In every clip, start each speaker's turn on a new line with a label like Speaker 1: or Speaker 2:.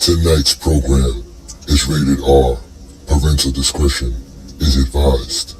Speaker 1: Tonight's program is rated R. Parental discretion is advised.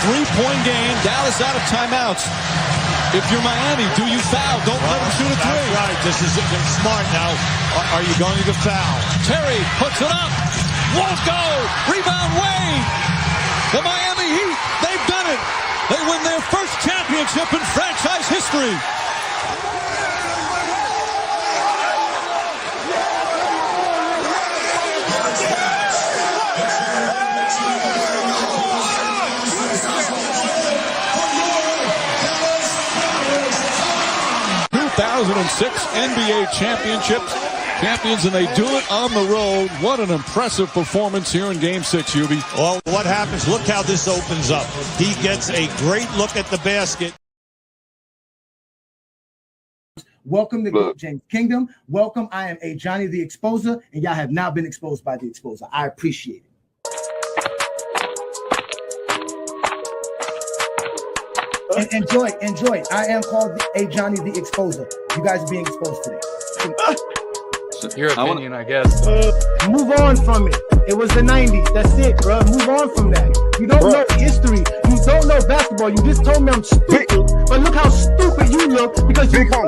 Speaker 2: Three-point game. Dallas out of timeouts. If you're Miami, do you foul? Don't let him shoot a three.
Speaker 3: That's right. This is smart now. Are you going to foul?
Speaker 2: Terry puts it up. Won't go. Rebound Wade. The Miami Heat, they've done it. They win their first championship in franchise history. NBA championships, champions, and they do it on the road. What an impressive performance here in Game 6, Hubie.
Speaker 3: Well, what happens? Look how this opens up. He gets a great look at the basket.
Speaker 4: Welcome to GOAT James Kingdom. Welcome. I am Ajani the Exposer, and y'all have now been exposed by the Exposer. I appreciate it. And enjoy. I am called Ajani the Exposer. You guys are being exposed today.
Speaker 5: Your opinion, I guess.
Speaker 4: Move on from it. It was the 90s. That's it, bro. Move on from that. You don't know history. You don't know basketball. You just told me I'm stupid. But look how stupid you look because you don't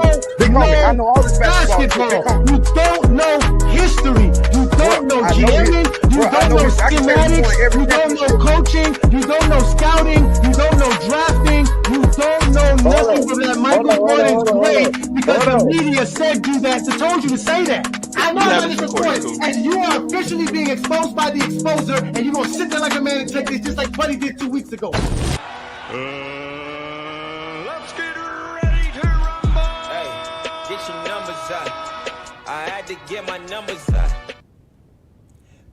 Speaker 4: know I know all this basketball. You don't know history. You don't know jamming. You don't know schematics. You don't know coaching. You don't know scouting. You don't know drafting. You don't know nothing from that Michael Jordan's great because the media said do that. So told you to say that. I know how this recorded, and you are officially being exposed by the Exposer, and you're going to sit there like a man and take this just like Buddy did 2 weeks ago.
Speaker 3: Let's get ready to rumble.
Speaker 6: Hey, get your numbers out. I had to get my numbers out.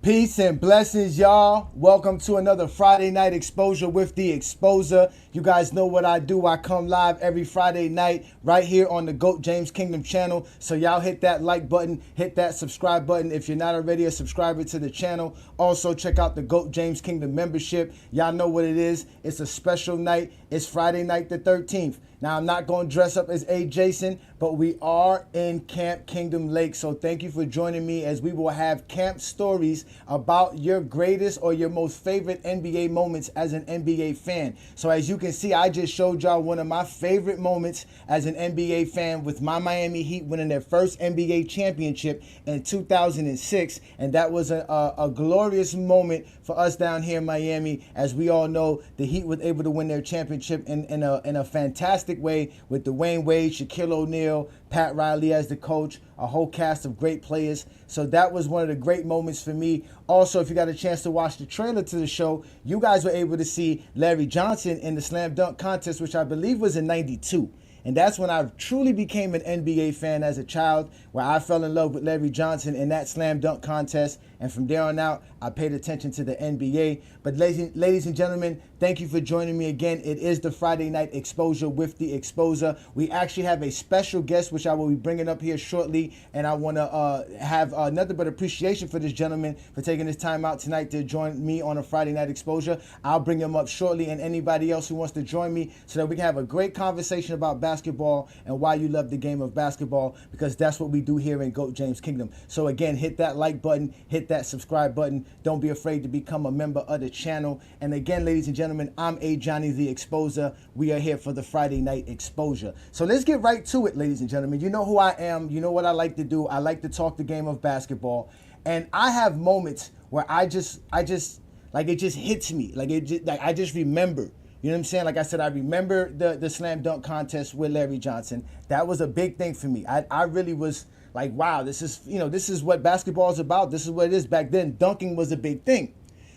Speaker 4: Peace and blessings, y'all. Welcome to another Friday night exposure with the Exposer. You guys know what I do. I come live every Friday night right here on the GOAT James Kingdom channel. So y'all hit that like button, hit that subscribe button if you're not already a subscriber to the channel. Also check out the GOAT James Kingdom membership. Y'all know what it is. It's a special night. It's Friday night the 13th. Now, I'm not going to dress up as AJason, but we are in Camp Kingdom Lake. So thank you for joining me as we will have camp stories about your greatest or your most favorite NBA moments as an NBA fan. So as you can see, I just showed y'all one of my favorite moments as an NBA fan with my Miami Heat winning their first NBA championship in 2006. And that was a glorious moment for us down here in Miami. As we all know, the Heat was able to win their championship in a fantastic way with Dwayne Wade, Shaquille O'Neal, Pat Riley as the coach, a whole cast of great players. So that was one of the great moments for me. Also, if you got a chance to watch the trailer to the show, you guys were able to see Larry Johnson in the slam dunk contest, which I believe was in '92. And that's when I truly became an NBA fan as a child, where I fell in love with Larry Johnson in that slam dunk contest. And from there on out, I paid attention to the NBA. But ladies and gentlemen, thank you for joining me again. It is the Friday night exposure with the Exposer. We actually have a special guest, which I will be bringing up here shortly. And I want to have nothing but appreciation for this gentleman for taking his time out tonight to join me on a Friday night exposure. I'll bring him up shortly, and anybody else who wants to join me so that we can have a great conversation about basketball and why you love the game of basketball, because that's what we do here in GOAT James Kingdom. So again, hit that like button, hit that subscribe button. Don't be afraid to become a member of the channel. And again, ladies and gentlemen, I'm Ajani the Exposer. We are here for the Friday night exposure. So let's get right to it, ladies and gentlemen. You know who I am. You know what I like to do. I like to talk the game of basketball. And I have moments where I just Like it just hits me. Like I just remember. You know what I'm saying? Like I said, I remember the slam dunk contest with Larry Johnson. That was a big thing for me. I really was like, wow, this is what basketball is about. This is what it is. Back then, dunking was a big thing.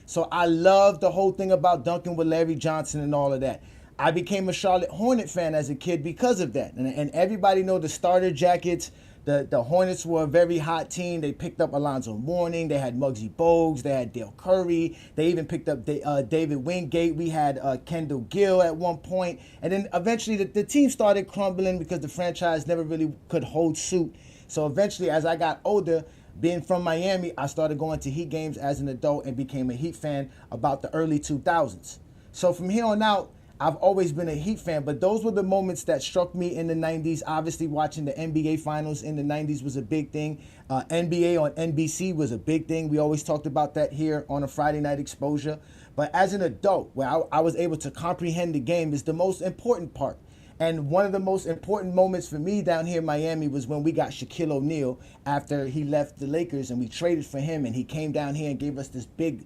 Speaker 4: So I loved the whole thing about dunking with Larry Johnson and all of that. I became a Charlotte Hornet fan as a kid because of that. And everybody know the starter jackets. The Hornets were a very hot team. They picked up Alonzo Mourning. They had Muggsy Bogues. They had Dale Curry. They even picked up David Wingate. We had Kendall Gill at one point. And then eventually the team started crumbling because the franchise never really could hold suit. So eventually, as I got older, being from Miami, I started going to Heat games as an adult and became a Heat fan about the early 2000s. So from here on out, I've always been a Heat fan, but those were the moments that struck me in the 90s. Obviously, watching the NBA Finals in the 90s was a big thing. NBA on NBC was a big thing. We always talked about that here on a Friday night exposure. But as an adult, where I was able to comprehend the game is the most important part. And one of the most important moments for me down here in Miami was when we got Shaquille O'Neal after he left the Lakers and we traded for him, and he came down here and gave us this big,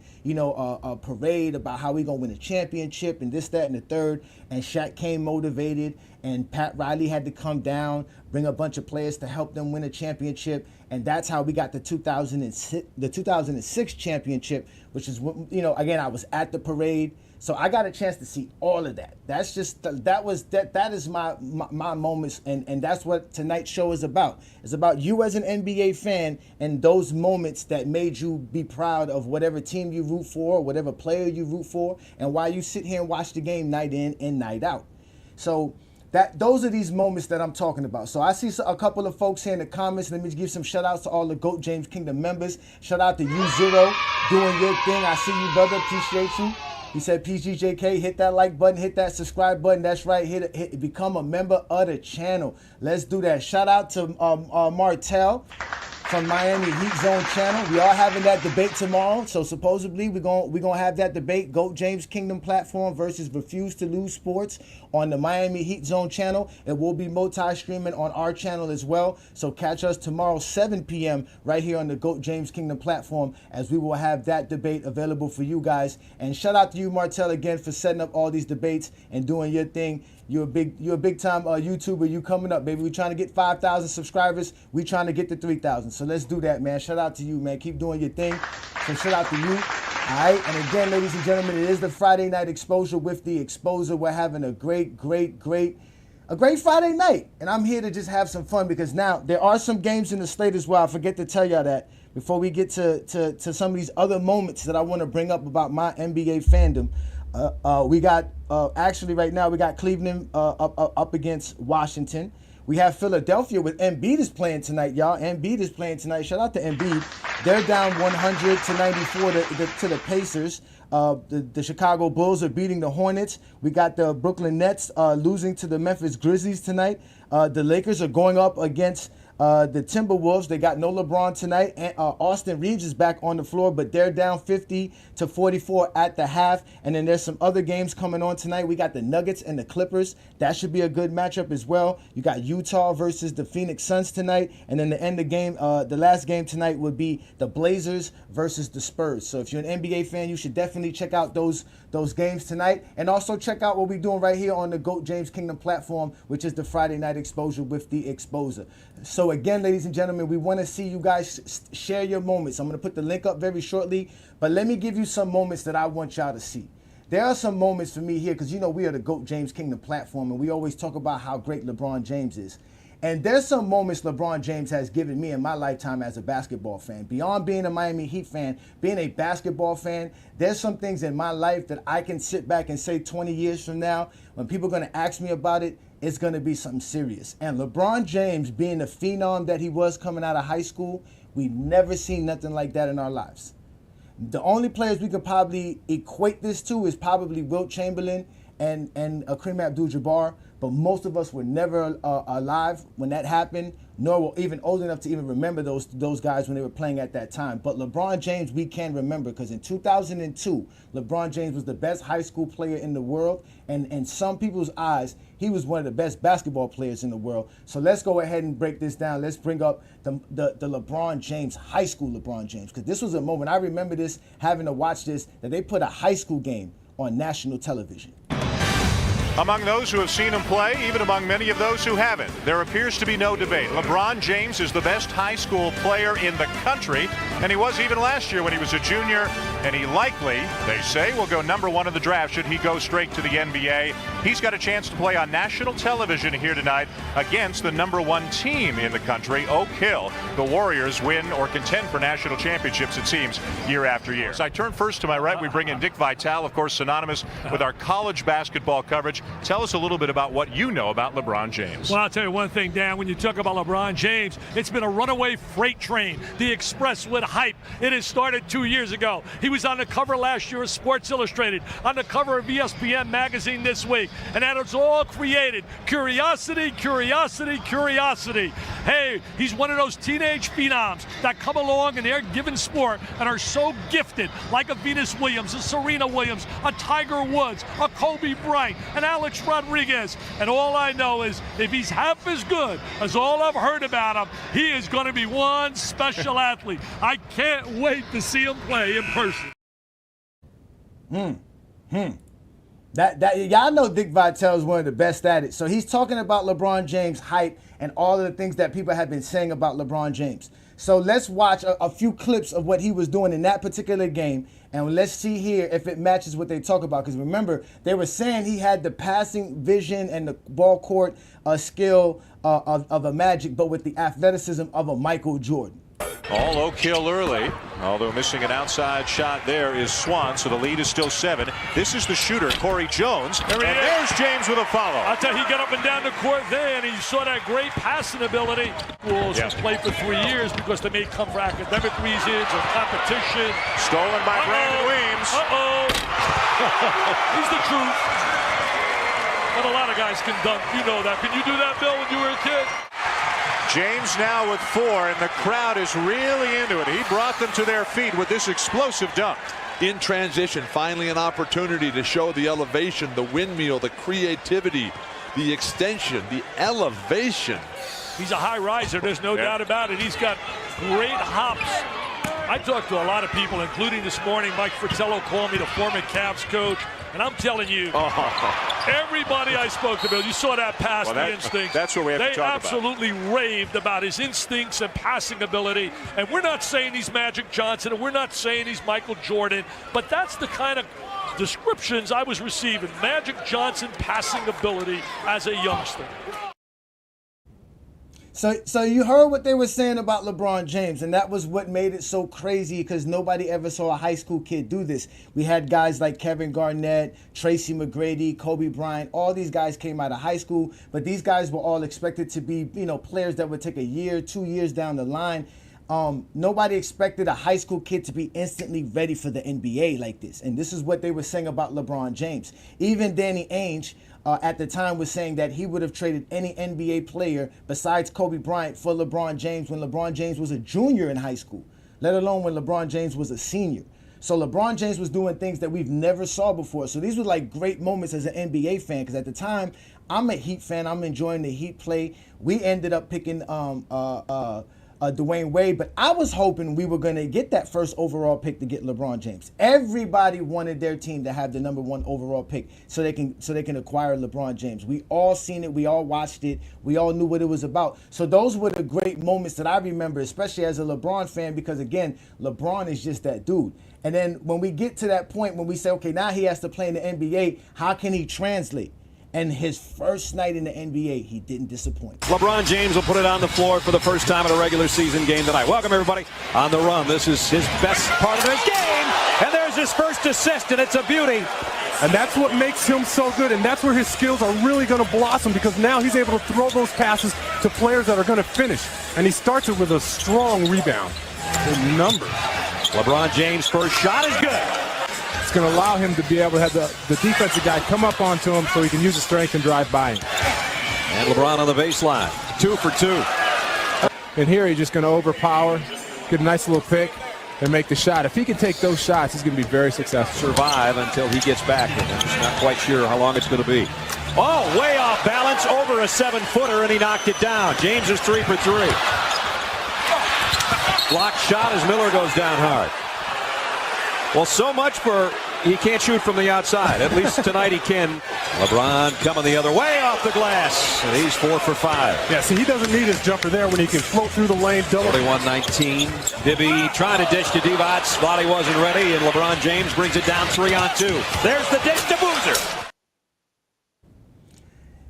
Speaker 4: parade about how we gonna win a championship and this, that, and the third. And Shaq came motivated, and Pat Riley had to come down, bring a bunch of players to help them win a championship, and that's how we got the 2006 championship, which is, again, I was at the parade. So I got a chance to see all of that. That is my moments, and that's what tonight's show is about. It's about you as an NBA fan and those moments that made you be proud of whatever team you root for, whatever player you root for, and why you sit here and watch the game night in and night out. So those are these moments that I'm talking about. So I see a couple of folks here in the comments. Let me give some shout outs to all the GOAT James Kingdom members. Shout out to U0 doing your thing. I see you, brother. Appreciate you. He said, PGJK, hit that like button, hit that subscribe button. That's right, hit become a member of the channel. Let's do that. Shout out to Martell from Miami Heat Zone channel. We are having that debate tomorrow. So supposedly we're gonna have that debate, GOAT James Kingdom platform versus Refuse to Lose Sports on the Miami Heat Zone channel. It will be multi-streaming on our channel as well. So catch us tomorrow 7 p.m. right here on the GOAT James Kingdom platform, as we will have that debate available for you guys. And shout out to you, Martell, again for setting up all these debates and doing your thing. You're a big time YouTuber. You coming up, baby. We trying to get 5,000 subscribers. We trying to get to 3,000. So let's do that, man. Shout out to you, man. Keep doing your thing. So shout out to you. All right. And again, ladies and gentlemen, it is the Friday night exposure with the Exposer. We're having a great Friday night. And I'm here to just have some fun, because now there are some games in the slate as well. I forget to tell y'all that before we get to some of these other moments that I want to bring up about my NBA fandom. We got actually right now we got Cleveland up against Washington. We have Philadelphia with Embiid is playing tonight, y'all. Embiid is playing tonight. Shout out to Embiid. They're down 100-94 to the Pacers. The Chicago Bulls are beating the Hornets. We got the Brooklyn Nets losing to the Memphis Grizzlies tonight. The Lakers are going up against the Timberwolves. They got no LeBron tonight. And, Austin Reeves is back on the floor, but they're down 50-44 at the half. And then there's some other games coming on tonight. We got the Nuggets and the Clippers. That should be a good matchup as well. You got Utah versus the Phoenix Suns tonight. And then the last game tonight would be the Blazers versus the Spurs. So if you're an NBA fan, you should definitely check out those games tonight. And also check out what we're doing right here on the GOAT James Kingdom platform, which is the Friday night exposure with the Exposer. So again, ladies and gentlemen, we want to see you guys share your moments. I'm going to put the link up very shortly, but let me give you some moments that I want y'all to see. There are some moments for me here, because we are the GOAT James Kingdom platform, and we always talk about how great LeBron James is. And there's some moments LeBron James has given me in my lifetime as a basketball fan. Beyond being a Miami Heat fan, being a basketball fan, there's some things in my life that I can sit back and say 20 years from now, when people are going to ask me about it, it's going to be something serious. And LeBron James, being the phenom that he was coming out of high school, we've never seen nothing like that in our lives. The only players we could probably equate this to is probably Wilt Chamberlain and Kareem Abdul-Jabbar. but most of us were never alive when that happened, nor were even old enough to even remember those guys when they were playing at that time. But LeBron James, we can remember, because in 2002, LeBron James was the best high school player in the world, and in some people's eyes, he was one of the best basketball players in the world. So let's go ahead and break this down. Let's bring up the LeBron James, high school LeBron James, because this was a moment, I remember this, having to watch this, that they put a high school game on national television.
Speaker 7: Among those who have seen him play, even among many of those who haven't, there appears to be no debate. LeBron James is the best high school player in the country, and he was even last year when he was a junior, and he likely, they say, will go #1 in the draft should he go straight to the NBA. He's got a chance to play on national television here tonight against the #1 team in the country, Oak Hill. The Warriors win or contend for national championships, it seems, year after year. So I turn first to my right. We bring in Dick Vitale, of course, synonymous with our college basketball coverage. Tell us a little bit about what you know about LeBron James.
Speaker 8: Well, I'll tell you one thing, Dan. When you talk about LeBron James, it's been a runaway freight train. The Express with hype. It has started 2 years ago. He was on the cover last year of Sports Illustrated, on the cover of ESPN magazine this week, and that is all created curiosity, curiosity, curiosity. Hey, he's one of those teenage phenoms that come along in their given sport and are so gifted, like a Venus Williams, a Serena Williams, a Tiger Woods, a Kobe Bryant, an Alex Rodriguez. And all I know is if he's half as good as all I've heard about him, he is going to be one special athlete. I can't wait to see him play in person.
Speaker 4: Y'all know Dick Vitale is one of the best at it. So he's talking about LeBron James' hype and all of the things that people have been saying about LeBron James. So let's watch a few clips of what he was doing in that particular game, and let's see here if it matches what they talk about. Because remember, they were saying he had the passing vision and the ball court skill of a Magic, but with the athleticism of a Michael Jordan.
Speaker 7: All Oak Hill early, although missing an outside shot there is Swan, so the lead is still 7. This is the shooter, Corey Jones, and there's James with a follow.
Speaker 8: I'll tell you, he got up and down the court there, and he saw that great passing ability. Wolves played for 3 years because they may come for academic reasons or competition.
Speaker 7: Stolen by Brandon Weems.
Speaker 8: He's the truth. But a lot of guys can dunk. You know that. Can you do that, Bill, when you were a kid?
Speaker 7: James now with 4, and the crowd is really into it. He brought them to their feet with this explosive dunk.
Speaker 9: In transition, finally an opportunity to show the elevation, the windmill, the creativity, the extension, the elevation.
Speaker 8: He's a high riser, there's no doubt about it. He's got great hops. I talked to a lot of people, including this morning, Mike Fratello called me, the former Cavs coach, and I'm telling you, everybody I spoke to, Bill, you saw that pass, the instincts.
Speaker 7: That's what we have to talk about.
Speaker 8: They absolutely raved about his instincts and passing ability, and we're not saying he's Magic Johnson, and we're not saying he's Michael Jordan, but that's the kind of descriptions I was receiving. Magic Johnson passing ability as a youngster.
Speaker 4: So you heard what they were saying about LeBron James, and that was what made it so crazy, because nobody ever saw a high school kid do this. We had guys like Kevin Garnett, Tracy McGrady, Kobe Bryant. All these guys came out of high school, but these guys were all expected to be, players that would take a year, 2 years down the line. Nobody expected a high school kid to be instantly ready for the NBA like this. And this is what they were saying about LeBron James. Even Danny Ainge at the time was saying that he would have traded any NBA player besides Kobe Bryant for LeBron James when LeBron James was a junior in high school, let alone when LeBron James was a senior. So LeBron James was doing things that we've never saw before. So these were like great moments as an NBA fan, because at the time, I'm a Heat fan. I'm enjoying the Heat play. We ended up picking Dwayne Wade, but I was hoping we were going to get that first overall pick to get LeBron James. Everybody wanted their team to have the #1 overall pick so they can acquire LeBron James. We all seen it, we all watched it, we all knew what it was about. So those were the great moments that I remember, especially as a LeBron fan, because again, LeBron is just that dude. And then when we get to that point when we say, okay, now he has to play in the NBA, how can he translate? And his first night in the NBA, he didn't disappoint.
Speaker 10: LeBron James will put it on the floor for the first time in a regular season game tonight. Welcome, everybody, on the run. This is his best part of his game. And there's his first assist, and it's a beauty.
Speaker 11: And that's what makes him so good, and that's where his skills are really going to blossom, because now he's able to throw those passes to players that are going to finish. And he starts it with a strong rebound. Good numbers.
Speaker 10: LeBron James' first shot is good.
Speaker 11: It's going to allow him to be able to have the defensive guy come up onto him so he can use his strength and drive by him.
Speaker 10: And LeBron on the baseline. 2 for 2.
Speaker 11: And here he's just going to overpower, get a nice little pick, and make the shot. If he can take those shots, he's going to be very successful.
Speaker 10: Survive until he gets back. And I'm just not quite sure how long it's going to be. Oh, way off balance over a 7-footer, and he knocked it down. James is 3 for 3. Blocked shot as Miller goes down hard. Well, so much for he can't shoot from the outside. At least tonight he can. LeBron coming the other way off the glass, and he's 4 for 5.
Speaker 11: Yeah, see, he doesn't need his jumper there when he can float through the lane.
Speaker 10: 41-19. Bibby trying to dish to Divac. Thought he wasn't ready, and LeBron James brings it down 3-on-2. There's the dish to Boozer.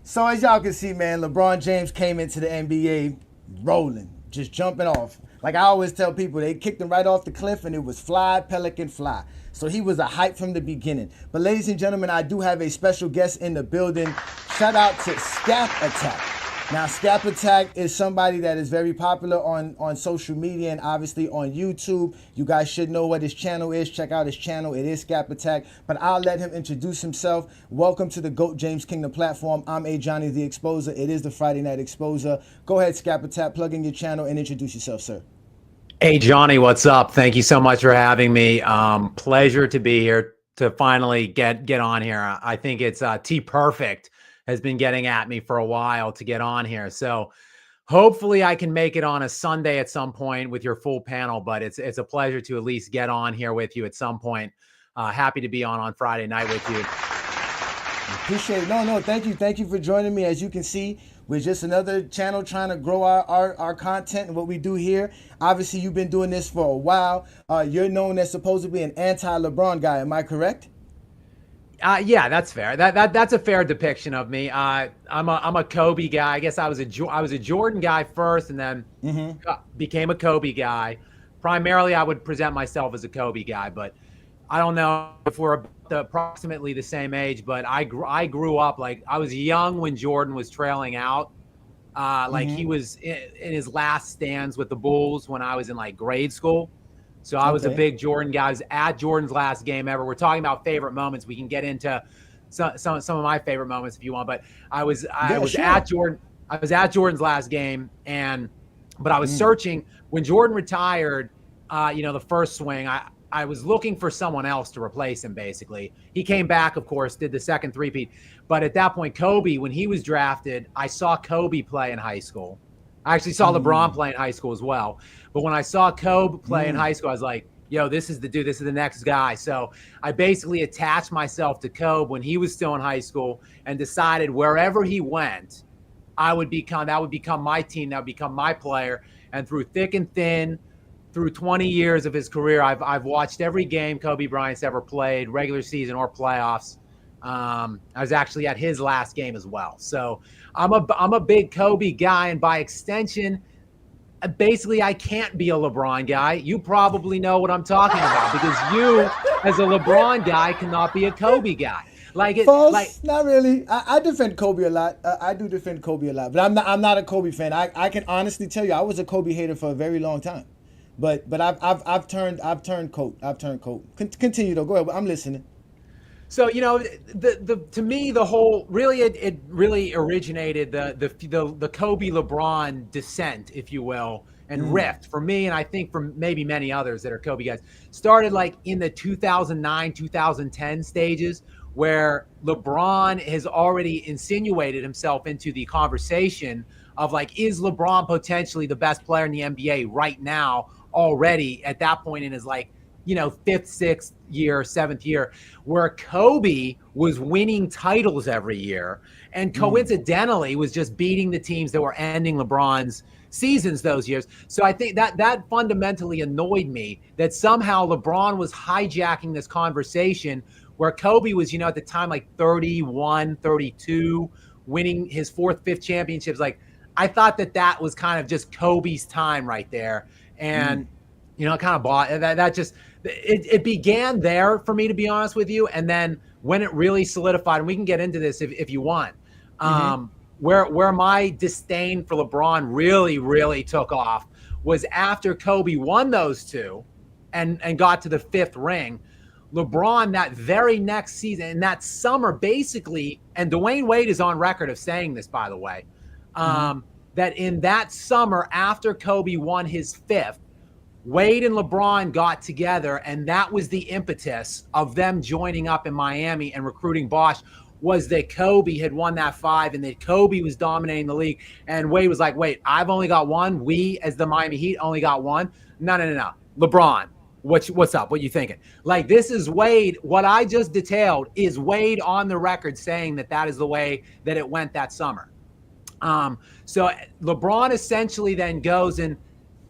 Speaker 4: So as y'all can see, man, LeBron James came into the NBA rolling, just jumping off. Like I always tell people, they kicked him right off the cliff, and it was fly, pelican, fly. So he was a hype from the beginning. But ladies and gentlemen, I do have a special guest in the building. Shout out to Scap Attack. Now, Scap Attack is somebody that is very popular on social media and obviously on YouTube. You guys should know what his channel is. Check out his channel. It is Scap Attack. But I'll let him introduce himself. Welcome to the GOAT James Kingdom platform. I'm Ajani, the Exposer. It is the Friday Night Exposer. Go ahead, Scap Attack. Plug in your channel and introduce yourself, sir.
Speaker 12: Hey, Johnny, what's up? Thank you so much for having me. Pleasure to be here to finally get on here. I think it's T Perfect has been getting at me for a while to get on here. So hopefully I can make it on a Sunday at some point with your full panel, but it's a pleasure to at least get on here with you at some point. Happy to be on Friday night with you.
Speaker 4: Appreciate it. No, thank you. Thank you for joining me. As you can see, we're just another channel trying to grow our content and what we do here. Obviously, you've been doing this for a while. You're known as supposedly an anti-LeBron guy. Am I correct?
Speaker 12: Yeah, that's fair. That's a fair depiction of me. I'm a Kobe guy. I guess I was a Jordan guy first, and then became a Kobe guy. Primarily, I would present myself as a Kobe guy, but I don't know if we're approximately the same age. But I grew up, like, I was young when Jordan was trailing out. Like he was in his last stands with the Bulls when I was in like grade school. So I was a big Jordan guy. I was at Jordan's last game ever. We're talking about favorite moments. We can get into some of my favorite moments if you want. But I was at Jordan. I was at Jordan's last game, but I was searching when Jordan retired. The first swing, I was looking for someone else to replace him. Basically, he came back, of course, did the second three-peat. But at that point, Kobe, when he was drafted, I saw Kobe play in high school. I actually saw LeBron play in high school as well. But when I saw Kobe play in high school, I was like, yo, this is the dude. This is the next guy. So I basically attached myself to Kobe when he was still in high school and decided wherever he went, that would become my team. That would become my player. And through thick and thin, through 20 years of his career, I've watched every game Kobe Bryant's ever played, regular season or playoffs. I was actually at his last game as well. So I'm a big Kobe guy, and by extension, basically I can't be a LeBron guy. You probably know what I'm talking about because you, as a LeBron guy, cannot be a Kobe guy.
Speaker 4: False, not really. I defend Kobe a lot. I do defend Kobe a lot, but I'm not a Kobe fan. I can honestly tell you, I was a Kobe hater for a very long time, but I've turned coat. Continue though. Go ahead. I'm listening.
Speaker 12: So, to me, the whole it really originated the Kobe LeBron descent, if you will, and rift for me, and I think for maybe many others that are Kobe guys, started like in the 2009, 2010 stages where LeBron has already insinuated himself into the conversation of like, is LeBron potentially the best player in the NBA right now already at that point in his like, fifth, sixth year, seventh year, where Kobe was winning titles every year and coincidentally was just beating the teams that were ending LeBron's seasons those years. So I think that fundamentally annoyed me that somehow LeBron was hijacking this conversation where Kobe was, at the time, like 31, 32, winning his fourth, fifth championships. Like, I thought that was kind of just Kobe's time right there. And, kind of bought that just, it began there for me, to be honest with you. And then when it really solidified, and we can get into this if you want, where my disdain for LeBron really, really took off was after Kobe won those two and got to the fifth ring. LeBron, that very next season, in that summer, basically, and Dwayne Wade is on record of saying this, by the way, that in that summer after Kobe won his 5th, Wade and LeBron got together, and that was the impetus of them joining up in Miami and recruiting Bosh, was that Kobe had won that 5 and that Kobe was dominating the league. And Wade was like, wait, I've only got one. We, as the Miami Heat, only got one. No. LeBron, what's up? What you thinking? Like, this is Wade. What I just detailed is Wade on the record saying that is the way that it went that summer. So LeBron essentially then goes, and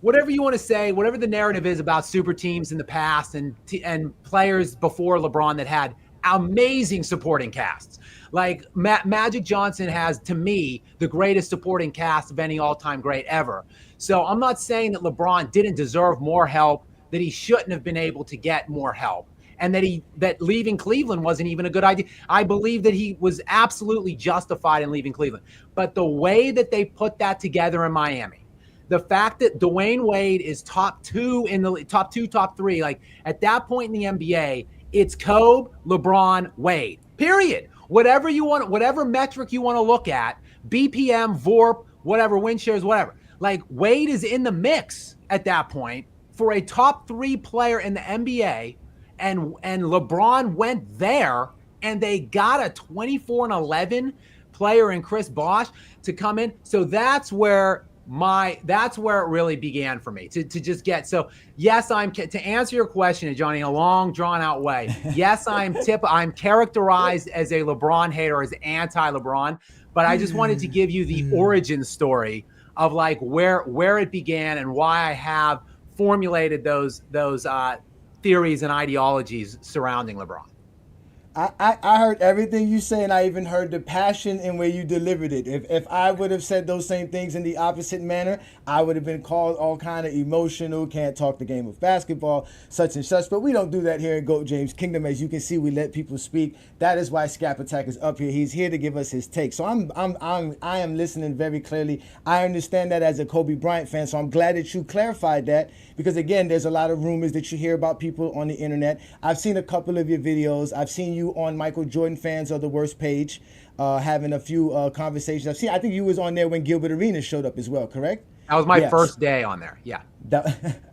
Speaker 12: whatever you want to say, whatever the narrative is about super teams in the past and players before LeBron that had amazing supporting casts. Like Magic Johnson has, to me, the greatest supporting cast of any all-time great ever. So I'm not saying that LeBron didn't deserve more help, that he shouldn't have been able to get more help, and that leaving Cleveland wasn't even a good idea. I believe that he was absolutely justified in leaving Cleveland. But the way that they put that together in Miami, the fact that Dwayne Wade is top 2 in the top 2, top 3, like at that point in the NBA, it's Kobe, LeBron, Wade, period. Whatever you want, whatever metric you want to look at, BPM, VORP, whatever, win shares, whatever. Like, Wade is in the mix at that point for a top 3 player in the NBA, and LeBron went there, and they got a 24-11 player in Chris Bosh to come in. So that's where it really began for me to just get. So yes, to answer your question, Johnny, in a long drawn out way. Yes, I'm characterized as a LeBron hater, as anti-LeBron, but I just wanted to give you the origin story of like where it began and why I have formulated those theories and ideologies surrounding LeBron.
Speaker 4: I heard everything you say, and I even heard the passion in where you delivered it. If I would have said those same things in the opposite manner, I would have been called all kind of emotional, can't talk the game of basketball, such and such. But we don't do that here in GOAT James Kingdom. As you can see, we let people speak. That is why Scap Attack is up here. He's here to give us his take. So I am listening very clearly. I understand that as a Kobe Bryant fan, so I'm glad that you clarified that, because again, there's a lot of rumors that you hear about people on the internet. I've seen a couple of your videos. I've seen you on Michael Jordan Fans Are the Worst page, having a few conversations. I think you was on there when Gilbert Arenas showed up as well, correct?
Speaker 12: That was my first day on there. Yeah.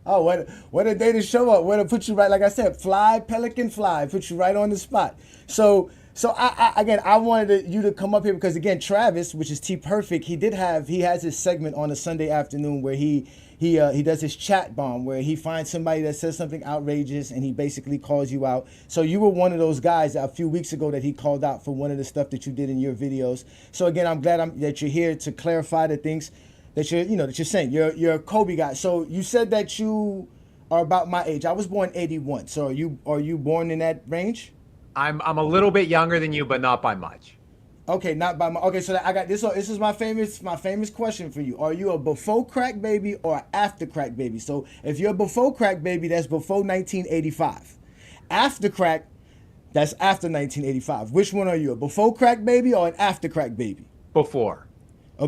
Speaker 4: What a day to show up. What to put you right, like I said, fly, pelican fly, put you right on the spot. So I wanted you to come up here because, again, Travis, which is T Perfect, he has his segment on a Sunday afternoon where he does his chat bomb, where he finds somebody that says something outrageous and he basically calls you out. So you were one of those guys a few weeks ago that he called out for one of the stuff that you did in your videos. So again, I'm glad that you're here to clarify the things that you're saying. You're a Kobe guy. So you said that you are about my age. I was born 81. So are you born in that range?
Speaker 12: I'm a little bit younger than you, but not by much.
Speaker 4: Okay, not by much. Okay, so I got this. So this is my famous question for you. Are you a before crack baby or an after crack baby? So if you're a before crack baby, that's before 1985. After crack, that's after 1985. Which one are you, a before crack baby or an after crack baby?
Speaker 12: Before.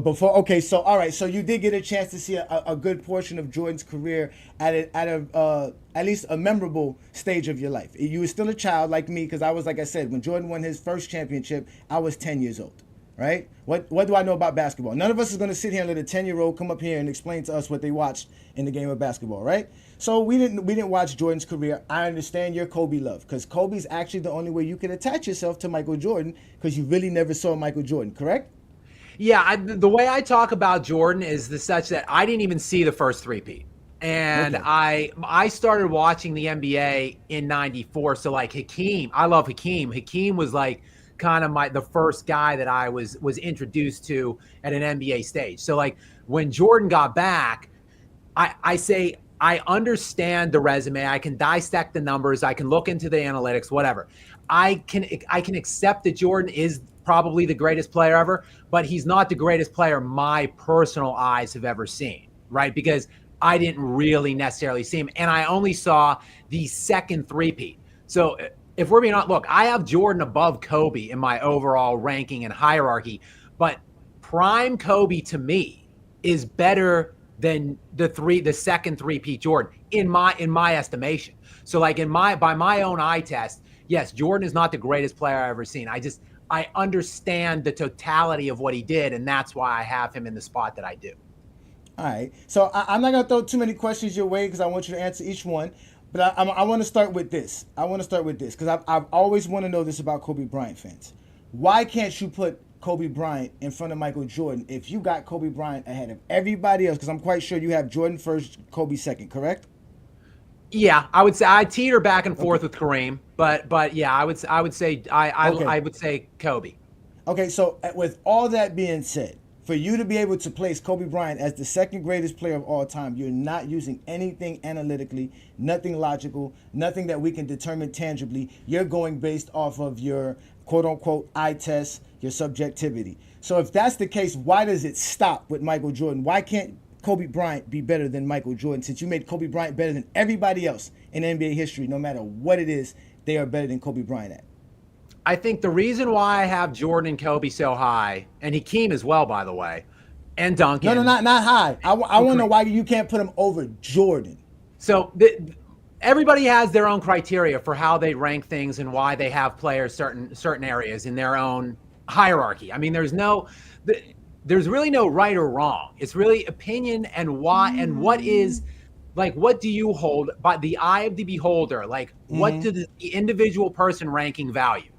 Speaker 4: Before. Okay, so all right. So you did get a chance to see a good portion of Jordan's career at least a memorable stage of your life. You were still a child like me, because I was, like I said, when Jordan won his first championship, I was 10 years old. Right? What do I know about basketball? None of us is going to sit here and let a 10-year-old come up here and explain to us what they watched in the game of basketball, right? So we didn't watch Jordan's career. I understand your Kobe love, because Kobe's actually the only way you can attach yourself to Michael Jordan, because you really never saw Michael Jordan, correct?
Speaker 12: Yeah, the way I talk about Jordan is such that I didn't even see the first three-peat. And okay. I started watching the NBA in 94. So like Hakeem, I love Hakeem. Hakeem was like kind of the first guy that I was introduced to at an NBA stage. So like when Jordan got back, I say I understand the resume. I can dissect the numbers. I can look into the analytics, whatever. I can accept that Jordan is probably the greatest player ever, but he's not the greatest player my personal eyes have ever seen, right? Because I didn't really necessarily see him, and I only saw the second three-peat. So if we're being honest, look, I have Jordan above Kobe in my overall ranking and hierarchy, but prime Kobe to me is better than the second three-peat Jordan in my estimation. So like by my own eye test, yes, Jordan is not the greatest player I've ever seen. I understand the totality of what he did, and that's why I have him in the spot that I do.
Speaker 4: All right. So I'm not going to throw too many questions your way because I want you to answer each one. But I want to start with this. Because I've always want to know this about Kobe Bryant fans. Why can't you put Kobe Bryant in front of Michael Jordan if you got Kobe Bryant ahead of everybody else? Because I'm quite sure you have Jordan first, Kobe second, correct?
Speaker 12: Yeah, I would say I teeter back and forth with Kareem, but yeah, I would say I would say Kobe.
Speaker 4: Okay, so with all that being said, for you to be able to place Kobe Bryant as the second greatest player of all time, you're not using anything analytically, nothing logical, nothing that we can determine tangibly. You're going based off of your quote-unquote eye test, your subjectivity. So if that's the case, why does it stop with Michael Jordan? Why can't Kobe Bryant be better than Michael Jordan? Since you made Kobe Bryant better than everybody else in NBA history, no matter what it is, they are better than Kobe Bryant at.
Speaker 12: I think the reason why I have Jordan and Kobe so high, and Hakeem as well, by the way, and Duncan.
Speaker 4: No, not high. I want to know why you can't put him over Jordan.
Speaker 12: So everybody has their own criteria for how they rank things and why they have players certain areas in their own hierarchy. I mean, there's really no right or wrong. It's really opinion and why and what is. Like, what do you hold by the eye of the beholder? Like, what do the individual person ranking value?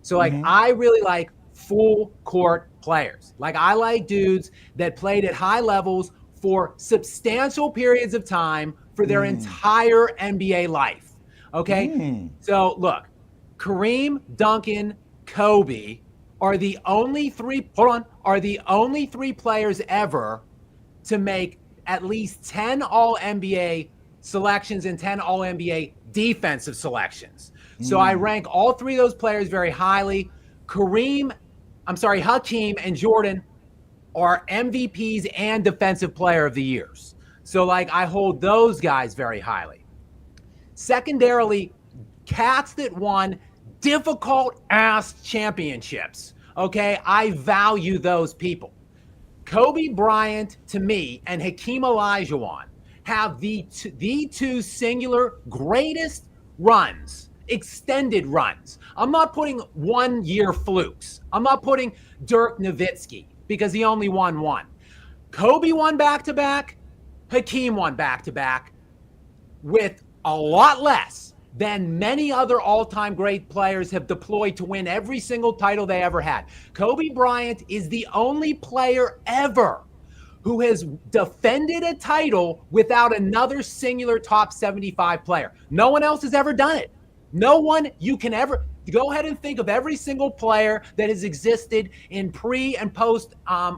Speaker 12: So, like, I really like full court players. Like, I like dudes that played at high levels for substantial periods of time for their entire NBA life. Okay? So, look, Kareem, Duncan, Kobe are the only three players ever to make at least 10 All-NBA selections and 10 All-NBA defensive selections. So I rank all three of those players very highly. Hakeem and Jordan are MVPs and Defensive Player of the Years. So, like, I hold those guys very highly. Secondarily, cats that won difficult-ass championships, okay? I value those people. Kobe Bryant, to me, and Hakeem Olajuwon have the two singular greatest runs, extended runs. I'm not putting 1 year flukes. I'm not putting Dirk Nowitzki because he only won one. Kobe won back-to-back. Hakeem won back-to-back with a lot less than many other all-time great players have deployed to win every single title they ever had. Kobe Bryant is the only player ever who has defended a title without another singular top 75 player. No one else has ever done it. No one you can ever go ahead and think of every single player that has existed in pre and post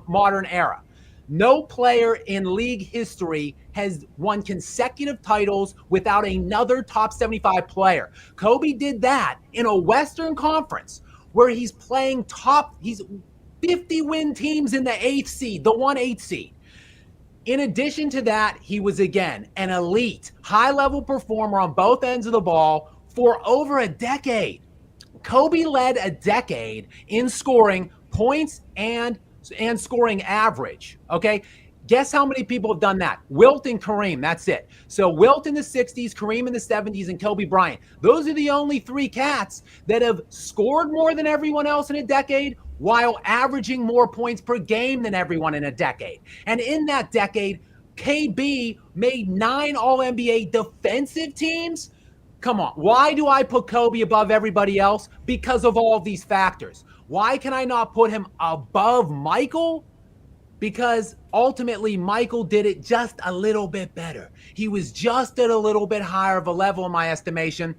Speaker 12: modern era. No player in league history has won consecutive titles without another top 75 player. Kobe did that in a Western Conference where he's playing he's 50 win teams in the 8th seed, the 1-8 seed. In addition to that, he was again an elite, high-level performer on both ends of the ball for over a decade. Kobe led a decade in scoring points and scoring average, okay? Guess how many people have done that? Wilt and Kareem, that's it. So Wilt in the 60s, Kareem in the 70s, and Kobe Bryant. Those are the only three cats that have scored more than everyone else in a decade while averaging more points per game than everyone in a decade. And in that decade, KB made 9 All-NBA defensive teams. Come on, why do I put Kobe above everybody else? Because of all of these factors. Why can I not put him above Michael? Because ultimately Michael did it just a little bit better. He was just at a little bit higher of a level in my estimation.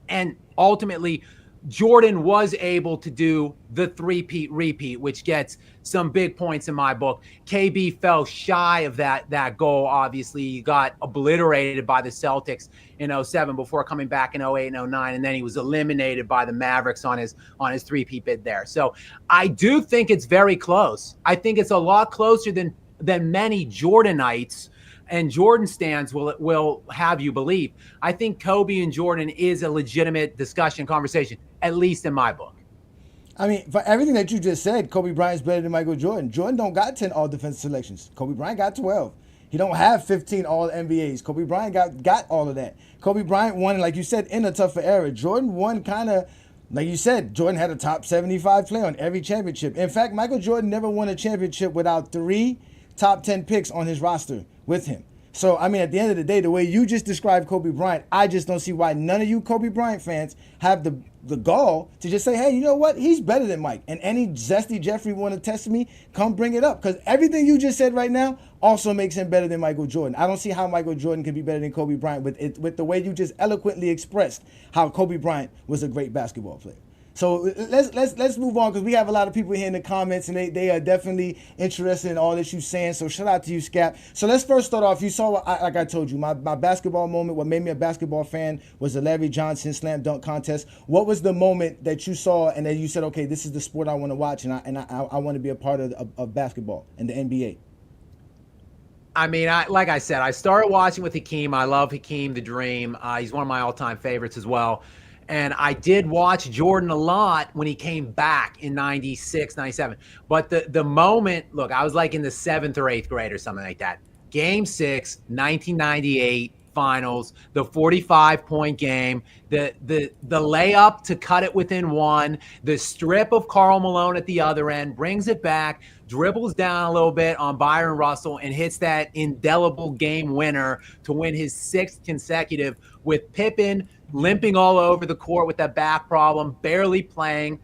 Speaker 12: And ultimately, Jordan was able to do the repeat, which gets some big points in my book. KB fell shy of that goal. Obviously, he got obliterated by the Celtics in 07 before coming back in 08 and 09, and then he was eliminated by the Mavericks on his three-peat bid there. So I do think it's very close. I think it's a lot closer than many Jordanites and Jordan stands will have you believe. I think Kobe and Jordan is a legitimate discussion conversation, at least in my book.
Speaker 4: I mean, for everything that you just said, Kobe Bryant's better than Michael Jordan. Jordan don't got 10 all-defensive selections. Kobe Bryant got 12. He don't have 15 all-NBAs. Kobe Bryant got all of that. Kobe Bryant won, like you said, in a tougher era. Jordan won kind of Like you said, Jordan had a top 75 player on every championship. In fact, Michael Jordan never won a championship without 3 top 10 picks on his roster with him. So, I mean, at the end of the day, the way you just described Kobe Bryant, I just don't see why none of you Kobe Bryant fans have the gall to just say, hey, you know what? He's better than Mike. And any zesty Jeffrey want to test me, come bring it up. Because everything you just said right now also makes him better than Michael Jordan. I don't see how Michael Jordan can be better than Kobe Bryant with the way you just eloquently expressed how Kobe Bryant was a great basketball player. So let's move on, because we have a lot of people here in the comments, and they are definitely interested in all that you're saying. So shout out to you, Scap. So let's first start off. You saw, like I told you, my basketball moment, what made me a basketball fan was the Larry Johnson slam dunk contest. What was the moment that you saw and then you said, okay, this is the sport I want to watch, and I want to be a part of basketball and the NBA?
Speaker 12: I mean, like I said, I started watching with Hakeem. I love Hakeem the Dream. He's one of my all-time favorites as well. And I did watch Jordan a lot when he came back in 96, 97. But the moment, look, I was like in the 7th or 8th grade or something like that. Game 6, 1998 finals, the 45-point game, the layup to cut it within 1, the strip of Karl Malone at the other end, brings it back, dribbles down a little bit on Byron Russell, and hits that indelible game winner to win his 6th consecutive, with Pippen limping all over the court with that back problem, barely playing.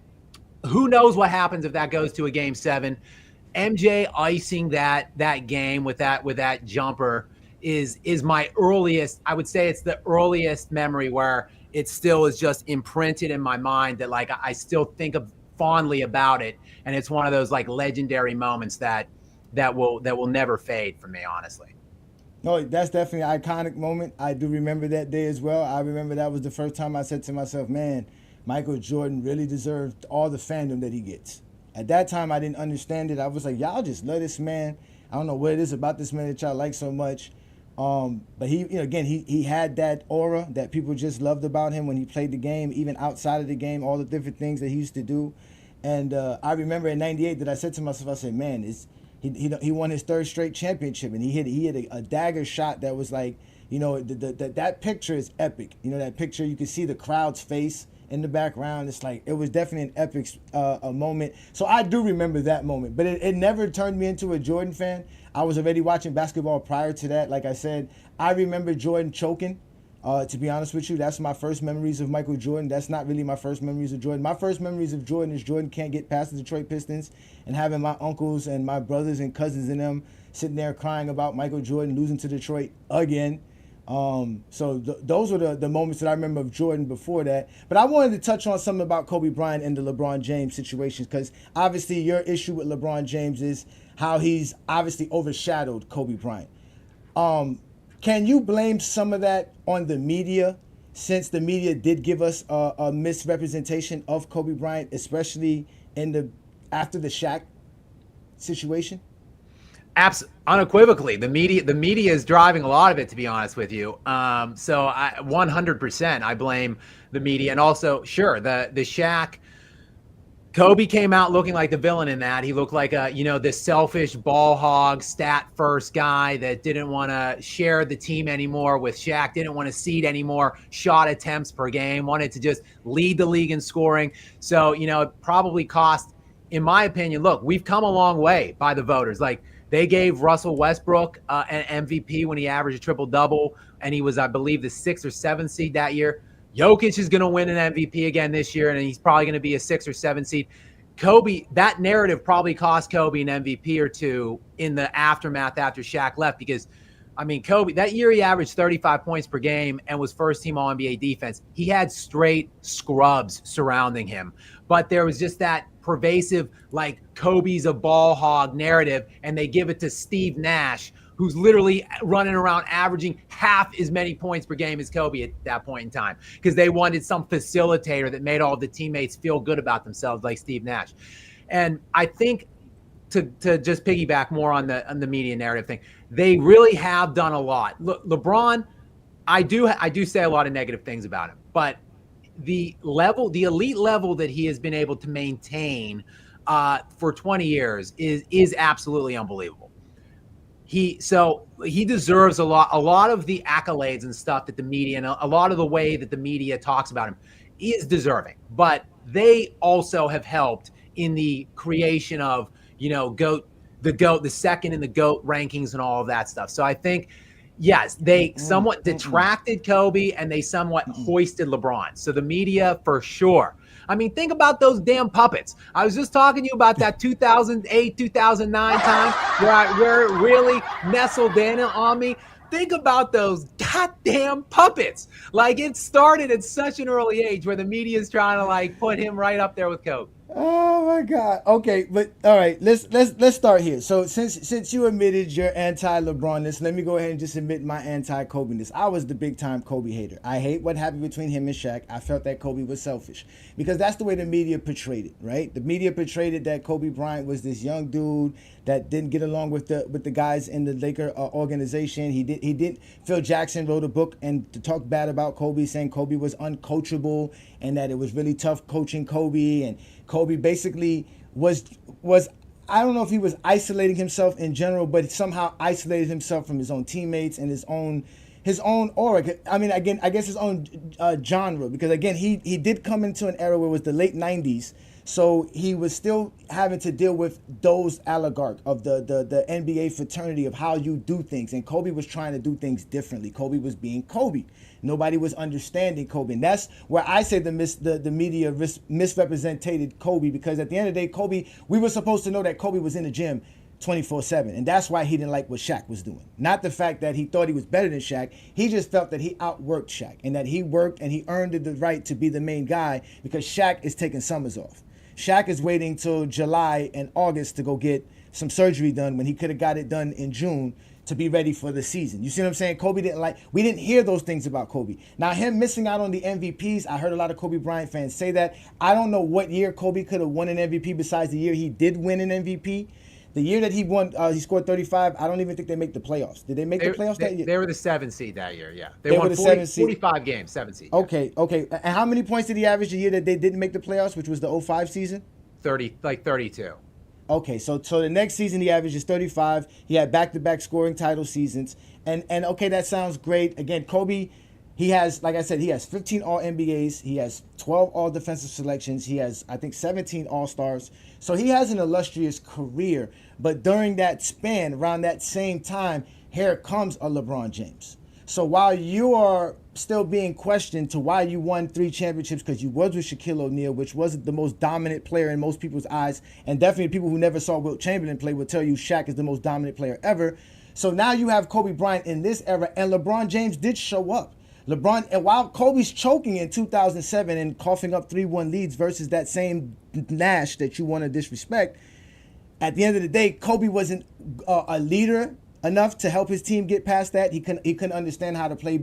Speaker 12: Who knows what happens if that goes to a game 7? MJ icing that game with that jumper is my earliest, I would say it's the earliest memory where it still is just imprinted in my mind, that like I still think of fondly about it. And it's one of those like legendary moments that will never fade for me, honestly.
Speaker 4: No, that's definitely an iconic moment. I do remember that day as well. I remember that was the first time I said to myself, man, Michael Jordan really deserved all the fandom that he gets. At that time, I didn't understand it. I was like, y'all just love this man. I don't know what it is about this man that y'all like so much. But he, again, he had that aura that people just loved about him when he played the game, even outside of the game, all the different things that he used to do. And I remember in '98 that I said to myself, I said, man, he won his 3rd straight championship, and he hit a dagger shot that was like, that picture is epic. That picture, you can see the crowd's face in the background. It's like, it was definitely an epic a moment. So I do remember that moment, but it never turned me into a Jordan fan. I was already watching basketball prior to that. Like I said, I remember Jordan choking. To be honest with you, that's my first memories of Michael Jordan. That's not really my first memories of Jordan. My first memories of Jordan is Jordan can't get past the Detroit Pistons, and having my uncles and my brothers and cousins and them sitting there crying about Michael Jordan losing to Detroit again. So those were the moments that I remember of Jordan before that. But I wanted to touch on something about Kobe Bryant and the LeBron James situation, because obviously your issue with LeBron James is how he's obviously overshadowed Kobe Bryant. Can you blame some of that on the media, since the media did give us a misrepresentation of Kobe Bryant, especially after the Shaq situation?
Speaker 12: Unequivocally, the media is driving a lot of it, to be honest with you. So 100% I blame the media. And also, sure, the Shaq, Kobe came out looking like the villain in that. He looked like this selfish ball hog, stat first guy that didn't want to share the team anymore with Shaq, didn't want to cede any more shot attempts per game, wanted to just lead the league in scoring. So, it probably cost, in my opinion, look, we've come a long way by the voters. Like, they gave Russell Westbrook an MVP when he averaged a triple-double, and he was, I believe, the 6th or 7th seed that year. Jokic is going to win an MVP again this year, and he's probably going to be a 6th or 7th seed. Kobe, that narrative probably cost Kobe an MVP or 2 in the aftermath after Shaq left, because, I mean, Kobe, that year he averaged 35 points per game and was first-team All-NBA defense. He had straight scrubs surrounding him, but there was just that pervasive, like, Kobe's a ball hog narrative, and they give it to Steve Nash, who's literally running around averaging half as many points per game as Kobe at that point in time, because they wanted some facilitator that made all the teammates feel good about themselves, like Steve Nash. And I think, to just piggyback more on the media narrative thing, they really have done a lot. Look, LeBron, I do say a lot of negative things about him, but the elite level that he has been able to maintain for 20 years is absolutely unbelievable. He deserves a lot of the accolades and stuff that the media, and a lot of the way that the media talks about him he is deserving. But they also have helped in the creation of, the second in the GOAT rankings and all of that stuff. So I think, yes, they somewhat detracted Kobe and they somewhat hoisted LeBron. So the media, for sure. I mean, think about those damn puppets. I was just talking to you about that 2008, 2009 time where it really nestled in on me. Think about those goddamn puppets. Like, it started at such an early age where the media is trying to put him right up there with Kobe.
Speaker 4: Oh my God. Okay, but all right, let's start here. So since you admitted your anti-LeBronness, let me go ahead and just admit my anti-Kobe-ness. I was the big time Kobe hater. I hate what happened between him and Shaq. I felt that Kobe was selfish because that's the way the media portrayed it, right? The media portrayed it that Kobe Bryant was this young dude that didn't get along with the guys in the Laker organization. He didn't. Phil Jackson wrote a book and to talk bad about Kobe, saying Kobe was uncoachable and that it was really tough coaching Kobe, and Kobe basically was I don't know if he was isolating himself in general, but somehow isolated himself from his own teammates and his own aura. I mean, again, I guess his own genre, because again, he did come into an era where it was the late 90s. So he was still having to deal with those oligarchs of the NBA fraternity of how you do things. And Kobe was trying to do things differently. Kobe was being Kobe. Nobody was understanding Kobe. And that's where I say the media misrepresented Kobe, because at the end of the day, Kobe, we were supposed to know that Kobe was in the gym 24/7. And that's why he didn't like what Shaq was doing. Not the fact that he thought he was better than Shaq. He just felt that he outworked Shaq and that he worked and he earned the right to be the main guy because Shaq is taking summers off. Shaq is waiting till July and August to go get some surgery done when he could have got it done in June to be ready for the season. You see what I'm saying? We didn't hear those things about Kobe. Now, him missing out on the MVPs, I heard a lot of Kobe Bryant fans say that. I don't know what year Kobe could have won an MVP besides the year he did win an MVP. The year that he won, he scored 35. I don't even think they make the playoffs. Did they make the playoffs that year?
Speaker 12: They were the 7th seed that year, yeah. They won 45 games, 7th seed.
Speaker 4: Okay. And how many points did he average the year that they didn't make the playoffs, which was the 05 season?
Speaker 12: 32.
Speaker 4: Okay, so the next season he averages 35. He had back-to-back scoring title seasons. And okay, that sounds great. Again, Kobe, he has, like I said, he has 15 All-NBAs. He has 12 All-Defensive selections. He has, I think, 17 All-Stars. So he has an illustrious career. But during that span, around that same time, here comes a LeBron James. So while you are still being questioned to why you won 3 championships, because you was with Shaquille O'Neal, which wasn't the most dominant player in most people's eyes, and definitely people who never saw Wilt Chamberlain play will tell you Shaq is the most dominant player ever. So now you have Kobe Bryant in this era, and LeBron James did show up. And while Kobe's choking in 2007 and coughing up 3-1 leads versus that same Nash that you want to disrespect, at the end of the day, Kobe wasn't a leader enough to help his team get past that. He couldn't understand how to play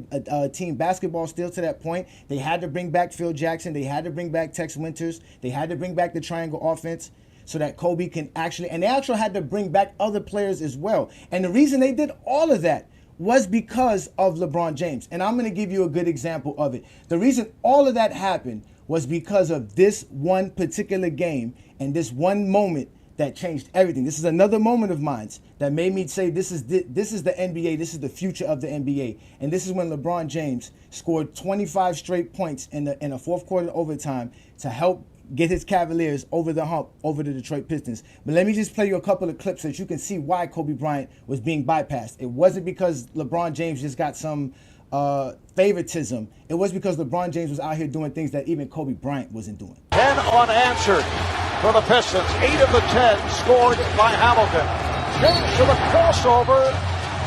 Speaker 4: team basketball still to that point. They had to bring back Phil Jackson. They had to bring back Tex Winters. They had to bring back the triangle offense so that Kobe can and they actually had to bring back other players as well. And the reason they did all of that was because of LeBron James. And I'm going to give you a good example of it. The reason all of that happened was because of this one particular game and this one moment that changed everything. This is another moment of mine that made me say this is the NBA, this is the future of the NBA. And this is when LeBron James scored 25 straight points in a fourth quarter overtime to help get his Cavaliers over the hump, over the Detroit Pistons. But let me just play you a couple of clips so that you can see why Kobe Bryant was being bypassed. It wasn't because LeBron James just got some favoritism. It was because LeBron James was out here doing things that even Kobe Bryant wasn't doing.
Speaker 13: 10 unanswered for the Pistons. 8 of the 10 scored by Hamilton. James to the crossover.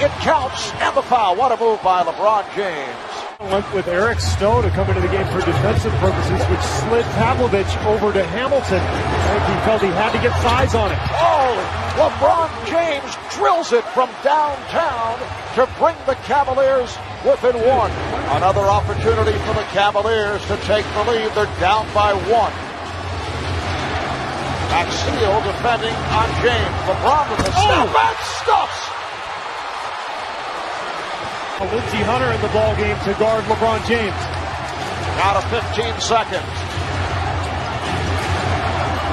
Speaker 13: It counts, and the foul. What a move by LeBron James.
Speaker 14: Went with Eric Stowe to come into the game for defensive purposes, which slid Pavlovich over to Hamilton. I think he felt he had to get size on it.
Speaker 13: Oh, LeBron James drills it from downtown to bring the Cavaliers within 1. Another opportunity for the Cavaliers to take the lead. They're down by 1. Axial defending on James. LeBron with the step back stuffs.
Speaker 14: Lindsey Hunter in the ball game to guard LeBron James.
Speaker 13: Down to 15 seconds.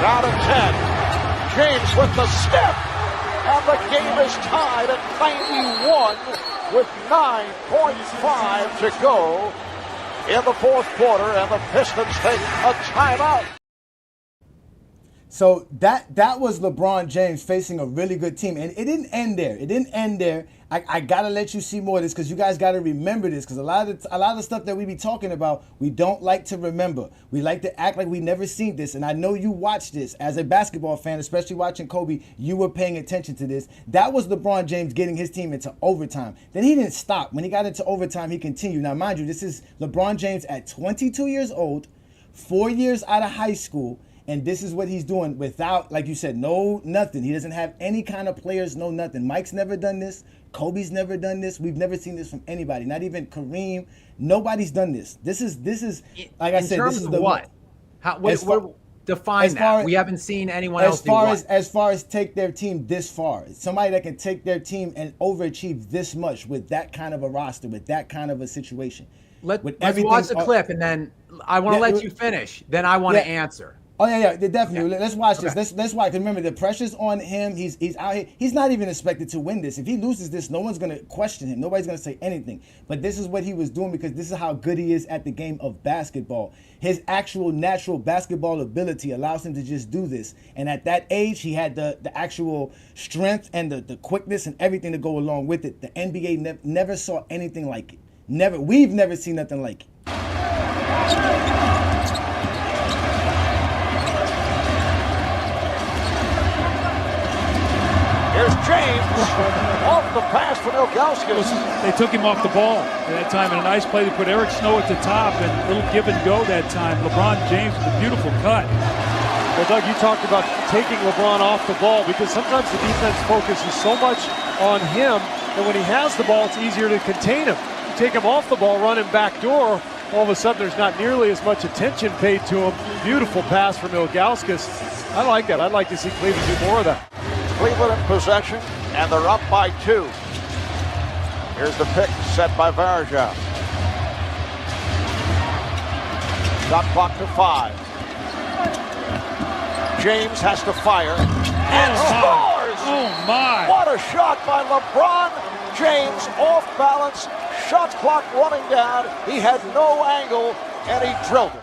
Speaker 13: Down to 10. James with the step. And the game is tied at 91 with 9.5 to go in the fourth quarter, and the Pistons take a timeout.
Speaker 4: So that was LeBron James facing a really good team. And it didn't end there. I got to let you see more of this because you guys got to remember this because a lot of the stuff that we be talking about, we don't like to remember. We like to act like we never seen this. And I know you watched this as a basketball fan, especially watching Kobe. You were paying attention to this. That was LeBron James getting his team into overtime. Then he didn't stop. When he got into overtime, he continued. Now, mind you, this is LeBron James at 22 years old, 4 years out of high school. And this is what he's doing without, like you said, nothing. He doesn't have any kind of players, nothing. Mike's never done this. Kobe's never done this. We've never seen this from anybody, not even Kareem. Nobody's done this. This is like I said, this is the
Speaker 12: what? Define that. We haven't seen anyone else do what?
Speaker 4: As far as take their team this far. Somebody that can take their team and overachieve this much with that kind of a roster, with that kind of a situation.
Speaker 12: Let's watch the clip, and then I want to let you finish. Then I want to answer.
Speaker 4: Oh yeah, definitely. Yeah. Let's watch this. Let's watch. Because remember, the pressure's on him. He's out here. He's not even expected to win this. If he loses this, no one's gonna question him. Nobody's gonna say anything. But this is what he was doing because this is how good he is at the game of basketball. His actual natural basketball ability allows him to just do this. And at that age, he had the actual strength and the quickness and everything to go along with it. The NBA never saw anything like it. Never. We've never seen nothing like it.
Speaker 13: Here's James off the pass from Ilgauskas.
Speaker 8: They took him off the ball at that time, and a nice play to put Eric Snow at the top, and a little give and go that time. LeBron James with a beautiful cut.
Speaker 14: Well, Doug, you talked about taking LeBron off the ball because sometimes the defense focuses so much on him that when he has the ball, it's easier to contain him. You take him off the ball, run him back door, all of a sudden there's not nearly as much attention paid to him. Beautiful pass from Ilgauskas. I like that. I'd like to see Cleveland do more of that.
Speaker 13: Cleveland in possession, and they're up by 2. Here's the pick set by Varejao. Shot clock to 5. James has to fire and scores!
Speaker 8: Oh my!
Speaker 13: What a shot by LeBron James, off balance, shot clock running down. He had no angle, and he drilled it.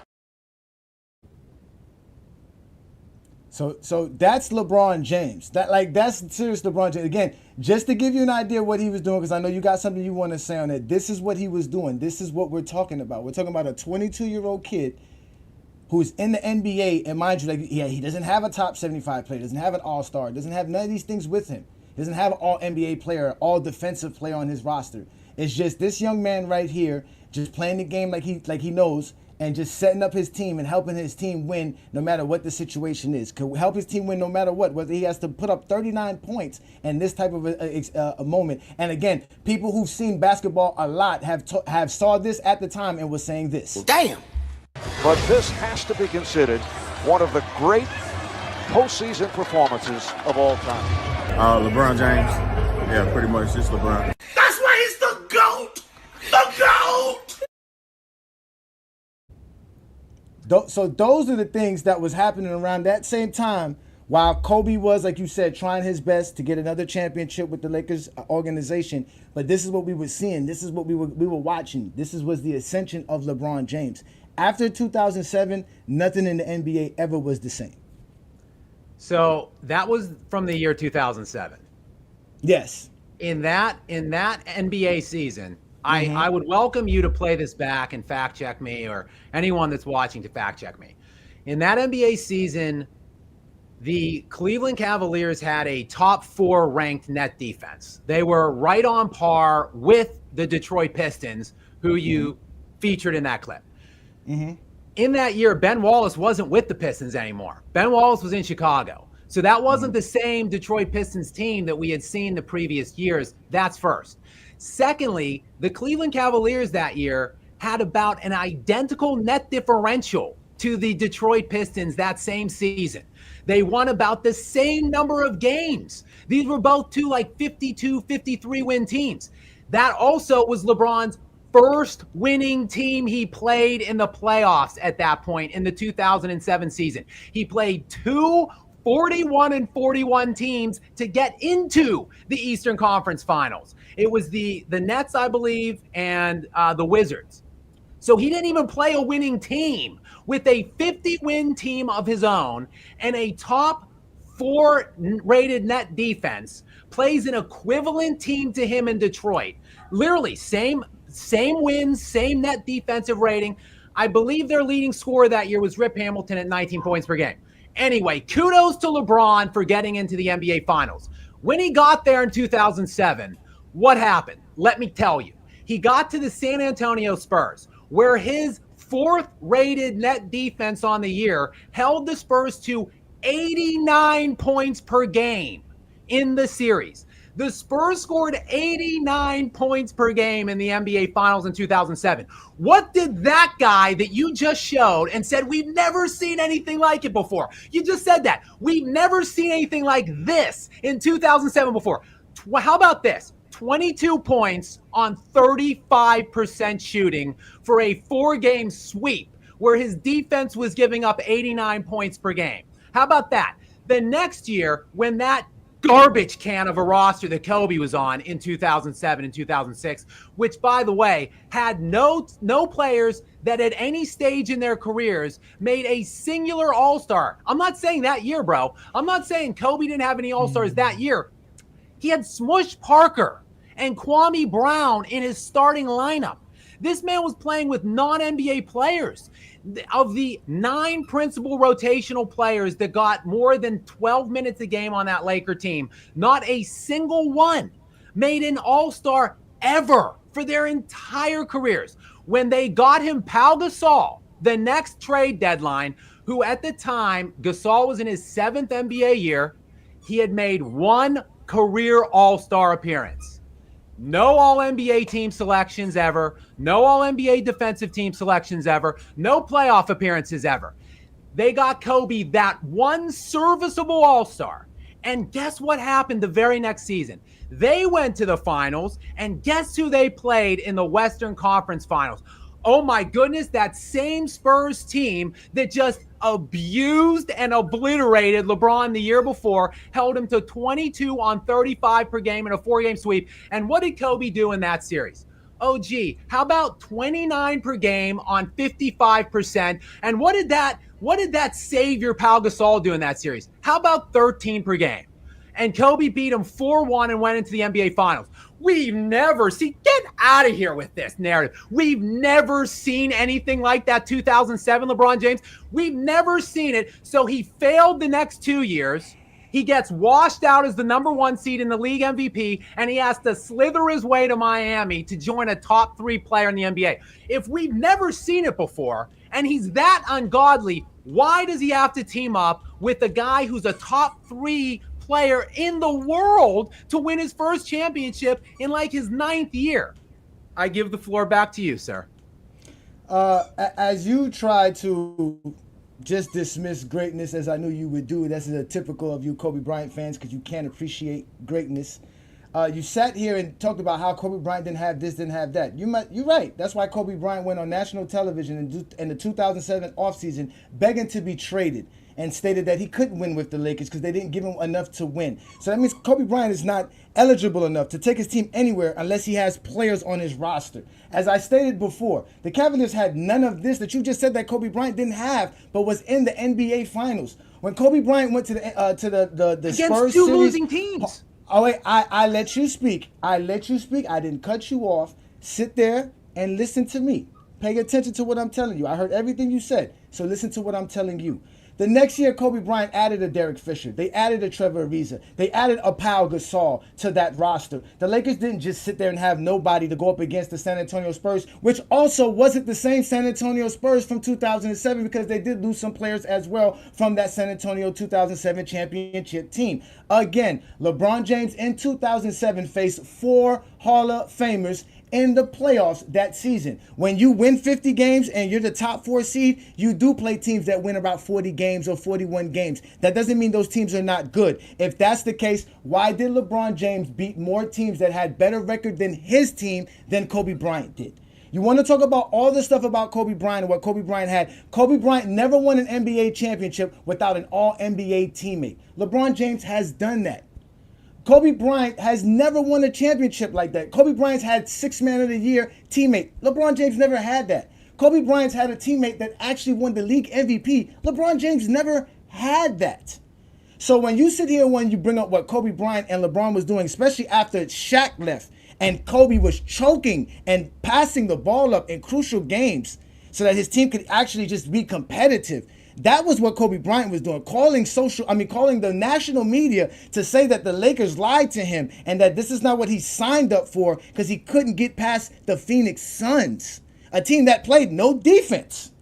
Speaker 4: So that's LeBron James. That's serious LeBron James. Again, just to give you an idea of what he was doing, because I know you got something you want to say on it. This is what he was doing. This is what we're talking about. We're talking about a 22-year-old kid who's in the NBA, and mind you, he doesn't have a top 75 player, doesn't have an all-star, doesn't have none of these things with him. Doesn't have an all-NBA player, all-defensive player on his roster. It's just this young man right here just playing the game like he knows, and just setting up his team and helping his team win no matter what the situation is. Could help his team win no matter what, whether he has to put up 39 points in this type of a moment. And again, people who've seen basketball a lot have saw this at the time and was saying this.
Speaker 13: Damn! But this has to be considered one of the great postseason performances of all time.
Speaker 15: LeBron James. Yeah, pretty much just LeBron.
Speaker 16: That's why he's the GOAT! The GOAT!
Speaker 4: So those are the things that was happening around that same time while Kobe was, like you said, trying his best to get another championship with the Lakers organization. But this is what we were seeing. This is what we were watching. This was the ascension of LeBron James. After 2007, nothing in the NBA ever was the same.
Speaker 12: So that was from the year 2007.
Speaker 4: Yes.
Speaker 12: In that NBA season, I would welcome you to play this back and fact check me, or anyone that's watching to fact check me. In that NBA season, the Cleveland Cavaliers had a top 4 ranked net defense. They were right on par with the Detroit Pistons, who you featured in that clip. In that year, Ben Wallace wasn't with the Pistons anymore. Ben Wallace was in Chicago. So that wasn't the same Detroit Pistons team that we had seen the previous years. That's first. Secondly, the Cleveland Cavaliers that year had about an identical net differential to the Detroit Pistons that same season. They won about the same number of games. These were both 52, 53 win teams. That also was LeBron's first winning team he played in the playoffs at that point in the 2007 season. He played 2 41-41 teams to get into the Eastern Conference Finals. It was the Nets, I believe, and the Wizards. So he didn't even play a winning team with a 50-win team of his own and a top 4 rated net defense, plays an equivalent team to him in Detroit. Literally same wins, same net defensive rating. I believe their leading scorer that year was Rip Hamilton at 19 points per game. Anyway, kudos to LeBron for getting into the NBA Finals. When he got there in 2007, what happened? Let me tell you. He got to the San Antonio Spurs, where his 4th rated net defense on the year held the Spurs to 89 points per game in the series. The Spurs scored 89 points per game in the NBA Finals in 2007. What did that guy that you just showed and said, we've never seen anything like it before? You just said that. We've never seen anything like this in 2007 before. How about this? 22 points on 35% shooting for a 4-game sweep where his defense was giving up 89 points per game. How about that? The next year, when that garbage can of a roster that Kobe was on in 2007 and 2006, which, by the way, had no players that at any stage in their careers made a singular all-star. I'm not saying that year, bro. I'm not saying Kobe didn't have any all-stars that year. He had Smush Parker and Kwame Brown in his starting lineup. This man was playing with non-NBA players. Of the 9 principal rotational players that got more than 12 minutes a game on that Laker team, not a single one made an all-star ever for their entire careers. When they got him Pau Gasol, the next trade deadline, who at the time, Gasol was in his 7th NBA year, he had made 1 career all-star appearance. No All-NBA team selections ever. No All-NBA defensive team selections ever. No playoff appearances ever. They got Kobe that 1 serviceable All-Star. And guess what happened the very next season? They went to the finals, and guess who they played in the Western Conference Finals? Oh my goodness, that same Spurs team that just abused and obliterated LeBron the year before, held him to 22 on 35 per game in a 4-game sweep. And what did Kobe do in that series? Oh, gee, how about 29 per game on 55%? And what did that savior Pau Gasol do in that series? How about 13 per game? And Kobe beat him 4-1 and went into the NBA Finals. We've never seen, get out of here with this narrative. We've never seen anything like that 2007 LeBron James. We've never seen it. So he failed the next 2 years. He gets washed out as the number 1 seed in the league MVP, and he has to slither his way to Miami to join a top 3 player in the NBA. If we've never seen it before, and he's that ungodly, why does he have to team up with a guy who's a top 3 player in the world to win his first championship in like his 9th year? I give the floor back to you, sir.
Speaker 4: As you try to just dismiss greatness, as I knew you would do, that's a typical of you Kobe Bryant fans, because you can't appreciate greatness. You sat here and talked about how Kobe Bryant didn't have this, didn't have that. You're right. That's why Kobe Bryant went on national television in the 2007 offseason begging to be traded, and stated that he couldn't win with the Lakers because they didn't give him enough to win. So that means Kobe Bryant is not eligible enough to take his team anywhere unless he has players on his roster. As I stated before, the Cavaliers had none of this that you just said that Kobe Bryant didn't have, but was in the NBA Finals. When Kobe Bryant went to the
Speaker 12: against
Speaker 4: Spurs
Speaker 12: 2
Speaker 4: series,
Speaker 12: losing teams.
Speaker 4: Oh wait, I let you speak. I didn't cut you off. Sit there and listen to me. Pay attention to what I'm telling you. I heard everything you said, so listen to what I'm telling you. The next year, Kobe Bryant added a Derek Fisher. They added a Trevor Ariza. They added a Pau Gasol to that roster. The Lakers didn't just sit there and have nobody to go up against the San Antonio Spurs, which also wasn't the same San Antonio Spurs from 2007, because they did lose some players as well from that San Antonio 2007 championship team. Again, LeBron James in 2007 faced 4 Hall of Famers in the playoffs that season. When you win 50 games and you're the top 4 seed, you do play teams that win about 40 games or 41 games. That doesn't mean those teams are not good. If that's the case, why did LeBron James beat more teams that had better record than his team than Kobe Bryant did? You want to talk about all the stuff about Kobe Bryant and what Kobe Bryant had. Kobe Bryant never won an NBA championship without an all-NBA teammate. LeBron James has done that. Kobe Bryant has never won a championship like that. Kobe Bryant's had 6th Man of the Year teammate. LeBron James never had that. Kobe Bryant's had a teammate that actually won the league MVP. LeBron James never had that. So when you sit here, when you bring up what Kobe Bryant and LeBron was doing, especially after Shaq left and Kobe was choking and passing the ball up in crucial games so that his team could actually just be competitive, that was what Kobe Bryant was doing, calling the national media to say that the Lakers lied to him and that this is not what he signed up for because he couldn't get past the Phoenix Suns, a team that played no defense.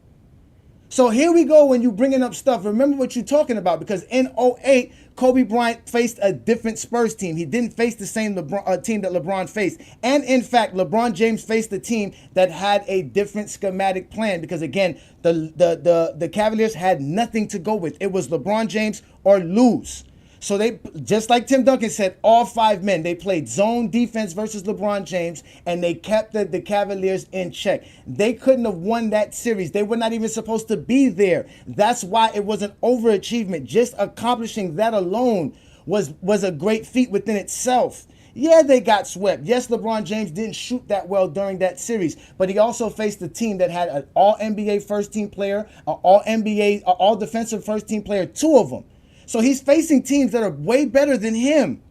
Speaker 4: So here we go when you bringing up stuff. Remember what you're talking about, because in 2008, Kobe Bryant faced a different Spurs team. He didn't face the same team that LeBron faced. And in fact, LeBron James faced a team that had a different schematic plan because, again, the Cavaliers had nothing to go with. It was LeBron James or lose. So they, just like Tim Duncan said, all 5 men, they played zone defense versus LeBron James, and they kept the Cavaliers in check. They couldn't have won that series. They were not even supposed to be there. That's why it was an overachievement. Just accomplishing that alone was a great feat within itself. Yeah, they got swept. Yes, LeBron James didn't shoot that well during that series, but he also faced a team that had an all-NBA first-team player, an all-NBA, all-defensive first-team player, 2 of them. So he's facing teams that are way better than him.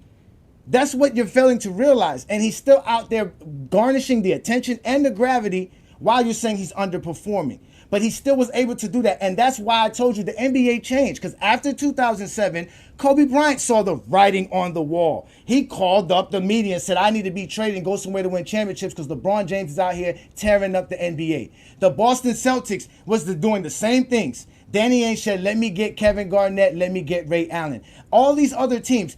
Speaker 4: That's what you're failing to realize. And he's still out there garnishing the attention and the gravity while you're saying he's underperforming. But he still was able to do that. And that's why I told you the NBA changed. Because after 2007, Kobe Bryant saw the writing on the wall. He called up the media and said, I need to be traded and go somewhere to win championships because LeBron James is out here tearing up the NBA. The Boston Celtics was doing the same things. Danny Ainge said, let me get Kevin Garnett, let me get Ray Allen. All these other teams,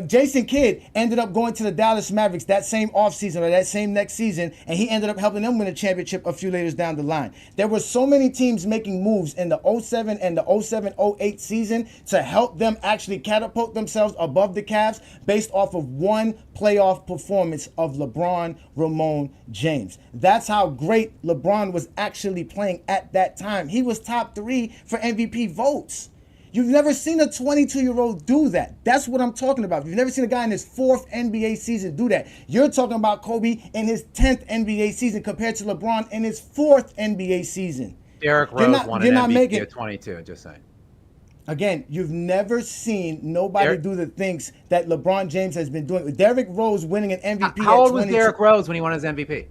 Speaker 4: Jason Kidd ended up going to the Dallas Mavericks that same offseason or that same next season, and he ended up helping them win a championship a few years down the line. There were so many teams making moves in the 07 and the 07-08 season to help them actually catapult themselves above the Cavs based off of one playoff performance of LeBron Ramon James. That's how great LeBron was actually playing at that time. He was top 3 for MVP votes. You've never seen a 22-year-old do that. That's what I'm talking about. You've never seen a guy in his 4th NBA season do that. You're talking about Kobe in his 10th NBA season compared to LeBron in his 4th NBA season.
Speaker 12: Derrick Rose won an MVP at 22, just saying.
Speaker 4: Again, you've never seen nobody do the things that LeBron James has been doing. Derrick Rose winning an MVP.
Speaker 12: How old was Derrick Rose when he won his MVP?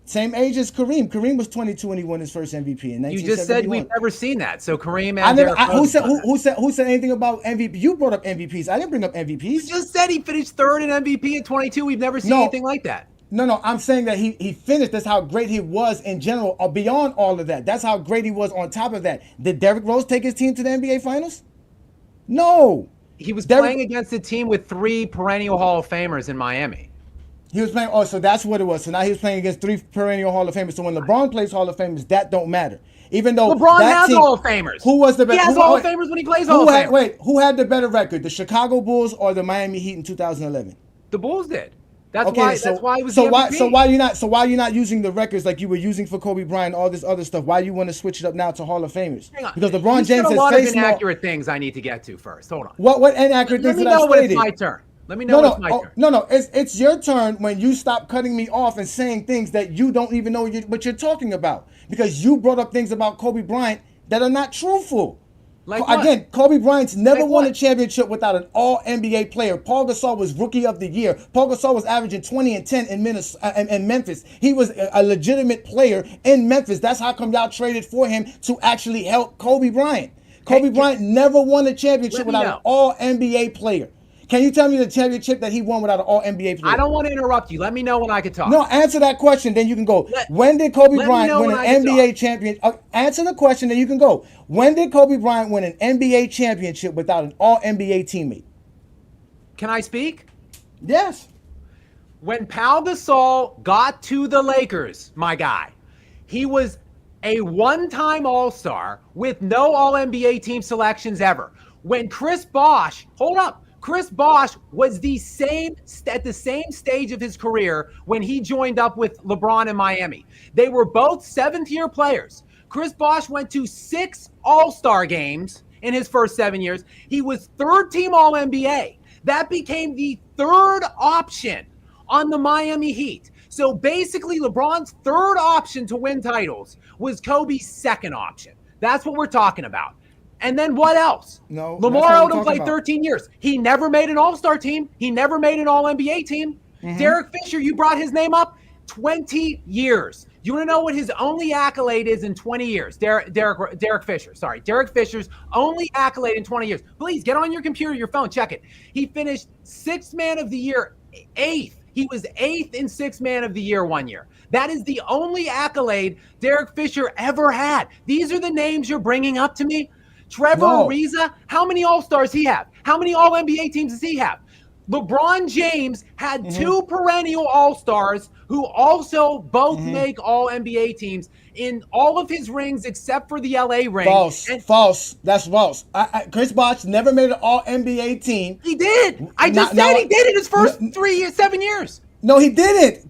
Speaker 4: Same age as Kareem. Kareem was 22 when he won his first MVP in 1971.
Speaker 12: You just said we've never seen that. So Kareem and Derrick Rose.
Speaker 4: Who said anything about MVP? You brought up MVPs. I didn't bring up MVPs.
Speaker 12: You just said he finished 3rd in MVP at 22. We've never seen anything like that.
Speaker 4: No, I'm saying that he finished. That's how great he was in general, or beyond all of that. That's how great he was on top of that. Did Derrick Rose take his team to the NBA Finals? No.
Speaker 12: He was playing against a team with 3 perennial Hall of Famers in Miami.
Speaker 4: He was playing, so that's what it was. So now he was playing against 3 perennial Hall of Famers. So when LeBron plays Hall of Famers, that don't matter. Even though
Speaker 12: LeBron has Hall of Famers.
Speaker 4: Who was the best?
Speaker 12: He has Hall of Famers when he plays Hall of Famers.
Speaker 4: Wait, who had the better record, the Chicago Bulls or the Miami Heat in 2011?
Speaker 12: The Bulls did. That's why he was the MVP.
Speaker 4: So why you not using the records like you were using for Kobe Bryant, all this other stuff? Why you want to switch it up now to Hall of Famers?
Speaker 12: Hang on.
Speaker 4: Because LeBron James
Speaker 12: has
Speaker 4: faced
Speaker 12: a lot of inaccurate things I need to get to first. Hold on.
Speaker 4: What inaccurate things did I say?
Speaker 12: Let me know when it's my turn. Let me know when it's my turn.
Speaker 4: No, it's your turn when you stop cutting me off and saying things that you don't even know what you're talking about. Because you brought up things about Kobe Bryant that are not truthful. Again, Kobe Bryant's never won a championship without an all-NBA player. Paul Gasol was Rookie of the Year. Paul Gasol was averaging 20 and 10 in Memphis. He was a legitimate player in Memphis. That's how come y'all traded for him to actually help Kobe Bryant. Kobe Bryant never won a championship without an all-NBA player. Can you tell me the championship that he won without an all-NBA player?
Speaker 12: I don't want to interrupt you. Let me know when I can talk.
Speaker 4: No, answer that question, then you can go. When did Kobe Bryant win an NBA championship? Answer the question, then you can go. When did Kobe Bryant win an NBA championship without an all-NBA teammate?
Speaker 12: Can I speak?
Speaker 4: Yes.
Speaker 12: When Pau Gasol got to the Lakers, my guy, he was a one-time All-Star with no All-NBA team selections ever. When Chris Bosh, Chris Bosh was at the same stage of his career when he joined up with LeBron in Miami. They were both 7th-year players. Chris Bosh went to 6 All-Star games in his first 7 years. He was 3rd-team All-NBA. That became the 3rd option on the Miami Heat. So basically, LeBron's 3rd option to win titles was Kobe's second option. That's what we're talking about. And then what else?
Speaker 4: No.
Speaker 12: Lamar Odom played 13 years. He never made an all-star team. He never made an all-NBA team. Derek Fisher, you brought his name up, 20 years. You want to know what his only accolade is in 20 years? Derek Fisher. Sorry. Derek Fisher's only accolade in 20 years. Please get on your computer, your phone, check it. He finished 6th man of the year, 8th. He was 8th in 6th man of the year one year. That is the only accolade Derek Fisher ever had. These are the names you're bringing up to me. Trevor Ariza, how many All-Stars he have? How many All-NBA teams does he have? LeBron James had 2 perennial All-Stars who also both make All-NBA teams in all of his rings except for the LA ring.
Speaker 4: False. That's false. Chris Bosh never made an All-NBA team.
Speaker 12: He did. I just said he did in his first 7 years.
Speaker 4: No, he didn't.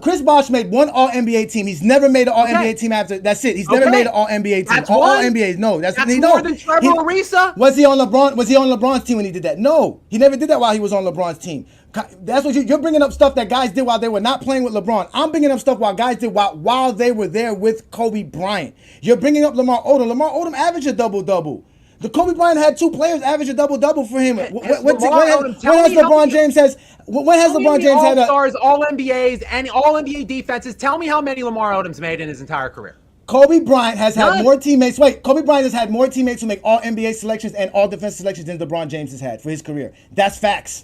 Speaker 4: Chris Bosh made one All-NBA team. He's never made an All-NBA team after. That's it. He's never made an All-NBA team. All-NBA. No, that's
Speaker 12: more than Trevor Ariza.
Speaker 4: Was he on LeBron's team when he did that? No, he never did that while he was on LeBron's team. That's what you're bringing up, stuff that guys did while they were not playing with LeBron. I'm bringing up stuff while guys did while they were there with Kobe Bryant. You're bringing up Lamar Odom. Lamar Odom averaged a double-double. The Kobe Bryant had 2 players average a double-double for him. When has LeBron James had
Speaker 12: All-Stars, All-NBAs, and All-NBA defenses? Tell me how many Lamar Odom's made in his entire career.
Speaker 4: Kobe Bryant has had more teammates. Kobe Bryant has had more teammates who make All-NBA selections and All-Defensive selections than LeBron James has had for his career. That's facts.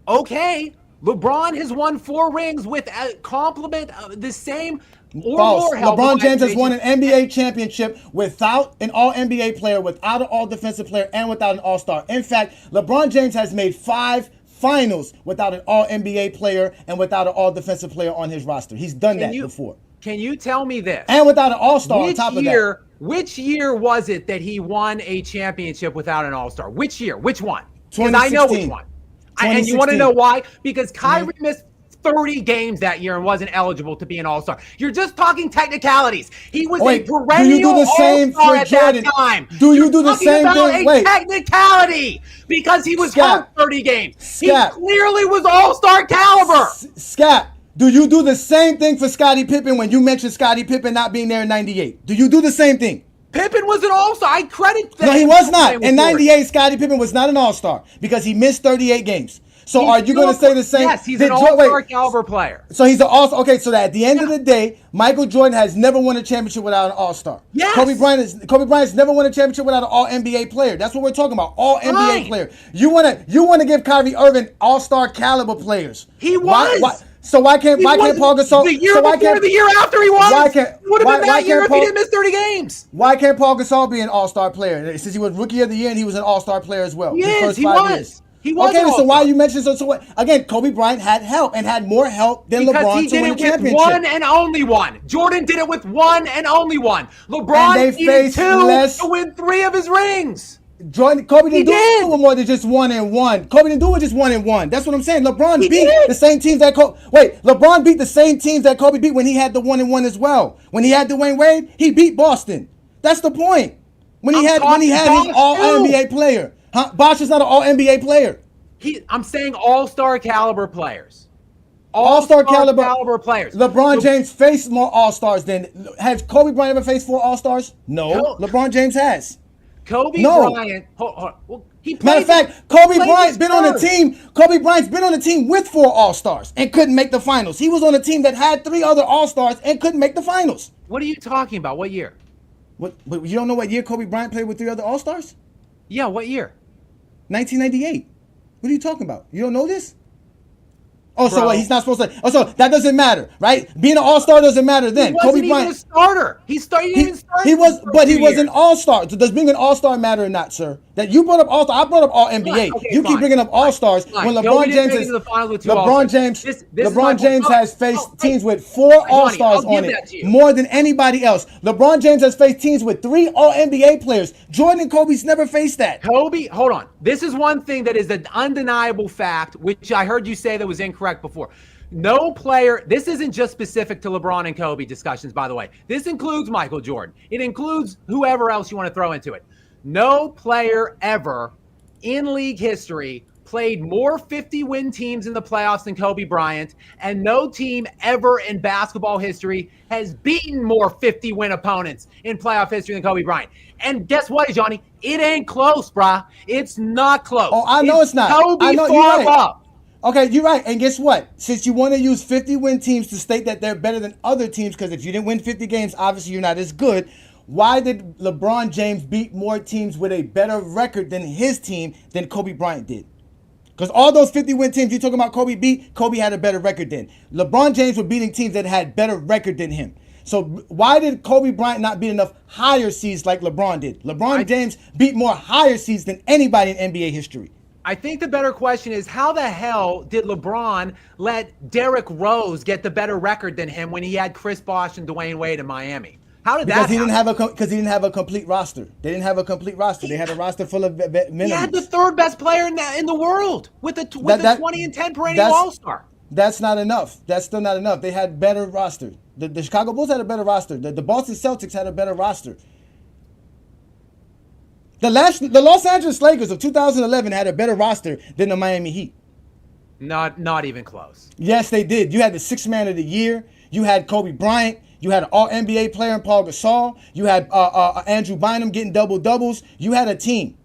Speaker 12: Okay. LeBron has won 4 rings with a complement of the same or
Speaker 4: False.
Speaker 12: more help.
Speaker 4: LeBron James has won an NBA championship without an All-NBA player, without an All-Defensive player, and without an All-Star. In fact, LeBron James has made 5 finals without an All-NBA player and without an All-Defensive player on his roster. He's done that before.
Speaker 12: Can you tell me this?
Speaker 4: And without an All-Star on top of that.
Speaker 12: Which year was it that he won a championship without an All-Star? Which year? Which one?
Speaker 4: 2016.
Speaker 12: I know which one. And you want to know why? Because Kyrie missed 30 games that year and wasn't eligible to be an All-Star. You're just talking technicalities. He was a perennial All-Star at that time.
Speaker 4: Do you do the same thing?
Speaker 12: Wait, technicality because he was hurt 30 games. He clearly was All-Star caliber.
Speaker 4: Scott, do you do the same thing for Scottie Pippen when you mentioned Scottie Pippen not being there in '98? Do you do the same thing?
Speaker 12: Pippen was an All-Star. I credit that.
Speaker 4: No, he was not. In '98, Scottie Pippen was not an All-Star because he missed 38 games. So are you going to say the same?
Speaker 12: Yes, he's an All-Star caliber player.
Speaker 4: So he's an All-Star. Okay, so that at the end of the day, Michael Jordan has never won a championship without an All-Star.
Speaker 12: Yes.
Speaker 4: Kobe Bryant's never won a championship without an All-NBA player. That's what we're talking about. All-NBA player. You want to give Kyrie Irving All-Star caliber players.
Speaker 12: He was.
Speaker 4: So why can't Paul Gasol?
Speaker 12: The year before, the year after he was. Would have been that year if he didn't miss 30 games.
Speaker 4: Why can't Paul Gasol be an All-Star player? Since he was Rookie of the Year and he was an All-Star player as well.
Speaker 12: He was.
Speaker 4: Okay, so why are you mentioning so again? Kobe Bryant had help and had more help than LeBron to win a championship. Because he did it with one and only one.
Speaker 12: Jordan did it with one and only one. LeBron needed 2 to win 3 of his rings.
Speaker 4: Kobe didn't do it with more than just 1 and 1. Kobe didn't do it with just 1 and 1. That's what I'm saying. LeBron beat the same teams that LeBron beat the same teams that Kobe beat when he had the 1 and 1 as well. When he had Dwayne Wade, he beat Boston. That's the point. When he had his All-NBA player. Bosh is not an All-NBA player.
Speaker 12: I'm saying All-Star caliber players.
Speaker 4: All-Star caliber
Speaker 12: players.
Speaker 4: LeBron James faced more All-Stars than... Has Kobe Bryant ever faced 4 All-Stars? No. LeBron James has.
Speaker 12: Kobe Bryant...
Speaker 4: Matter of fact, Kobe Bryant's been on a team. Kobe Bryant's been on a team with 4 All-Stars and couldn't make the finals. He was on a team that had 3 other All-Stars and couldn't make the finals.
Speaker 12: What are you talking about? What year?
Speaker 4: What? You don't know what year Kobe Bryant played with 3 other All-Stars?
Speaker 12: Yeah, what year?
Speaker 4: 1998. What are you talking about? You don't know this? Oh, so he's not supposed to. Oh, so that doesn't matter, right? Being an All-Star doesn't matter then.
Speaker 12: He wasn't even a starter. He was,
Speaker 4: but he was an All-Star. So does being an All-Star matter or not, sir? That you brought up All-Star. I brought up All-NBA. You keep bringing up All-Stars when LeBron James has faced teams with 4 All-Stars on it, more than anybody else. LeBron James has faced teams with 3 All-NBA players. Jordan and Kobe's never faced that.
Speaker 12: Kobe, hold on. This is one thing that is an undeniable fact, which I heard you say that was incorrect before. No player, this isn't just specific to LeBron and Kobe discussions, by the way. This includes Michael Jordan. It includes whoever else you want to throw into it. No player ever in league history played more 50-win teams in the playoffs than Kobe Bryant, and no team ever in basketball history has beaten more 50-win opponents in playoff history than Kobe Bryant. And guess what, Ajani? It ain't close, brah. It's not close.
Speaker 4: Oh, I know it's not.
Speaker 12: Kobe
Speaker 4: I know
Speaker 12: far
Speaker 4: you're right.
Speaker 12: up.
Speaker 4: Okay, you're right. And guess what? Since you want to use 50-win teams to state that they're better than other teams, because if you didn't win 50 games, obviously you're not as good. Why did LeBron James beat more teams with a better record than his team than Kobe Bryant did? Because all those 50-win teams you're talking about Kobe beat, Kobe had a better record than. LeBron James were beating teams that had better record than him. So why did Kobe Bryant not beat enough higher seeds like LeBron did? LeBron James beat more higher seeds than anybody in NBA history.
Speaker 12: I think the better question is, how the hell did LeBron let Derrick Rose get the better record than him when he had Chris Bosh and Dwayne Wade in Miami? How did
Speaker 4: because
Speaker 12: that happen?
Speaker 4: Because he didn't have a complete roster. They didn't have a complete roster. They had a roster full of minimums.
Speaker 12: He had the third best player in the world with the 20 and 10 perennial All-Star.
Speaker 4: That's not enough. That's still not enough. They had better roster. The Chicago Bulls had a better roster. The Boston Celtics had a better roster. The Los Angeles Lakers of 2011 had a better roster than the Miami Heat.
Speaker 12: Not even close.
Speaker 4: Yes, they did. You had the sixth man of the year. You had Kobe Bryant. You had an All-NBA player in Paul Gasol. You had Andrew Bynum getting double-doubles. You had a team.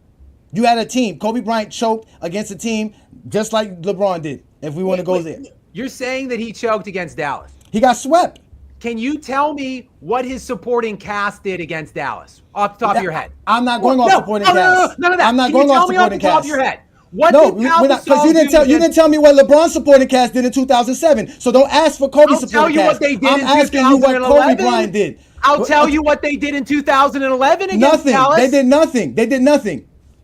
Speaker 4: Kobe Bryant choked against a team just like LeBron did, if we want to go there.
Speaker 12: You're saying that he choked against Dallas.
Speaker 4: He got swept.
Speaker 12: Can you tell me what his supporting cast did against Dallas off the top of your head?
Speaker 4: I'm not going off supporting cast.
Speaker 12: None of that.
Speaker 4: I'm not
Speaker 12: Can
Speaker 4: going
Speaker 12: you
Speaker 4: off
Speaker 12: tell me off the
Speaker 4: supporting
Speaker 12: top
Speaker 4: cast.
Speaker 12: of your head? What
Speaker 4: No,
Speaker 12: did Pau
Speaker 4: because
Speaker 12: Gasol
Speaker 4: you didn't tell me what LeBron's supporting cast did in 2007. So don't ask for Kobe's supporting cast.
Speaker 12: What they did
Speaker 4: I'm
Speaker 12: in
Speaker 4: asking you what Kobe Bryant did.
Speaker 12: I'll tell you what they did in 2011 against Dallas.
Speaker 4: They did nothing.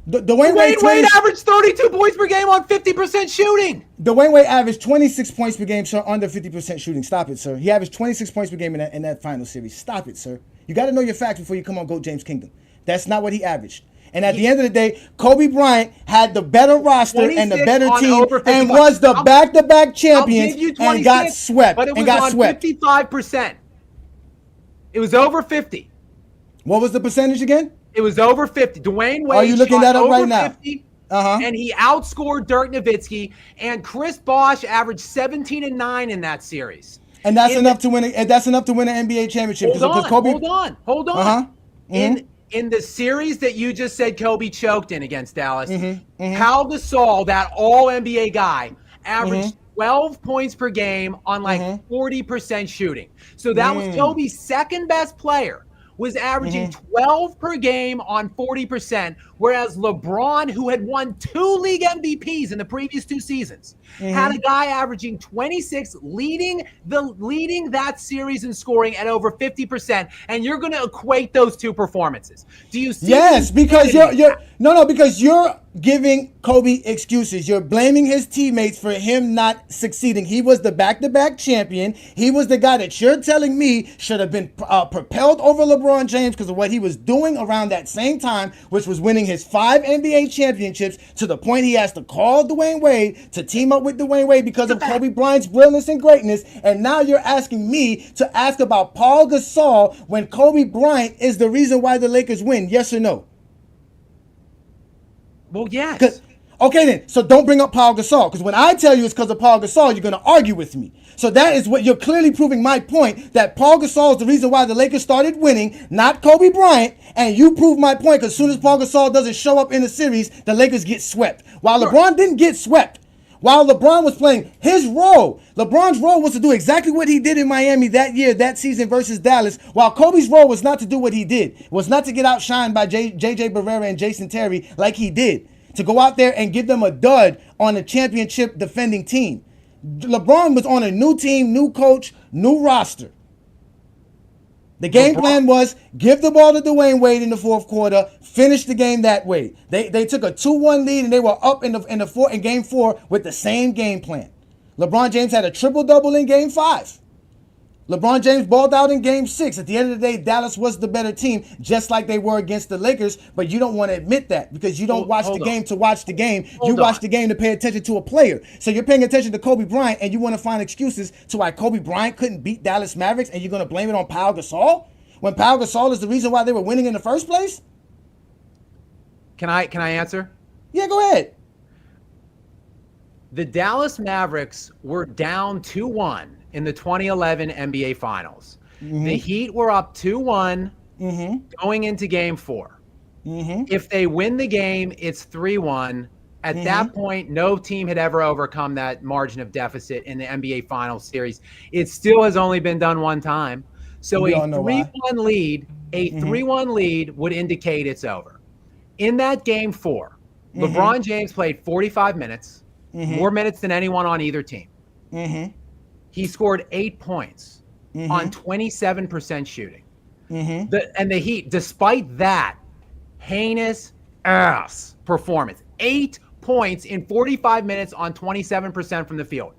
Speaker 4: Dwayne
Speaker 12: Wade averaged 32 points per game on 50% shooting.
Speaker 4: Dwayne Wade averaged 26 points per game, sir, under 50% shooting. Stop it, sir. He averaged 26 points per game in that final series. Stop it, sir. You got to know your facts before you come on GOAT James Kingdom. That's not what he averaged. And at the end of the day, Kobe Bryant had the better roster and the better team and was the back-to-back champions and got swept.
Speaker 12: But it was on 55%. It was over 50.
Speaker 4: What was the percentage again?
Speaker 12: It was over 50. Dwayne Wade.
Speaker 4: Are you looking that up right now?
Speaker 12: 50, and he outscored Dirk Nowitzki. And Chris Bosh averaged 17 and 9 in that series.
Speaker 4: And that's enough to win. That's enough to win an NBA championship.
Speaker 12: Hold on. In the series that you just said Kobe choked in against Dallas, Pau Gasol, that All-NBA guy, averaged 12 points per game on 40% shooting. So that was Kobe's second best player, was averaging 12 per game on 40%, whereas LeBron, who had won 2 league MVPs in the previous 2 seasons, had a guy averaging 26, leading that series in scoring at over 50%, and you're going to equate those two performances. Do you see?
Speaker 4: Yes, because because you're giving Kobe excuses. You're blaming his teammates for him not succeeding. He was the back-to-back champion. He was the guy that you're telling me should have been propelled over LeBron James because of what he was doing around that same time, which was winning his 5 NBA championships to the point he has to call Dwayne Wade to team up with Dwayne Wade because of Kobe Bryant's brilliance and greatness. And now you're asking me to ask about Paul Gasol when Kobe Bryant is the reason why the Lakers win. Yes or no?
Speaker 12: Well, yes.
Speaker 4: Okay, then. So don't bring up Paul Gasol, because when I tell you it's because of Paul Gasol, you're going to argue with me. So that is what you're clearly proving my point, that Paul Gasol is the reason why the Lakers started winning, not Kobe Bryant. And you prove my point, because as soon as Paul Gasol doesn't show up in the series, the Lakers get swept. While LeBron didn't get swept. While LeBron was playing his role, LeBron's role was to do exactly what he did in Miami that year, that season versus Dallas, while Kobe's role was not to do what he did, was not to get outshined by J.J. Barrera and Jason Terry like he did, to go out there and give them a dud on a championship defending team. LeBron was on a new team, new coach, new roster. The game plan was give the ball to Dwayne Wade in the fourth quarter, finish the game that way. They took a 2-1 lead and they were up in game 4 with the same game plan. LeBron James had a triple-double in game 5. LeBron James balled out in game 6. At the end of the day, Dallas was the better team, just like they were against the Lakers, but you don't want to admit that because you don't watch the game to watch the game. You watch the game to pay attention to a player. So you're paying attention to Kobe Bryant, and you want to find excuses to why Kobe Bryant couldn't beat Dallas Mavericks, and you're going to blame it on Pau Gasol? When Pau Gasol is the reason why they were winning in the first place?
Speaker 12: Can I answer?
Speaker 4: Yeah, go ahead.
Speaker 12: The Dallas Mavericks were down 2-1 in the 2011 NBA Finals. The Heat were up 2-1 going into Game 4. If they win the game, it's 3-1. At that point, no team had ever overcome that margin of deficit in the NBA Finals series. It still has only been done one time. So a 3-1 lead, would indicate it's over. In that Game 4, LeBron James played 45 minutes, more minutes than anyone on either team. He scored 8 points on 27% shooting. And the Heat, despite that heinous ass performance, 8 points in 45 minutes on 27% from the field.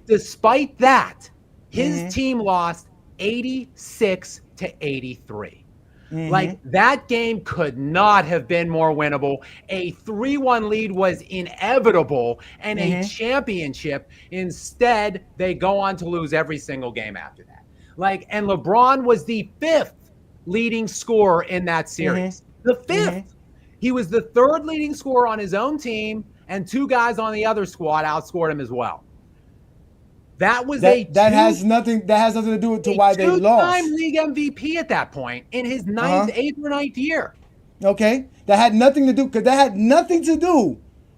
Speaker 12: Despite that, his team lost 86-83. Like, that game could not have been more winnable. A 3-1 lead was inevitable, and a championship. Instead, they go on to lose every single game after that. Like, and LeBron was the 5th leading scorer in that series. The 5th. He was the 3rd leading scorer on his own team, and 2 guys on the other squad outscored him as well. That was that
Speaker 4: has nothing to do with why they lost.
Speaker 12: Two-time league MVP at that point in his 8th or 9th year.
Speaker 4: Okay, that had nothing to do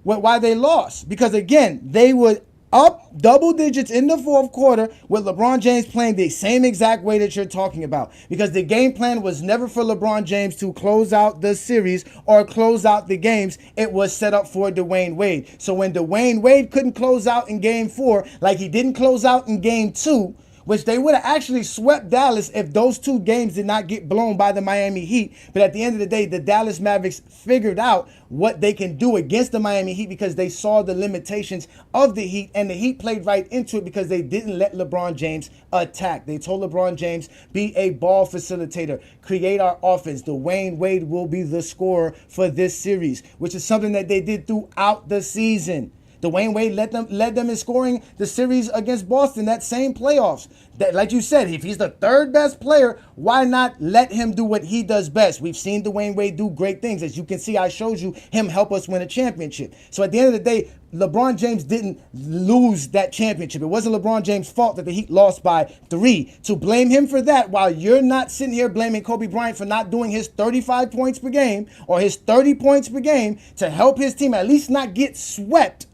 Speaker 4: with why they lost. Because again, they were up double digits in the fourth quarter with LeBron James playing the same exact way that you're talking about. Because the game plan was never for LeBron James to close out the series or close out the games. It was set up for Dwayne Wade. So when Dwayne Wade couldn't close out in Game 4, like he didn't close out in Game 2, which they would have actually swept Dallas if those 2 games did not get blown by the Miami Heat. But at the end of the day, the Dallas Mavericks figured out what they can do against the Miami Heat because they saw the limitations of the Heat, and the Heat played right into it because they didn't let LeBron James attack. They told LeBron James, be a ball facilitator, create our offense. Dwayne Wade will be the scorer for this series, which is something that they did throughout the season. Dwayne Wade led them in scoring the series against Boston, that same playoffs. That, like you said, if he's the 3rd best player, why not let him do what he does best? We've seen Dwayne Wade do great things. As you can see, I showed you him help us win a championship. So at the end of the day, LeBron James didn't lose that championship. It wasn't LeBron James' fault that the Heat lost by 3. To blame him for that while you're not sitting here blaming Kobe Bryant for not doing his 35 points per game or his 30 points per game to help his team at least not get swept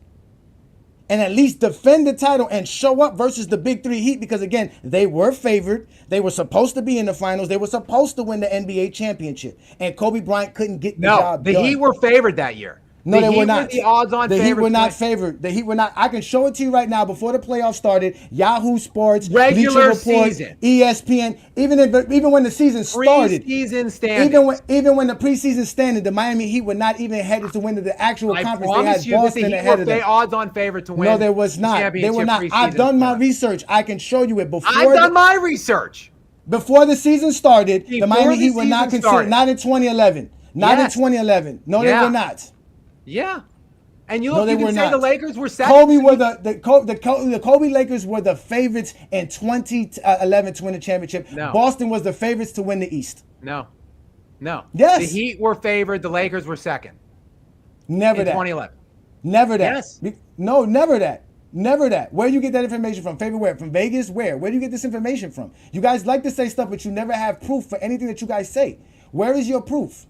Speaker 4: and at least defend the title and show up versus the Big 3 Heat, because again, they were favored. They were supposed to be in the finals. They were supposed to win the NBA championship, and Kobe Bryant couldn't get the job done.
Speaker 12: The Heat were favored that year.
Speaker 4: No, they were not.
Speaker 12: The odds-on
Speaker 4: favorites. The Heat were not favored. The Heat were not. I can show it to you right now. Before the playoffs started, Yahoo Sports,
Speaker 12: regular
Speaker 4: Bleacher Report,
Speaker 12: season,
Speaker 4: ESPN, even when the season started,
Speaker 12: preseason standings,
Speaker 4: even when the preseason standing, the Miami Heat were not even headed to win the actual conference. They had Boston ahead of them.
Speaker 12: Odds-on favorite to win.
Speaker 4: No, there was not. They were not. I've done my research. I can show you it before.
Speaker 12: I've done my research.
Speaker 4: Before the season started, the Miami Heat were not considered. Not in 2011. Not in 2011. No, they were not.
Speaker 12: Yeah. And you can say the Lakers were second.
Speaker 4: The Kobe Lakers were the favorites in 2011 to win the championship.
Speaker 12: No.
Speaker 4: Boston was the favorites to win the East.
Speaker 12: No.
Speaker 4: Yes.
Speaker 12: The Heat were favored. The Lakers were second.
Speaker 4: Never that.
Speaker 12: 2011.
Speaker 4: Never that.
Speaker 12: Yes.
Speaker 4: No, never that. Never that. Where do you get that information from? Favorite where? From Vegas? Where do you get this information from? You guys like to say stuff, but you never have proof for anything that you guys say. Where is your proof?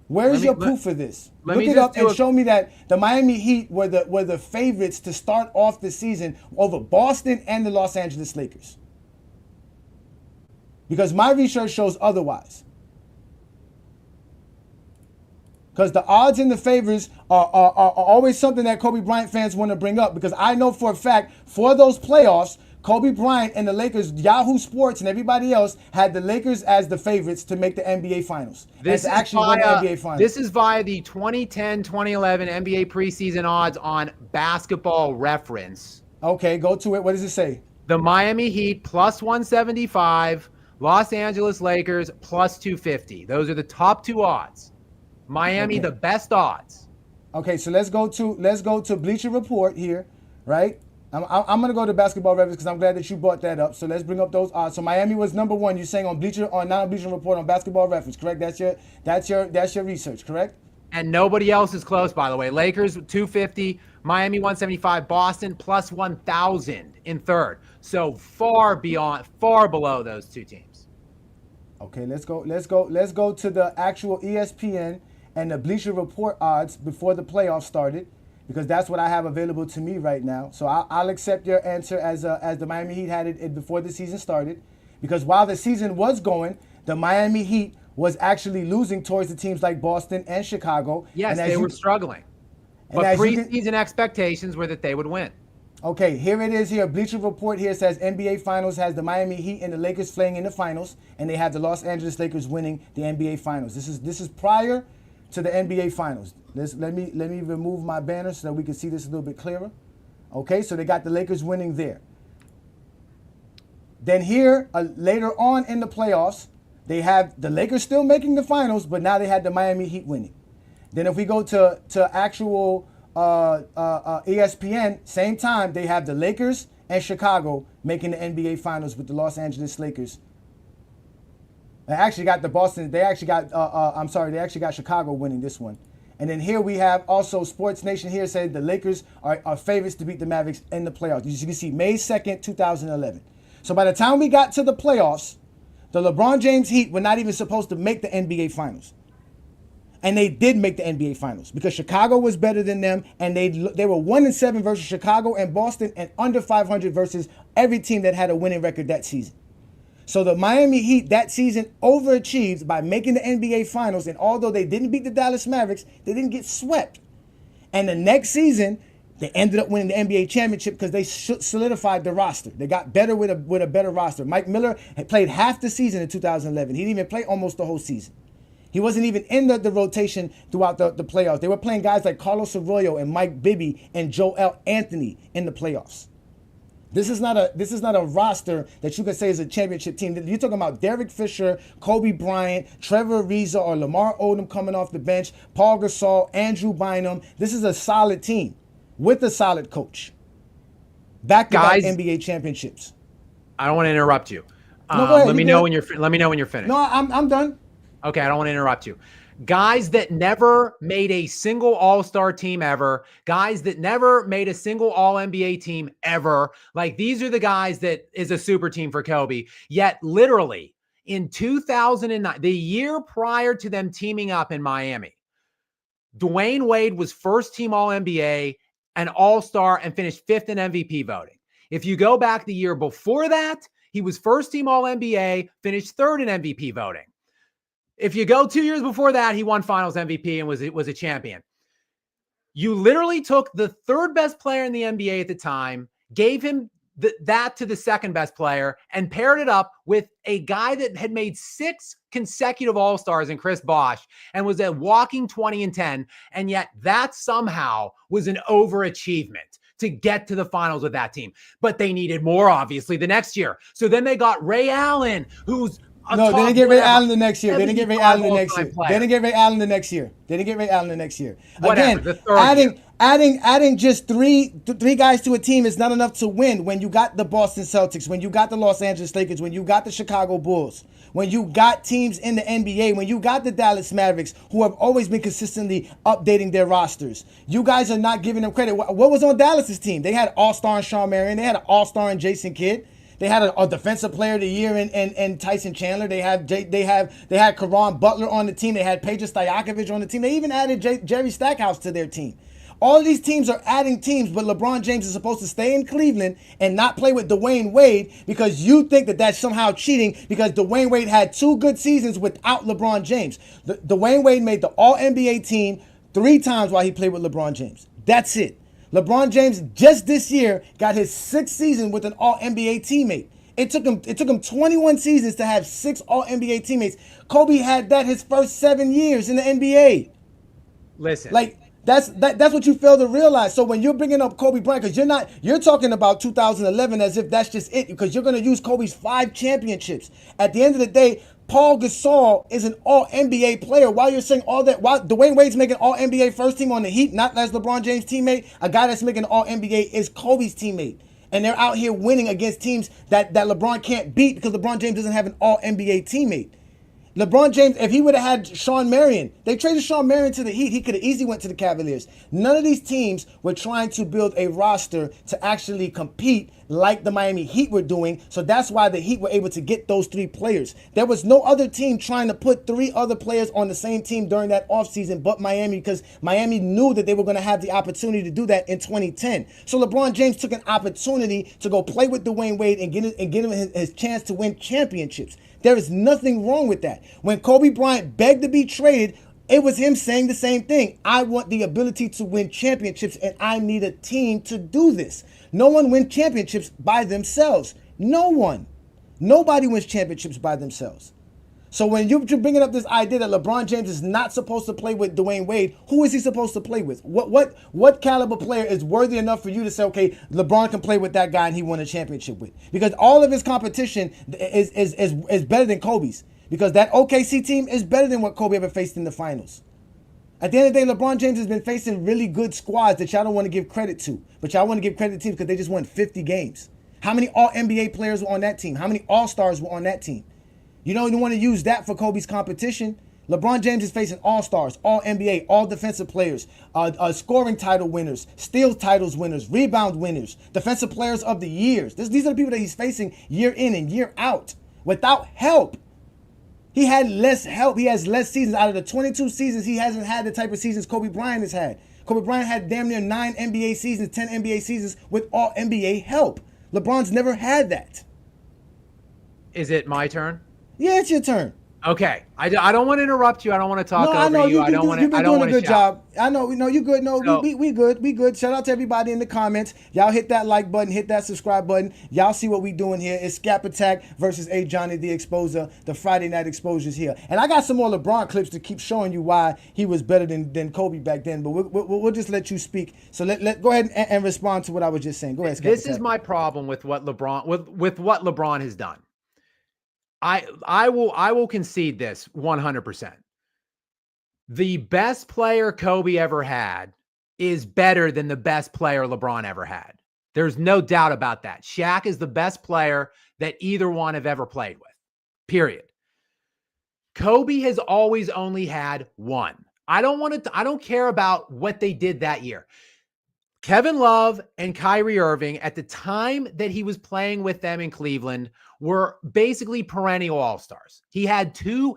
Speaker 4: Where is your proof for this? Look it up and show me that the Miami Heat were the favorites to start off the season over Boston and the Los Angeles Lakers. Because my research shows otherwise. Because the odds and the favors are always something that Kobe Bryant fans want to bring up. Because I know for a fact, for those playoffs, Kobe Bryant and the Lakers, Yahoo Sports and everybody else had the Lakers as the favorites to make the NBA Finals. This is
Speaker 12: via the 2010-2011 NBA preseason odds on Basketball Reference.
Speaker 4: Okay, go to it. What does it say?
Speaker 12: The Miami Heat plus 175, Los Angeles Lakers plus 250. Those are the top 2 odds. Miami, the best odds.
Speaker 4: Okay, so let's go to Bleacher Report here, right? I'm going to go to Basketball Reference because I'm glad that you brought that up. So let's bring up those odds. So Miami was number 1. You're saying not on Bleacher Report, on Basketball Reference, correct? That's your research, correct?
Speaker 12: And nobody else is close, by the way. Lakers 250, Miami 175, Boston plus 1,000 in third. So far below those two teams.
Speaker 4: Okay, let's go to the actual ESPN and the Bleacher Report odds before the playoffs started, because that's what I have available to me right now. So I'll accept your answer as the Miami Heat had it before the season started, because while the season was going, the Miami Heat was actually losing towards the teams like Boston and Chicago.
Speaker 12: Yes, they were struggling. But preseason expectations were that they would win.
Speaker 4: Okay, here it is here. Bleacher Report here says NBA Finals has the Miami Heat and the Lakers playing in the finals, and they have the Los Angeles Lakers winning the NBA Finals. This is prior to the NBA Finals. Let me remove my banner so that we can see this a little bit clearer. Okay, so they got the Lakers winning there. Then here, later on in the playoffs, they have the Lakers still making the finals, but now they had the Miami Heat winning. Then if we go to actual ESPN, same time, they have the Lakers and Chicago making the NBA Finals with the Los Angeles Lakers. They actually got they actually got Chicago winning this one. And then here we have also Sports Nation here said the Lakers are favorites to beat the Mavericks in the playoffs. As you can see, May 2nd, 2011. So by the time we got to the playoffs, the LeBron James Heat were not even supposed to make the NBA Finals. And they did make the NBA Finals because Chicago was better than them, and they were 1-7 versus Chicago and Boston, and under 500 versus every team that had a winning record that season. So the Miami Heat that season overachieved by making the NBA Finals, and although they didn't beat the Dallas Mavericks, they didn't get swept. And the next season, they ended up winning the NBA championship because they solidified the roster. They got better with a better roster. Mike Miller had played half the season in 2011. He didn't even play almost the whole season. He wasn't even in the rotation throughout the playoffs. They were playing guys like Carlos Arroyo and Mike Bibby and Joel Anthony in the playoffs. This is not a roster that you can say is a championship team. You're talking about Derek Fisher, Kobe Bryant, Trevor Ariza, or Lamar Odom coming off the bench, Paul Gasol, Andrew Bynum. This is a solid team with a solid coach. Back-to-back NBA championships.
Speaker 12: I don't want to interrupt you.
Speaker 4: No, go ahead,
Speaker 12: let me know when you're finished.
Speaker 4: No, I'm done.
Speaker 12: Okay, I don't want to interrupt you. Guys that never made a single All-Star team ever, guys that never made a single All-NBA team ever, like these are the guys that is a super team for Kobe. Yet literally in 2009, the year prior to them teaming up in Miami, Dwayne Wade was first team All-NBA, an All-Star, and finished 5th in MVP voting. If you go back the year before that, he was first team All-NBA, finished 3rd in MVP voting. If you go 2 years before that, he won Finals MVP and was a champion. You literally took the 3rd best player in the NBA at the time, gave him that to the 2nd best player, and paired it up with a guy that had made 6 consecutive All-Stars in Chris Bosh and was a walking 20-10, and yet that somehow was an overachievement to get to the finals with that team. But they needed more, obviously, the next year. So then they got Ray Allen, who's
Speaker 4: No, they didn't get Ray Allen the next year. They didn't get Ray Allen the next year. They didn't get Ray Allen the next year. They didn't get Ray Allen the next year. Again, adding just three guys to a team is not enough to win when you got the Boston Celtics, when you got the Los Angeles Lakers, when you got the Chicago Bulls, when you got teams in the NBA, when you got the Dallas Mavericks, who have always been consistently updating their rosters. You guys are not giving them credit. What was on Dallas's team? They had All-Star in Shawn Marion. They had an All-Star in Jason Kidd. They had a defensive player of the year in Tyson Chandler. They had Caron Butler on the team. They had Peja Stojakovic on the team. They even added Jerry Stackhouse to their team. All of these teams are adding teams, but LeBron James is supposed to stay in Cleveland and not play with Dwayne Wade because you think that that's somehow cheating because Dwayne Wade had 2 good seasons without LeBron James. Dwayne Wade made the All-NBA team 3 times while he played with LeBron James. That's it. LeBron James just this year got his 6th season with an All-NBA teammate. It took him 21 seasons to have 6 All-NBA teammates. Kobe had that his first 7 years in the NBA.
Speaker 12: Listen,
Speaker 4: like that's what you fail to realize. So when you're bringing up Kobe Bryant, because you're talking about 2011 as if that's just it, because you're going to use Kobe's 5 championships. At the end of the day, Paul Gasol is an All-NBA player. While you're saying all that, while Dwayne Wade's making All-NBA first team on the Heat, not as LeBron James' teammate, a guy that's making All-NBA is Kobe's teammate. And they're out here winning against teams that LeBron can't beat because LeBron James doesn't have an All-NBA teammate. LeBron James, if he would have had Sean Marion, they traded Sean Marion to the Heat. He could have easily went to the Cavaliers. None of these teams were trying to build a roster to actually compete like the Miami Heat were doing. So that's why the Heat were able to get those 3 players. There was no other team trying to put 3 other players on the same team during that offseason but Miami, because Miami knew that they were going to have the opportunity to do that in 2010. So LeBron James took an opportunity to go play with Dwayne Wade and get him his chance to win championships. There is nothing wrong with that. When Kobe Bryant begged to be traded, it was him saying the same thing. I want the ability to win championships, and I need a team to do this. No one wins championships by themselves. No one. Nobody wins championships by themselves. So when you're bringing up this idea that LeBron James is not supposed to play with Dwayne Wade, who is he supposed to play with? What caliber player is worthy enough for you to say, okay, LeBron can play with that guy and he won a championship with? Because all of his competition is better than Kobe's. Because that OKC team is better than what Kobe ever faced in the finals. At the end of the day, LeBron James has been facing really good squads that y'all don't want to give credit to. But y'all want to give credit to teams because they just won 50 games. How many All-NBA players were on that team? How many All-Stars were on that team? You don't want to use that for Kobe's competition. LeBron James is facing All-Stars, All-NBA, All-Defensive players, scoring title winners, steal titles winners, rebound winners, Defensive Players of the Years. These are the people that he's facing year in and year out without help. He had less help. He has less seasons. Out of the 22 seasons, he hasn't had the type of seasons Kobe Bryant has had. Kobe Bryant had damn near 9 NBA seasons, 10 NBA seasons with all NBA help. LeBron's never had that.
Speaker 12: Is it my turn?
Speaker 4: Yeah, it's your turn.
Speaker 12: Okay, I don't want to interrupt you. I don't want to talk over
Speaker 4: I know
Speaker 12: you.
Speaker 4: I don't want to. You've been doing a good job. I know. No, you good. No, we good. We good. Shout out to everybody in the comments. Y'all hit that like button. Hit that subscribe button. Y'all see what we doing here. It's Scap Attack versus Ajani the Exposer. The Friday Night Exposures here. And I got some more LeBron clips to keep showing you why he was better than Kobe back then. But we'll just let you speak. So let go ahead and respond to what I was just saying. Go ahead, Scap
Speaker 12: This
Speaker 4: Attack.
Speaker 12: is my problem with what LeBron with what LeBron has done. I will concede this 100%. The best player Kobe ever had is better than the best player LeBron ever had. There's no doubt about that. Shaq is the best player that either one have ever played with. Period. Kobe has always only had one. I don't care about what they did that year. Kevin Love and Kyrie Irving, at the time that he was playing with them in Cleveland, were basically perennial all-stars. He had two.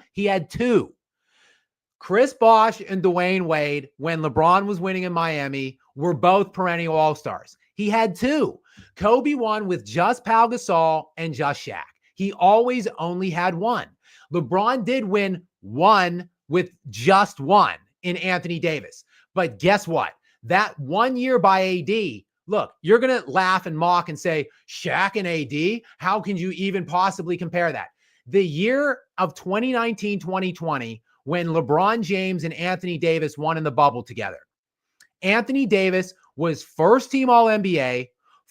Speaker 12: Chris Bosh and Dwayne Wade, when LeBron was winning in Miami, were both perennial all-stars. He had 2. Kobe won with just Pau Gasol and just Shaq. He always only had 1. LeBron did win 1 with just 1 in Anthony Davis. But guess what? That 1 year by AD, look, you're going to laugh and mock and say, Shaq and AD, how can you even possibly compare that? The year of 2019-2020, when LeBron James and Anthony Davis won in the bubble together, Anthony Davis was first team All-NBA,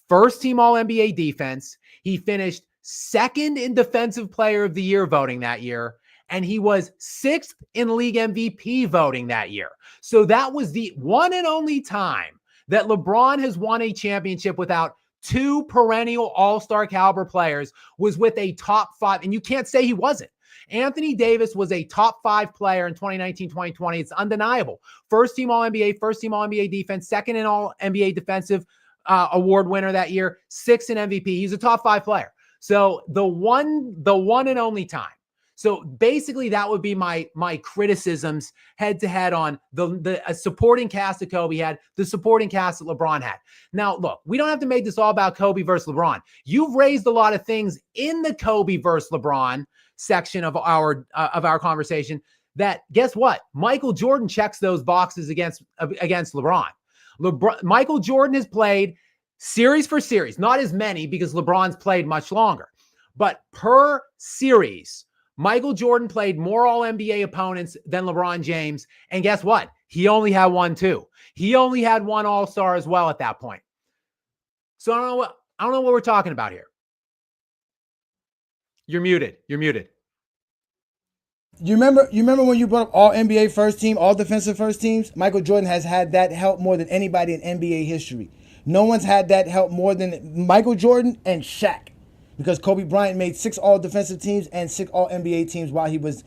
Speaker 12: first team All-NBA defense. He finished second in Defensive Player of the Year voting that year, and he was 6th in league MVP voting that year. So that was the one and only time that LeBron has won a championship without 2 perennial all-star caliber players, was with a top 5. And you can't say he wasn't. Anthony Davis was a top 5 player in 2019-2020. It's undeniable. First team All-NBA, first team All-NBA defense, second in All-NBA defensive award winner that year, 6th in MVP. He's a top 5 player. So the one and only time. So basically, that would be my criticisms head to head on the supporting cast that Kobe had, the supporting cast that LeBron had. Now, look, we don't have to make this all about Kobe versus LeBron. You've raised a lot of things in the Kobe versus LeBron section of our conversation. That, guess what? Michael Jordan checks those boxes against LeBron. Michael Jordan has played series for series, not as many because LeBron's played much longer, but per series, Michael Jordan played more All-NBA opponents than LeBron James. And guess what? He only had 1 too. He only had 1 All-Star as well at that point. So I don't know what we're talking about here. You're muted. You
Speaker 4: remember when you brought up all NBA first team, all defensive first teams? Michael Jordan has had that help more than anybody in NBA history. No one's had that help more than Michael Jordan and Shaq. because Kobe Bryant made 6 all-defensive teams and 6 all-NBA teams while he was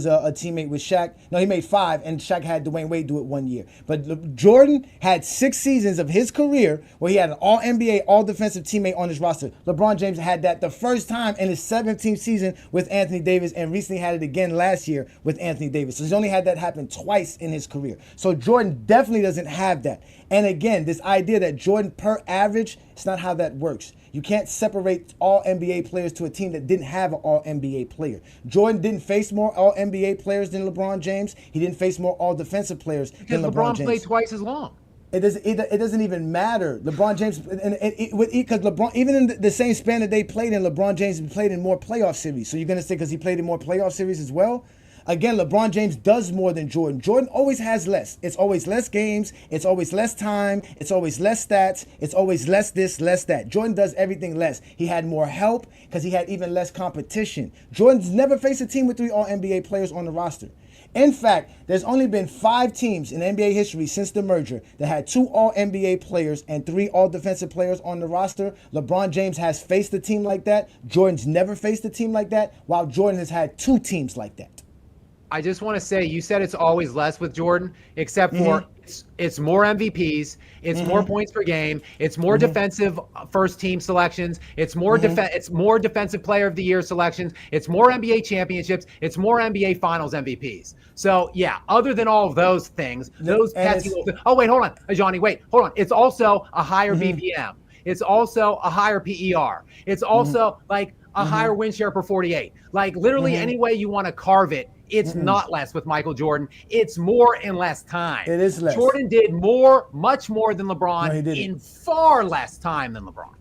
Speaker 4: a teammate with Shaq. No, he made 5, and Shaq had Dwayne Wade do it 1 year. But Jordan had 6 seasons of his career where he had an all-NBA, all-defensive teammate on his roster. LeBron James had that the first time in his 17th season with Anthony Davis, and recently had it again last year with Anthony Davis. So he's only had that happen twice in his career. So Jordan definitely doesn't have that. And again, this idea that Jordan per average, it's not how that works. You can't separate all NBA players to a team that didn't have an all NBA player. Jordan didn't face more all NBA players than LeBron James. He didn't face more all defensive players than LeBron James.
Speaker 12: Played twice as long.
Speaker 4: It doesn't even matter. LeBron James, because LeBron, even in the same span that they played in, LeBron James played in more playoff series. So you're gonna say because he played in more playoff series as well? Again, LeBron James does more than Jordan. Jordan always has less. It's always less games. It's always less time. It's always less stats. It's always less this, less that. Jordan does everything less. He had more help because he had even less competition. Jordan's never faced a team with 3 all-NBA players on the roster. In fact, there's only been 5 teams in NBA history since the merger that had 2 all-NBA players and 3 all-defensive players on the roster. LeBron James has faced a team like that. Jordan's never faced a team like that, while Jordan has had 2 teams like that.
Speaker 12: I just want to say, you said it's always less with Jordan, except for it's more MVPs, it's more points per game, it's more defensive first team selections, it's more it's more defensive player of the year selections, it's more NBA championships, it's more NBA Finals MVPs. So yeah, other than all of those things, those pesky little things. Oh wait, hold on, Ajani, wait, hold on. It's also a higher BPM. It's also a higher PER. It's also like a higher win share per 48. Like literally any way you want to carve it. It's not less with Michael Jordan. It's more in less time.
Speaker 4: It is less.
Speaker 12: Jordan did more, much more than LeBron in far less time than LeBron.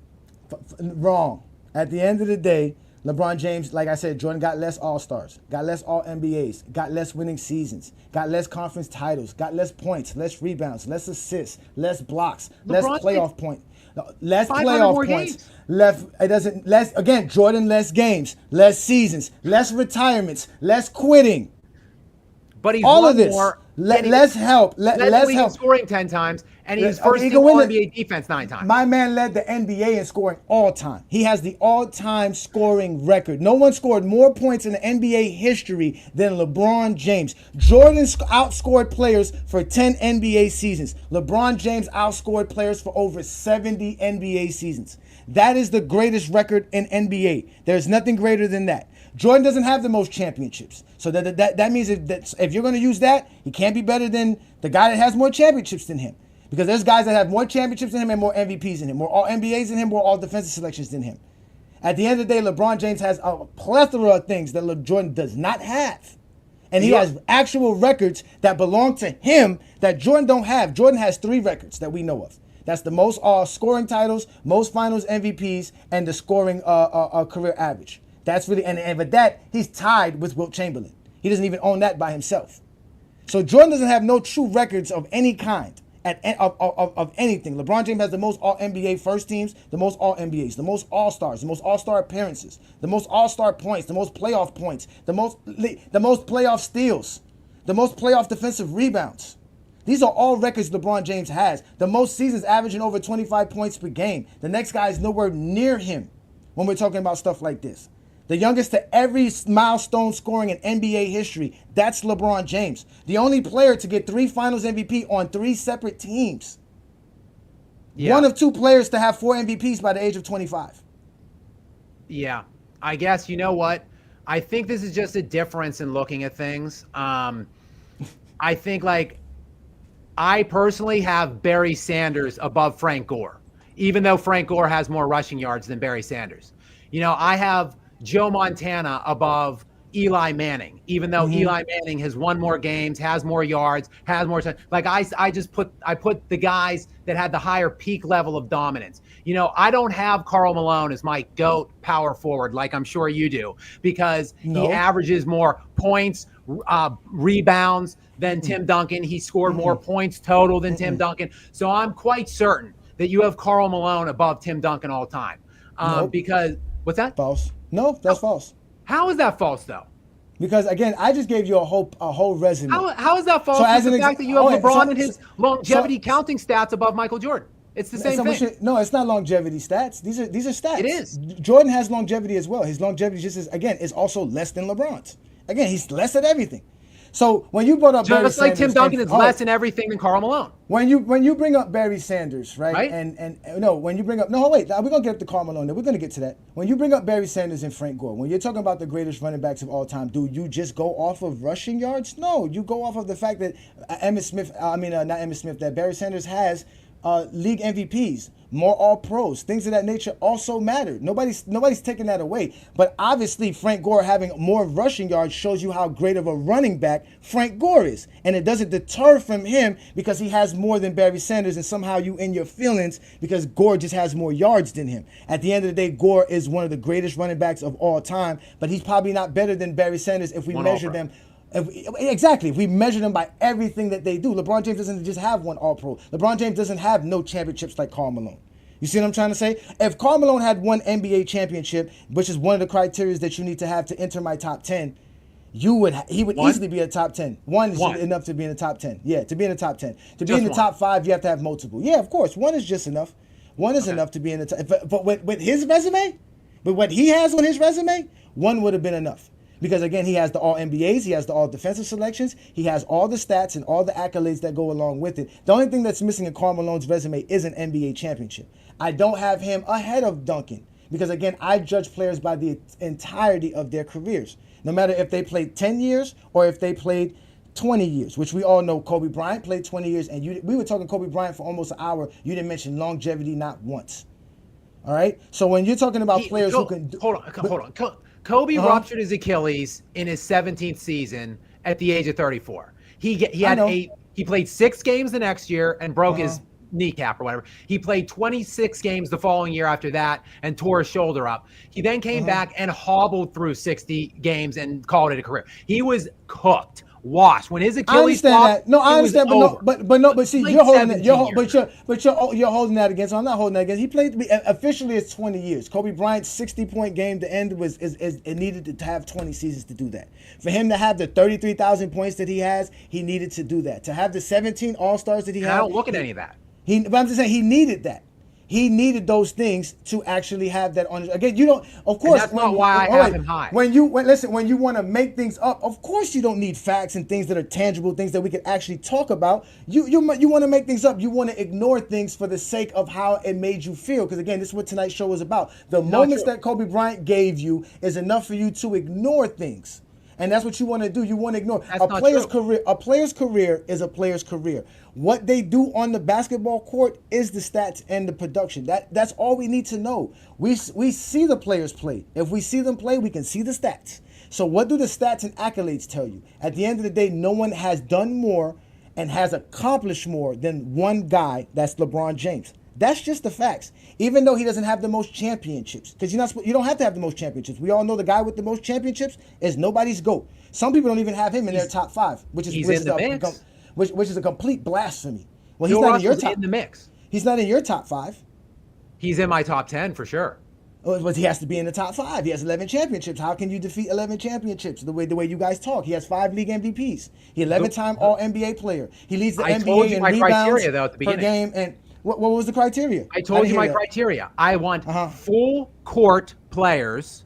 Speaker 4: Wrong. At the end of the day, LeBron James, like I said, Jordan got less All-Stars, got less All-NBAs, got less winning seasons, got less conference titles, got less points, less rebounds, less assists, less blocks, less playoff points. Less playoff points. Jordan less games, less seasons, less retirements, less quitting.
Speaker 12: But he's
Speaker 4: all of this.
Speaker 12: More,
Speaker 4: less help. Less help.
Speaker 12: Scoring 10 times, and he's first team NBA defense 9 times.
Speaker 4: My man led the NBA in scoring all time. He has the all-time scoring record. No one scored more points in the NBA history than LeBron James. Jordan outscored players for 10 NBA seasons. LeBron James outscored players for over 70 NBA seasons. That is the greatest record in NBA. There's nothing greater than that. Jordan doesn't have the most championships. So that means if you're going to use that, he can't be better than the guy that has more championships than him. Because there's guys that have more championships than him and more MVPs than him, more All-NBAs than him, more All-Defensive selections than him. At the end of the day, LeBron James has a plethora of things that Jordan does not have. And he has actual records that belong to him that Jordan don't have. Jordan has 3 records that we know of. That's the most scoring titles, most finals MVPs, and the scoring career average. That's really, and with that, he's tied with Wilt Chamberlain. He doesn't even own that by himself. So Jordan doesn't have no true records of any kind, of anything. LeBron James has the most All-NBA first teams, the most All-NBAs, the most All-Stars, the most All-Star appearances, the most All-Star points, the most playoff points, the most playoff steals, the most playoff defensive rebounds. These are all records LeBron James has. The most seasons averaging over 25 points per game. The next guy is nowhere near him when we're talking about stuff like this. The youngest to every milestone scoring in NBA history, that's LeBron James. The only player to get 3 Finals MVP on 3 separate teams. Yeah. One of 2 players to have 4 MVPs by the age of 25.
Speaker 12: Yeah, I guess, you know what? I think this is just a difference in looking at things. I think, like, I personally have Barry Sanders above Frank Gore, even though Frank Gore has more rushing yards than Barry Sanders. You know, I have Joe Montana above Eli Manning, even though Eli Manning has won more games, has more yards, has more time. Like I put the guys that had the higher peak level of dominance. You know, I don't have Karl Malone as my GOAT power forward like I'm sure you do, because he averages more points, rebounds than Tim Duncan. He scored more points total than Tim Duncan. So I'm quite certain that you have Karl Malone above Tim Duncan all time. Because what's that?
Speaker 4: False. No, that's false.
Speaker 12: How is that false though?
Speaker 4: Because again, I just gave you a whole resume.
Speaker 12: How is that false? So as the fact that you have LeBron and his longevity counting stats above Michael Jordan. It's the same thing.
Speaker 4: No, it's not longevity stats. These are stats.
Speaker 12: It is.
Speaker 4: Jordan has longevity as well. His longevity is also less than LeBron's. Again, he's less at everything. So when you brought up Barry
Speaker 12: just like
Speaker 4: Sanders,
Speaker 12: Tim Duncan is less in everything than Karl Malone.
Speaker 4: When you bring up Barry Sanders, right? When you bring up we're gonna get up to Karl Malone. We're gonna get to that. When you bring up Barry Sanders and Frank Gore, when you're talking about the greatest running backs of all time, do you just go off of rushing yards? No, you go off of the fact that that Barry Sanders has league MVPs, more All-Pros, things of that nature also matter. Nobody's taking that away. But obviously, Frank Gore having more rushing yards shows you how great of a running back Frank Gore is. And it doesn't deter from him because he has more than Barry Sanders and somehow you in your feelings because Gore just has more yards than him. At the end of the day, Gore is one of the greatest running backs of all time, but he's probably not better than Barry Sanders if we measure them. If we measure them by everything that they do. LeBron James doesn't just have one All-Pro. LeBron James doesn't have no championships like Karl Malone. You see what I'm trying to say? If Karl Malone had one NBA championship, which is one of the criteria that you need to have to enter my top 10, he would easily be a top 10. One is enough to be in the top 10. Yeah, to be in the top 10. To be in the top 5, you have to have multiple. Yeah, of course. One is just enough. One is enough to be in the top. But with his resume, with what he has on his resume, one would have been enough. Because, again, he has the All-NBAs, he has the All-Defensive selections, he has all the stats and all the accolades that go along with it. The only thing that's missing in Karl Malone's resume is an NBA championship. I don't have him ahead of Duncan because, again, I judge players by the entirety of their careers. No matter if they played 10 years or if they played 20 years, which we all know Kobe Bryant played 20 years, and we were talking Kobe Bryant for almost an hour. You didn't mention longevity not once. All right? So when you're talking about players who can...
Speaker 12: Hold on. Kobe ruptured his Achilles in his 17th season at the age of 34. He played 6 games the next year and broke his kneecap or whatever. He played 26 games the following year after that and tore his shoulder up. He then came back and hobbled through 60 games and called it a career. He was cooked. Washed when his Achilles.
Speaker 4: I understand that. But see, you're holding that. You're holding that against. I'm not holding that against. He played officially it's 20 years. Kobe Bryant's 60-point game to end it needed to have 20 seasons to do that. For him to have the 33,000 points that he has, he needed to do that. To have the 17 All-Stars that he had.
Speaker 12: I don't look at any of that.
Speaker 4: But I'm just saying he needed that. He needed those things to actually have that on his. Again, you don't. Of course,
Speaker 12: and that's not why I have him high.
Speaker 4: When you want to make things up, of course you don't need facts and things that are tangible, things that we can actually talk about. You want to make things up. You want to ignore things for the sake of how it made you feel. Because again, this is what tonight's show is about. The moments that Kobe Bryant gave you is enough for you to ignore things. And that's what you want to do. You want to ignore a player's career. A player's career is a player's career. What they do on the basketball court is the stats and the production. That's all we need to know. We see the players play. If we see them play, we can see the stats. So what do the stats and accolades tell you? At the end of the day, no one has done more and has accomplished more than one guy. That's LeBron James. That's just the facts. Even though he doesn't have the most championships, because you don't have to have the most championships. We all know the guy with the most championships is nobody's GOAT. Some people don't even have him in their top 5, which is a complete blasphemy. Well, he's not in your top.
Speaker 12: In the mix.
Speaker 4: He's not in your top 5.
Speaker 12: He's in my top 10 for sure.
Speaker 4: But he has to be in the top 5. He has 11 championships. How can you defeat 11 championships? The way you guys talk. He has 5 league MVPs. He's 11-time All-NBA player. He leads the NBA in rebounds per game. And what was the criteria?
Speaker 12: I told you my criteria. I want full court players.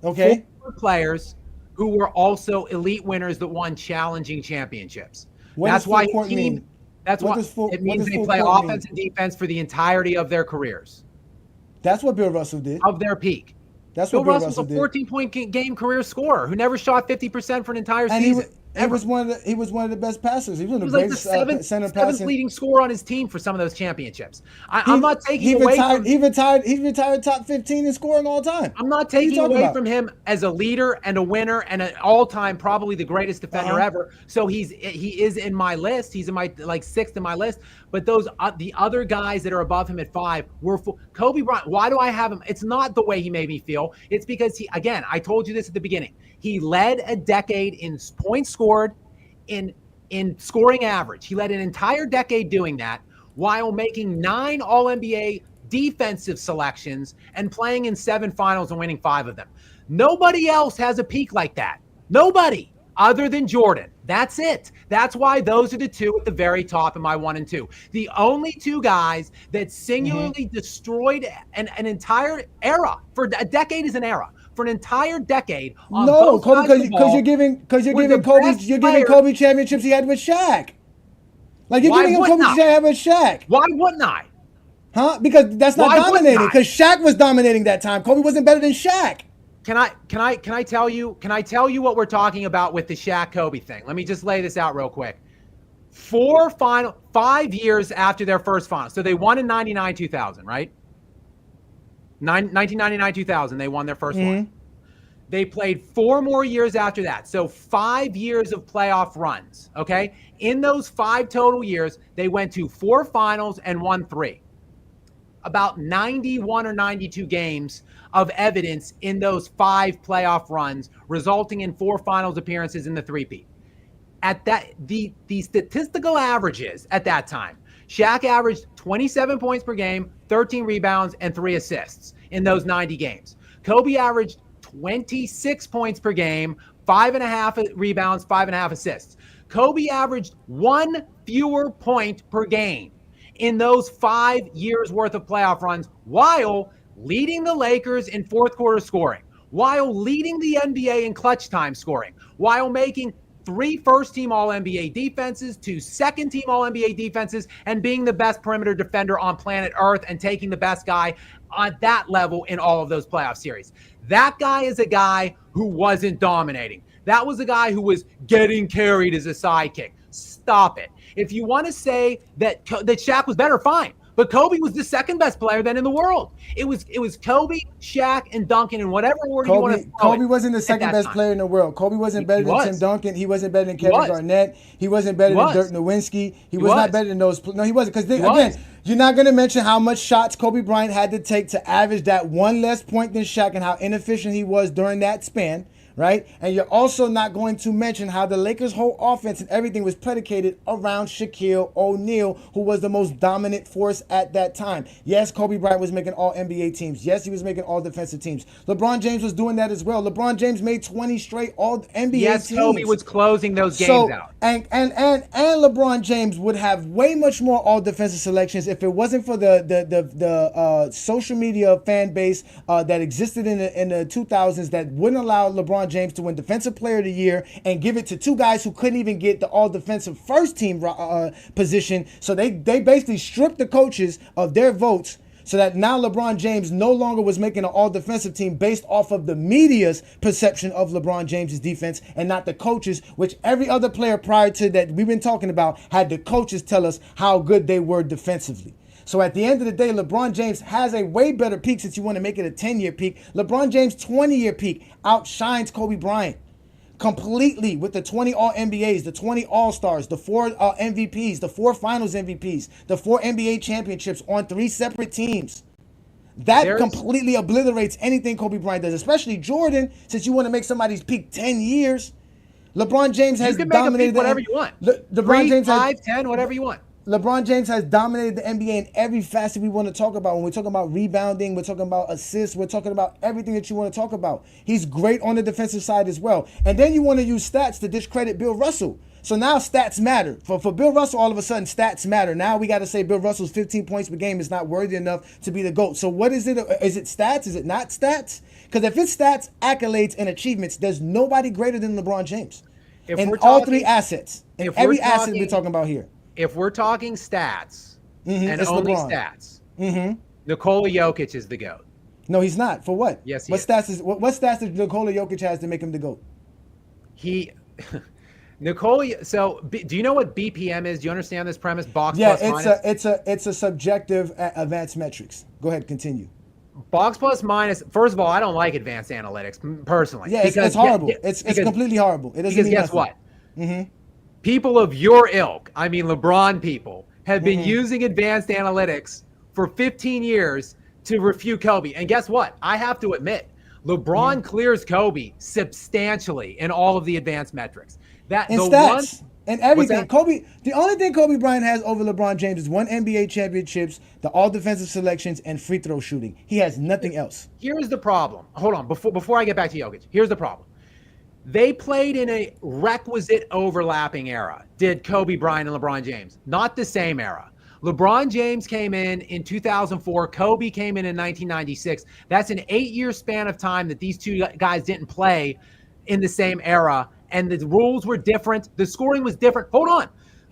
Speaker 4: Okay.
Speaker 12: Full court players who were also elite winners that won challenging championships. That's why it means they play offense and defense for the entirety of their careers.
Speaker 4: That's what Bill Russell did.
Speaker 12: Of their peak.
Speaker 4: That's what
Speaker 12: Bill Russell's a 14-point game career scorer who never shot 50% for an entire season.
Speaker 4: He was one of the best passers. He was the
Speaker 12: greatest seventh leading scorer on his team for some of those championships. I'm not taking away from
Speaker 4: he retired top 15 in scoring all time.
Speaker 12: I'm not taking away from him as a leader and a winner and an all-time probably the greatest defender ever. So he is in my list. He's in my 6th in my list. But those the other guys that are above him at 5 were Kobe Bryant. Why do I have him? It's not the way he made me feel. It's because I told you this at the beginning. He led a decade in points scored, in scoring average. He led an entire decade doing that while making 9 All-NBA defensive selections and playing in 7 finals and winning 5 of them. Nobody else has a peak like that. Nobody other than Jordan. That's it. That's why those are the two at the very top of my 1 and 2. The only two guys that singularly destroyed an entire era. For a decade is an era. For an entire decade.
Speaker 4: No, Kobe, because you're giving Kobe championships he had with Shaq. Like you're giving him Kobe championships he had with Shaq.
Speaker 12: Why wouldn't I?
Speaker 4: Huh? Because that's not dominating. Because Shaq was dominating that time. Kobe wasn't better than Shaq.
Speaker 12: Can I tell you what we're talking about with the Shaq Kobe thing? Let me just lay this out real quick. 5 years after their first final. So they won in 99-2000, right? 1999-2000, they won their first one. They played 4 more years after that. So 5 years of playoff runs, okay? In those 5 total years, they went to 4 finals and won 3. About 91 or 92 games of evidence in those 5 playoff runs, resulting in 4 finals appearances in the three-peat. At that, the statistical averages at that time, Shaq averaged 27 points per game, 13 rebounds, and 3 assists in those 90 games. Kobe averaged 26 points per game, 5.5 rebounds, 5.5 assists. Kobe averaged 1 fewer point per game in those 5 years worth of playoff runs, while leading the Lakers in fourth quarter scoring, while leading the NBA in clutch time scoring, while making 3 first-team All-NBA defenses, 2 second-team All-NBA defenses, and being the best perimeter defender on planet Earth and taking the best guy on that level in all of those playoff series. That guy is a guy who wasn't dominating. That was a guy who was getting carried as a sidekick. Stop it. If you want to say that Shaq was better, fine. But Kobe was the second best player then in the world. It was Kobe, Shaq, and Duncan in whatever order you want to throw
Speaker 4: Kobe wasn't the second best player in the world. Kobe wasn't better than Tim Duncan. He wasn't better than Kevin Garnett. He wasn't better than Dirk Nowitzki. He was not better than those. No, he wasn't. Because again, you're not going to mention how much shots Kobe Bryant had to take to average that 1 less point than Shaq and how inefficient he was during that span. Right? And you're also not going to mention how the Lakers' whole offense and everything was predicated around Shaquille O'Neal, who was the most dominant force at that time. Yes, Kobe Bryant was making all NBA teams. Yes, he was making all defensive teams. LeBron James was doing that as well. LeBron James made 20 straight all NBA teams.
Speaker 12: Yes, Kobe was closing those games out.
Speaker 4: And LeBron James would have way much more all defensive selections if it wasn't for the social media fan base that existed in the 2000s that wouldn't allow LeBron James to win Defensive Player of the Year and give it to 2 guys who couldn't even get the all-defensive first-team position. So they basically stripped the coaches of their votes so that now LeBron James no longer was making an all-defensive team based off of the media's perception of LeBron James's defense and not the coaches, which every other player prior to that we've been talking about had the coaches tell us how good they were defensively. So at the end of the day, LeBron James has a way better peak since you want to make it a 10-year peak. LeBron James' 20-year peak outshines Kobe Bryant completely with the 20 All-NBAs, the 20 All-Stars, the 4 MVPs, the 4 Finals MVPs, the 4 NBA championships on 3 separate teams. That completely obliterates anything Kobe Bryant does, especially Jordan, since you want to make somebody's peak 10 years. LeBron James has dominated
Speaker 12: whatever you want.
Speaker 4: LeBron James
Speaker 12: 5, 10, whatever you want.
Speaker 4: LeBron James has dominated the NBA in every facet we want to talk about. When we're talking about rebounding, we're talking about assists, we're talking about everything that you want to talk about. He's great on the defensive side as well. And then you want to use stats to discredit Bill Russell. So now stats matter. For Bill Russell, all of a sudden, stats matter. Now we got to say Bill Russell's 15 points per game is not worthy enough to be the GOAT. So what is it? Is it stats? Is it not stats? Because if it's stats, accolades, and achievements, there's nobody greater than LeBron James. In all 3 assets. In every asset we're talking about here.
Speaker 12: If we're talking stats and only
Speaker 4: LeBron.
Speaker 12: stats, Nikola Jokic is the GOAT.
Speaker 4: No, he's not. For what?
Speaker 12: Yes, he
Speaker 4: what
Speaker 12: is.
Speaker 4: What stats does Nikola Jokic has to make him the GOAT?
Speaker 12: So do you know what BPM is? Do you understand this premise? Box
Speaker 4: plus
Speaker 12: minus?
Speaker 4: it's a subjective advanced metrics. Go ahead, continue.
Speaker 12: Box plus minus. First of all, I don't like advanced analytics personally.
Speaker 4: Yeah, it's horrible. It's completely horrible. It doesn't mean
Speaker 12: guess
Speaker 4: nothing.
Speaker 12: what? People of your ilk, I mean LeBron people, have been using advanced analytics for 15 years to refute Kobe. And guess what? I have to admit, LeBron clears Kobe substantially in all of the advanced metrics.
Speaker 4: Stats and everything. Kobe, the only thing Kobe Bryant has over LeBron James is 1 NBA championships, the all defensive selections, and free throw shooting. He has nothing else.
Speaker 12: Here's the problem. Hold on, before I get back to Jokic, here's the problem. They played in a requisite overlapping era, did Kobe Bryant and LeBron James. Not the same era. LeBron James came in 2004. Kobe came in 1996. That's an 8-year span of time that these two guys didn't play in the same era. And the rules were different. The scoring was different. Hold on.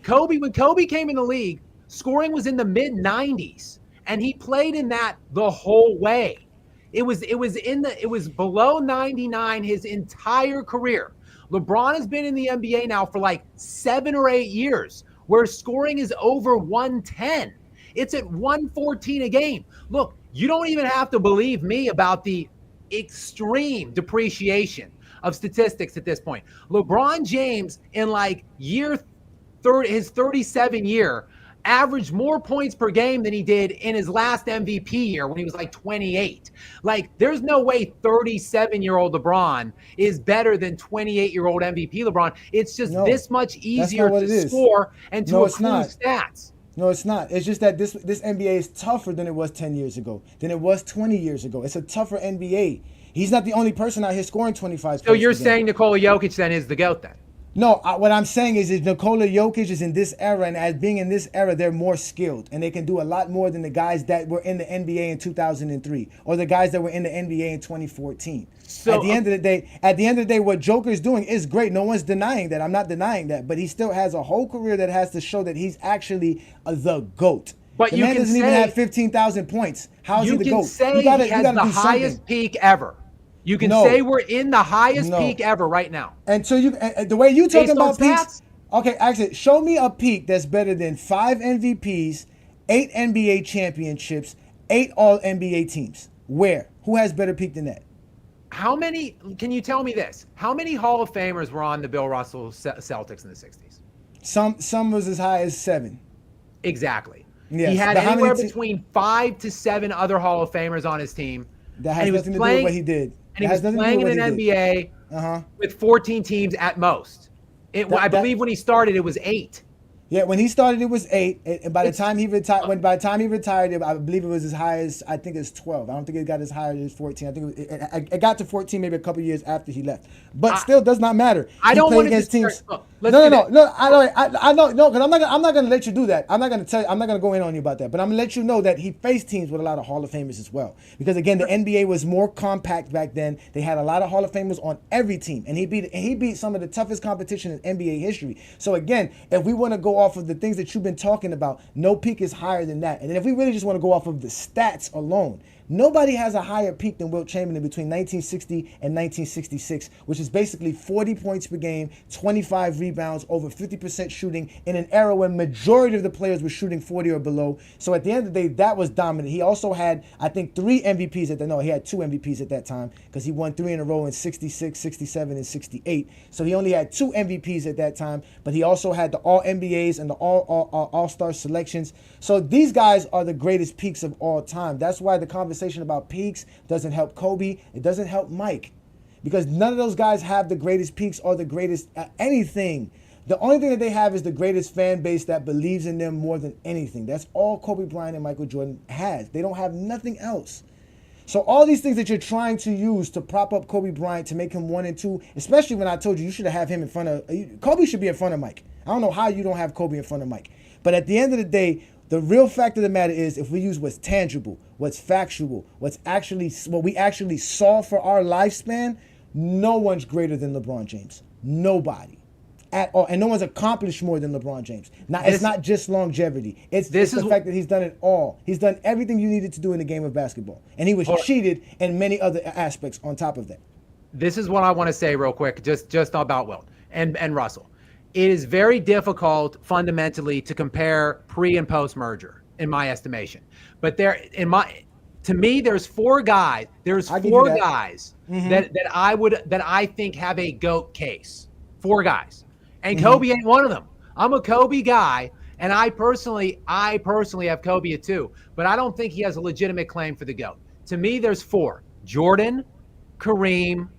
Speaker 12: When Kobe came in the league, scoring was in the mid-90s. And he played in that the whole way. It was below 99 his entire career. LeBron has been in the NBA now for like 7 or 8 years, where scoring is over 110. It's at 114 a game. Look, you don't even have to believe me about the extreme depreciation of statistics at this point. LeBron James in like his 37 year averaged more points per game than he did in his last MVP year when he was like 28. Like, there's no way 37-year-old LeBron is better than 28-year-old MVP LeBron. It's just this much easier to score and to accrue stats.
Speaker 4: No, it's not. It's just that this NBA is tougher than it was 10 years ago, than it was 20 years ago. It's a tougher NBA. He's not the only person out here scoring 25
Speaker 12: So you're saying Nikola Jokic then is the GOAT then?
Speaker 4: No, what I'm saying is Nikola Jokic is in this era, and as being in this era, they're more skilled, and they can do a lot more than the guys that were in the NBA in 2003 or the guys that were in the NBA in 2014. So at the end of the day, what Joker's doing is great. No one's denying that. I'm not denying that, but he still has a whole career that has to show that he's actually the GOAT.
Speaker 12: But
Speaker 4: the
Speaker 12: you
Speaker 4: man
Speaker 12: can
Speaker 4: doesn't even have 15,000 points. How is he the GOAT?
Speaker 12: You can say he has the highest peak ever. You can say we're in the highest peak ever right now.
Speaker 4: And so the way you talking about peaks, okay, actually, show me a peak that's better than 5 MVPs, 8 NBA championships, 8 All-NBA teams. Where? Who has better peak than that?
Speaker 12: Can you tell me this? How many Hall of Famers were on the Bill Russell Celtics in the 60s?
Speaker 4: Some was as high as 7.
Speaker 12: Exactly.
Speaker 4: Yes.
Speaker 12: He had anywhere between 5 to 7 other Hall of Famers on his team.
Speaker 4: That has nothing to do with what he did.
Speaker 12: And he was playing in an NBA with 14 teams at most. I believe when he started, it was 8.
Speaker 4: Yeah, when he started, it was 8. And by the time he retired, I believe it was as high as, I think it's 12. I don't think it got as high as 14. I think it got to 14 maybe a couple years after he left. But still, does not matter.
Speaker 12: I don't want to
Speaker 4: against teams.
Speaker 12: No.
Speaker 4: I know. No, because I'm not gonna let you do that. I'm not gonna go in on you about that. But I'm gonna let you know that he faced teams with a lot of Hall of Famers as well. Because again, the NBA was more compact back then. They had a lot of Hall of Famers on every team, and he beat some of the toughest competition in NBA history. So again, if we want to go off of the things that you've been talking about, no peak is higher than that. And then if we really just want to go off of the stats alone, nobody has a higher peak than Wilt Chamberlain between 1960 and 1966, which is basically 40 points per game, 25 rebounds, over 50% shooting in an era when majority of the players were shooting 40 or below. So at the end of the day, that was dominant. He also had, I think, 3 MVPs he had 2 MVPs at that time because he won 3 in a row in 66, 67, and 68. So he only had 2 MVPs at that time, but he also had the All-NBAs and the All-Star selections. So these guys are the greatest peaks of all time. That's why the conversation about peaks doesn't help Kobe. It doesn't help Mike, because none of those guys have the greatest peaks or the greatest anything. The only thing that they have is the greatest fan base that believes in them more than anything. That's all Kobe Bryant and Michael Jordan has. They don't have nothing else. So all these things that you're trying to use to prop up Kobe Bryant to make him 1 and 2, especially when I told you should have him in front of Kobe, should be in front of Mike. I don't know how you don't have Kobe in front of Mike. But at the end of the day, the real fact of the matter is, if we use what's tangible, what's factual, what we actually saw for our lifespan, no one's greater than LeBron James. Nobody. At all. And no one's accomplished more than LeBron James. Now, it's not just longevity. It's the fact that he's done it all. He's done everything you needed to do in the game of basketball. And he was cheated in many other aspects on top of that.
Speaker 12: This is what I want to say real quick, just about Wilt and Russell. It is very difficult fundamentally to compare pre and post merger, in my estimation. But to me, there's 4 guys. There's 4 guys that I think have a GOAT case. 4 guys, and Kobe ain't one of them. I'm a Kobe guy, and I personally have Kobe at 2, but I don't think he has a legitimate claim for the GOAT. To me, there's 4: Jordan, Kareem,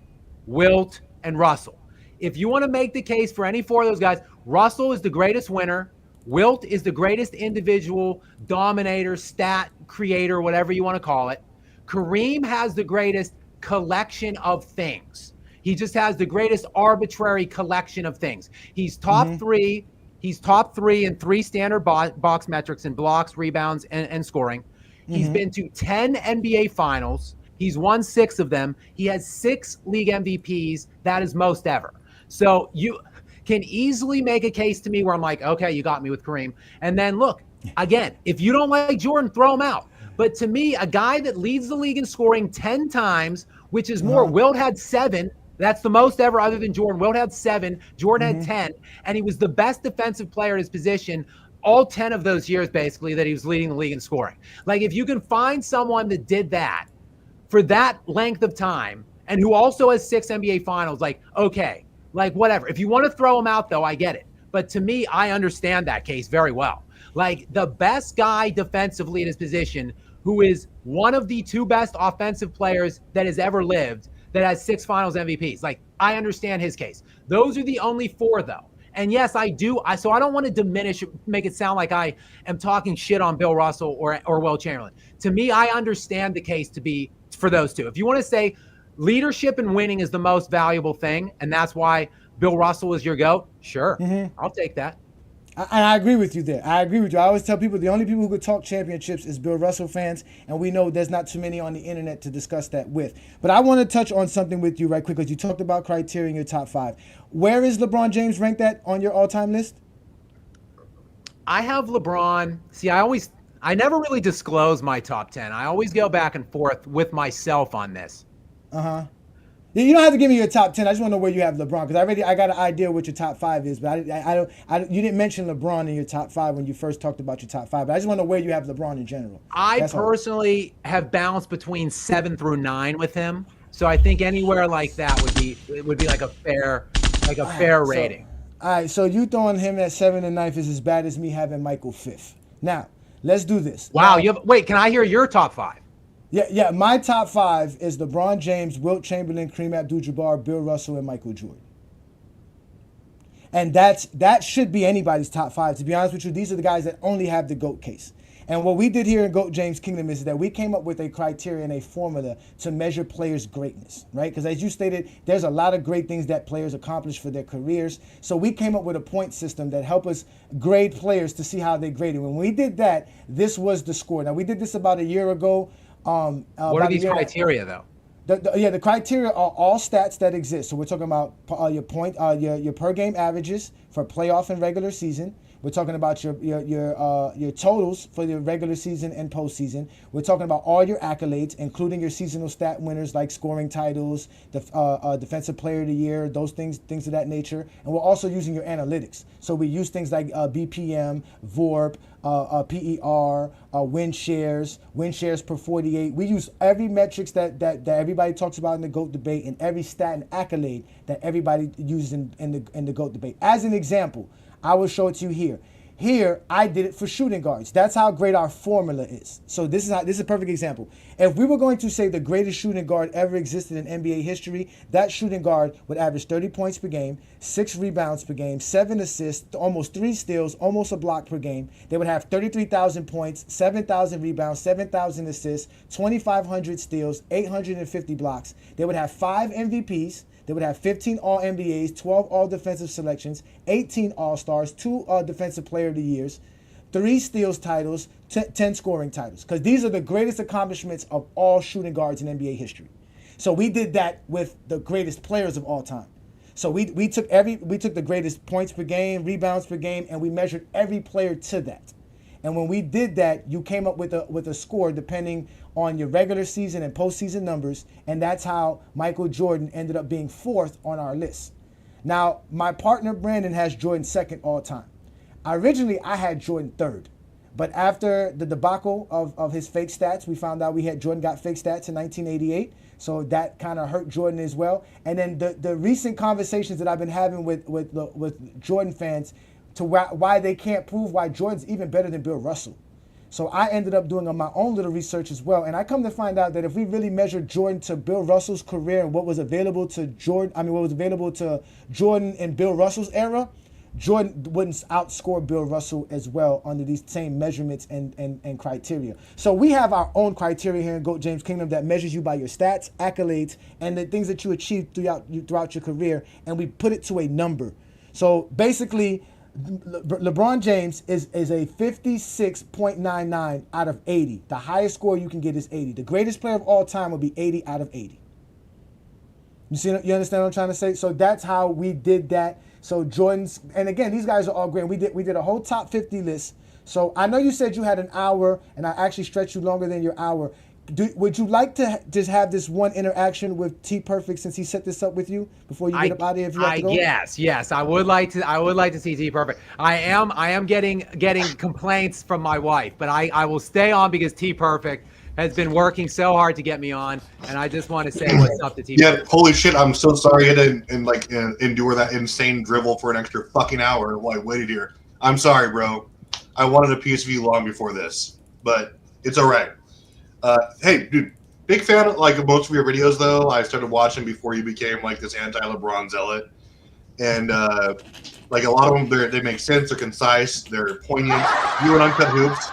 Speaker 12: Wilt, and Russell. If you want to make the case for any 4 of those guys, Russell is the greatest winner. Wilt is the greatest individual dominator, stat creator, whatever you want to call it. Kareem has the greatest collection of things. He just has the greatest arbitrary collection of things. He's top three. He's top three in 3 standard box metrics in blocks, rebounds, and scoring. He's been to 10 NBA finals. He's won 6 of them. He has 6 league MVPs. That is most ever. So you can easily make a case to me where I'm like, okay, you got me with Kareem. And then look, again, if you don't like Jordan, throw him out. But to me, a guy that leads the league in scoring 10 times, which is more, Wilt had 7. That's the most ever other than Jordan. Wilt had 7. Jordan had 10. And he was the best defensive player at his position all 10 of those years, basically, that he was leading the league in scoring. Like, if you can find someone that did that for that length of time and who also has 6 NBA finals, like, okay, like, whatever. If you want to throw him out, though, I get it. But to me, I understand that case very well. Like, the best guy defensively at his position, who is one of the 2 best offensive players that has ever lived, that has 6 finals MVPs. Like, I understand his case. Those are the only 4, though. And yes, I do. So I don't want to diminish, make it sound like I am talking shit on Bill Russell or Will Chamberlain. To me, I understand the case to be for those 2. If you want to say leadership and winning is the most valuable thing, and that's why Bill Russell is your GOAT, sure, I'll take that.
Speaker 4: And I agree with you there. I agree with you. I always tell people the only people who could talk championships is Bill Russell fans, and we know there's not too many on the internet to discuss that with. But I want to touch on something with you right quick, because you talked about criteria in your top 5. Where is LeBron James ranked at on your all-time list?
Speaker 12: I have LeBron. See, I never really disclose my top 10. I always go back and forth with myself on this.
Speaker 4: You don't have to give me your top 10. I just want to know where you have LeBron, because I got an idea what your top 5 is, but you didn't mention LeBron in your top 5 when you first talked about your top 5. But I just want to know where you have LeBron in general.
Speaker 12: I personally have bounced between 7 through 9 with him, so I think anywhere like that would be like a fair rating.
Speaker 4: All right, so you throwing him at 7 and 9 is as bad as me having Michael 5th. Now let's do this.
Speaker 12: Wow,
Speaker 4: now,
Speaker 12: wait, can I hear your top 5?
Speaker 4: Yeah. My top 5 is LeBron James, Wilt Chamberlain, Kareem Abdul-Jabbar, Bill Russell, and Michael Jordan. And that should be anybody's top 5. To be honest with you, these are the guys that only have the GOAT case. And what we did here in GOAT James Kingdom is that we came up with a criteria and a formula to measure players' greatness, right? Because as you stated, there's a lot of great things that players accomplish for their careers. So we came up with a point system that helped us grade players to see how they graded. When we did that, this was the score. Now, we did this about a year ago.
Speaker 12: What are these criteria, though?
Speaker 4: The criteria are all stats that exist. So we're talking about your per game averages for playoff and regular season. We're talking about your totals for the regular season and postseason. We're talking about all your accolades, including your seasonal stat winners like scoring titles, defensive player of the year, those things of that nature. And we're also using your analytics. So we use things like BPM, VORP, PER, win shares per 48. We use every metrics that everybody talks about in the GOAT debate, and every stat and accolade that everybody uses in the GOAT debate. As an example, I will show it to you here. Here, I did it for shooting guards. That's how great our formula is. So this is a perfect example. If we were going to say the greatest shooting guard ever existed in NBA history, that shooting guard would average 30 points per game, 6 rebounds per game, 7 assists, almost 3 steals, almost a block per game. They would have 33,000 points, 7,000 rebounds, 7,000 assists, 2,500 steals, 850 blocks. They would have 5 MVPs. They would have 15 All-NBAs, 12 All-Defensive Selections, 18 All-Stars, 2 Defensive Player of the Years, 3 steals titles, 10 scoring titles. Because these are the greatest accomplishments of all shooting guards in NBA history. So we did that with the greatest players of all time. So we took the greatest points per game, rebounds per game, and we measured every player to that. And when we did that, you came up with a score depending on your regular season and postseason numbers, and that's how Michael Jordan ended up being 4th on our list. Now, my partner Brandon has Jordan 2nd all time. Originally, I had Jordan 3rd, but after the debacle of his fake stats, we found out Jordan got fake stats in 1988, so that kind of hurt Jordan as well. And then the recent conversations that I've been having with Jordan fans to why they can't prove why Jordan's even better than Bill Russell. So I ended up doing my own little research as well, and I come to find out that if we really measure Jordan to Bill Russell's career and what was available to Jordan in Bill Russell's era, Jordan wouldn't outscore Bill Russell as well under these same measurements and criteria. So we have our own criteria here in GOAT James Kingdom that measures you by your stats, accolades, and the things that you achieved throughout your career, and we put it to a number. So basically, LeBron James is a 56.99 out of 80. The highest score you can get is 80. The greatest player of all time would be 80 out of 80. You understand what I'm trying to say? So that's how we did that. So Jordan's, and again, these guys are all great. We did a whole top 50 list. So I know you said you had an hour, and I actually stretched you longer than your hour. Would you like to just have this one interaction with T Perfect since he set this up with you before you get up out of here? If you have to go?
Speaker 12: Yes, I would like to see T Perfect. I am getting complaints from my wife, but I will stay on because T Perfect has been working so hard to get me on, and I just want to say what's up to T Perfect.
Speaker 17: Yeah, holy shit! I'm so sorry you had to endure that insane drivel for an extra fucking hour while I waited here. I'm sorry, bro. I wanted a piece of you long before this, but it's all right. Hey, dude, big fan of most of your videos, though. I started watching before you became this anti-LeBron zealot, and a lot of them, they make sense. They're concise. They're poignant. You and Uncut Hoops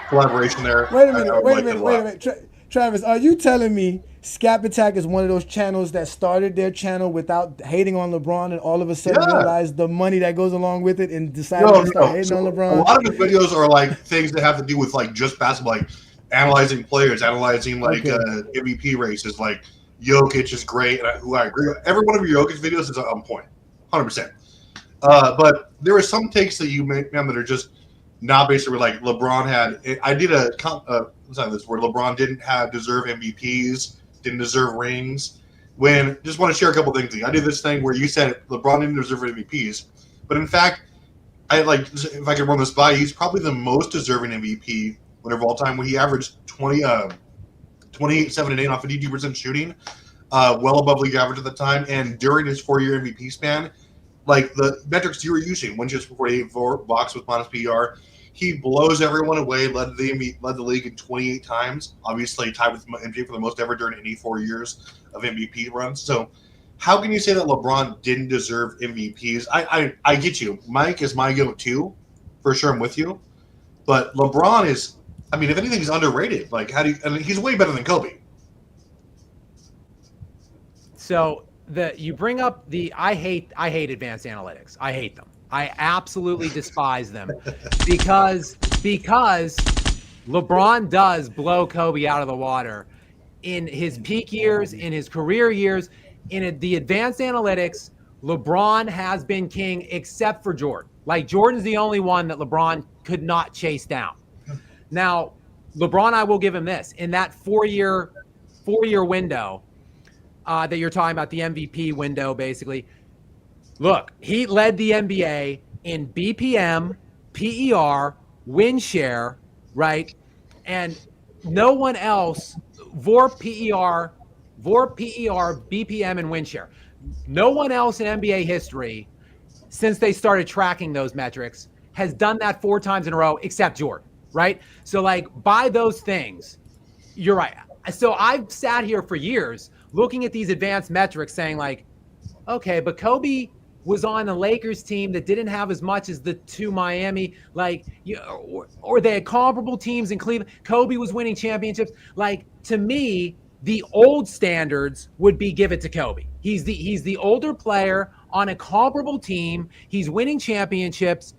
Speaker 17: collaboration there.
Speaker 4: Wait a minute. Travis, are you telling me Scap Attack is one of those channels that started their channel without hating on LeBron and all of a sudden realized the money that goes along with it and decided to start hating on LeBron?
Speaker 17: A lot of the videos are things that have to do with just basketball, analyzing players, analyzing MVP races. Jokic is great, who I agree with. Every one of your Jokic videos is on point, 100%. But there are some takes that you make, man, that are just not basically LeBron had. I did where LeBron didn't deserve MVPs, didn't deserve rings. Just want to share a couple things. I did this thing where you said LeBron didn't deserve MVPs, but in fact, if I could run this by, he's probably the most deserving MVP winner of all time when he averaged 28, 7, and 8 on 52% shooting, well above league average at the time. And during his 4-year MVP span, the metrics you were using, 1 just before 84 box with minus PER, he blows everyone away, led the league in 28 times, obviously tied with MJ for the most ever during any 4 years of MVP runs. So how can you say that LeBron didn't deserve MVPs? I get you. Mike is my go-to, for sure. I'm with you. But LeBron is, if anything, he's underrated. He's way better than Kobe.
Speaker 12: So you bring up I hate advanced analytics. I hate them. I absolutely despise them because LeBron does blow Kobe out of the water in his peak years, in his career years. In the advanced analytics, LeBron has been king except for Jordan. Jordan's the only one that LeBron could not chase down. Now, LeBron, I will give him this. In that 4-year window that you're talking about, the MVP window, basically, look, he led the NBA in BPM, PER, win share, right? And no one else, VOR, PER, BPM, and win share. No one else in NBA history, since they started tracking those metrics, has done that 4 times in a row except Jordan, right? So, by those things, you're right. So I've sat here for years looking at these advanced metrics saying, okay, but Kobe was on a Lakers team that didn't have as much as the 2 Miami, or they had comparable teams in Cleveland. Kobe was winning championships. To me, the old standards would be give it to Kobe. He's the older player on a comparable team. He's winning championships.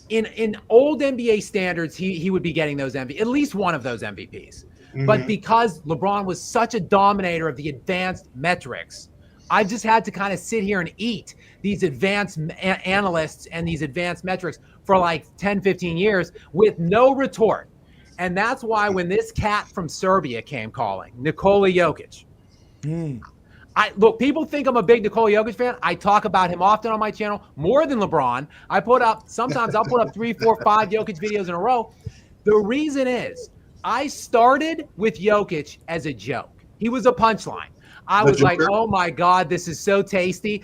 Speaker 12: In old NBA standards, he would be getting those at least one of those MVPs. Mm-hmm. But because LeBron was such a dominator of the advanced metrics, I've just had to kind of sit here and eat these advanced analysts and these advanced metrics for 10, 15 years with no retort. And that's why when this cat from Serbia came calling, Nikola Jokic, look, people think I'm a big Nikola Jokic fan. I talk about him often on my channel, more than LeBron. Sometimes I'll put up 3, 4, 5 Jokic videos in a row. The reason is I started with Jokic as a joke. He was a punchline. I was like, oh my God, this is so tasty.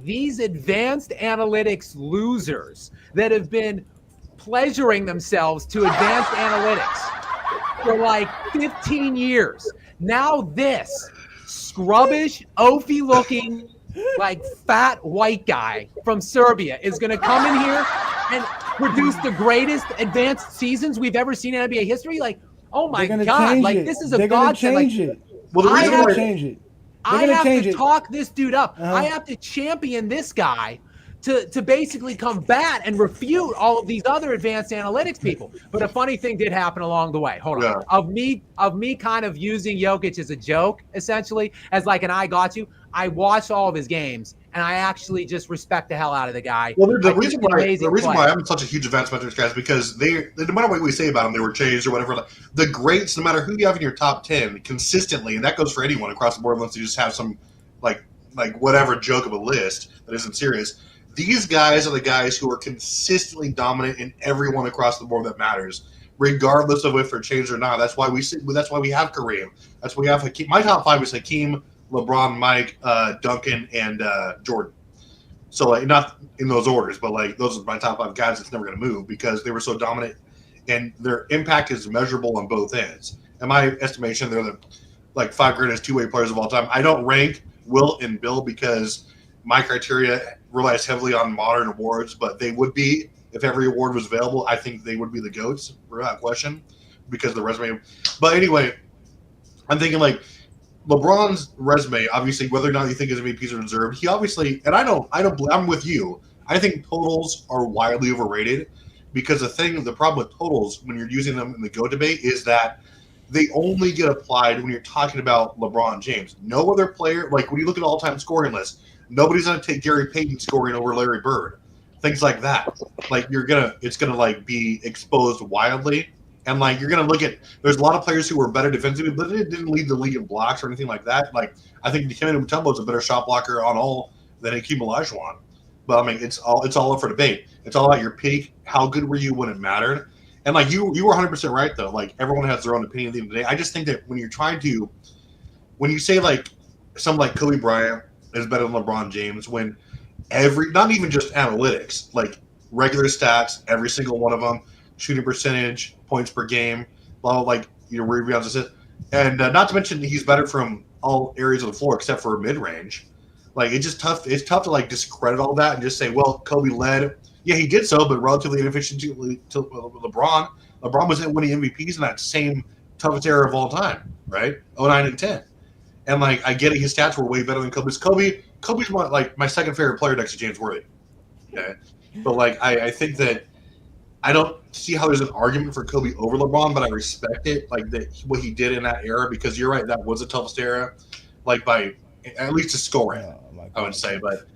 Speaker 12: These advanced analytics losers that have been pleasuring themselves to advanced analytics for 15 years. Now this scrubbish, oafy looking like fat white guy from Serbia is going to come in here and produce the greatest advanced seasons we've ever seen in NBA history? Like, oh my God! Like this is a godsend. Like,
Speaker 17: well, the reason why
Speaker 4: change it.
Speaker 12: I have to talk this dude up. I have to champion this guy to basically combat and refute all of these other advanced analytics people. But a funny thing did happen along the way. Hold on. Of me kind of using Jokic as a joke, essentially, as like an I got you. I watched all of his games, and I actually just respect the hell out of the guy.
Speaker 17: Well, the reason why I'm such a huge advanced metrics guy is because no matter what we say about them, they were changed or whatever. Like, the greats, no matter who you have in your top 10, consistently, and that goes for anyone across the board, unless you just have some like whatever joke of a list that isn't serious. These guys are the guys who are consistently dominant in everyone across the board that matters, regardless of if they're changed or not. That's why we have Kareem. That's why we have Hakeem. My top 5 is Hakeem, LeBron, Mike, Duncan, and Jordan. So like not in those orders, but like those are my top 5 guys that's never going to move because they were so dominant, and their impact is measurable on both ends. In my estimation, they're the 5 greatest two-way players of all time. I don't rank Wilt and Bill because my criteria relies heavily on modern awards, but they would be if every award was available. I think they would be the GOATs without question because of the resume. But anyway, I'm thinking like LeBron's resume, obviously, whether or not you think his MVPs are deserved, he obviously, and I'm with you. I think totals are widely overrated because the problem with totals when you're using them in the GOAT debate is that they only get applied when you're talking about LeBron James. No other player, like when you look at all-time scoring lists, nobody's going to take Gary Payton scoring over Larry Bird. Things like that. Like it's going to like be exposed wildly. And like you're going to look at, there's a lot of players who were better defensively, but they didn't lead the league in blocks or anything like that. Like I think Dikembe Mutombo is a better shot blocker on all than Hakeem Olajuwon. But I mean, it's all up for debate. It's all about your peak. How good were you when it mattered? And like you were 100% right though. Like everyone has their own opinion at the end of the day. I just think that when you say like something like Kobe Bryant is better than LeBron James, when not even just analytics, like regular stats, every single one of them, shooting percentage, points per game, blah, blah, like rebounds, assists, and not to mention he's better from all areas of the floor except for mid range. Like it's just tough. It's tough to like discredit all that and just say, well, Kobe led. Yeah, he did so, but relatively inefficiently to LeBron. LeBron was winning MVPs in that same toughest era of all time, right? 09 and 10. And like I get it, his stats were way better than Kobe's. Kobe's my second favorite player next to James Worthy. Okay, but like I think that I don't see how there's an argument for Kobe over LeBron, but I respect it, like what he did in that era, because you're right, that was the toughest era, like by at least to scoring, I would say. But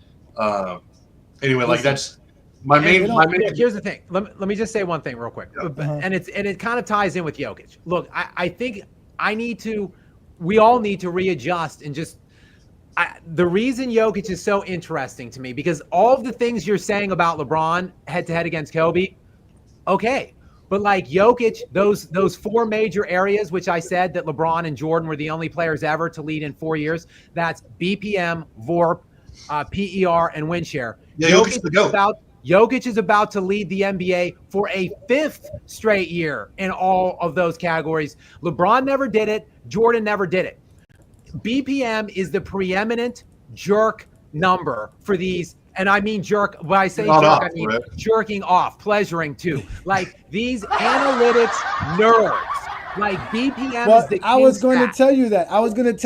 Speaker 17: anyway, like that's my main.
Speaker 12: Here's the thing. Let me just say one thing real quick, and it kind of ties in with Jokic. Look, I think we all need to readjust and just. The reason Jokic is so interesting to me, because all of the things you're saying about LeBron head-to-head against Kobe, okay. But like Jokic, those 4 major areas, which I said that LeBron and Jordan were the only players ever to lead in 4 years, that's BPM, VORP, PER, and win share.
Speaker 17: Yeah,
Speaker 12: Jokic is about to lead the NBA for a 5th straight year in all of those categories. LeBron never did it. Jordan never did it. BPM is the preeminent jerk number for these. And I mean jerk. When I say jerk, I mean jerking off, pleasuring too. Like these analytics nerds. Like BPM is the
Speaker 4: I was going to tell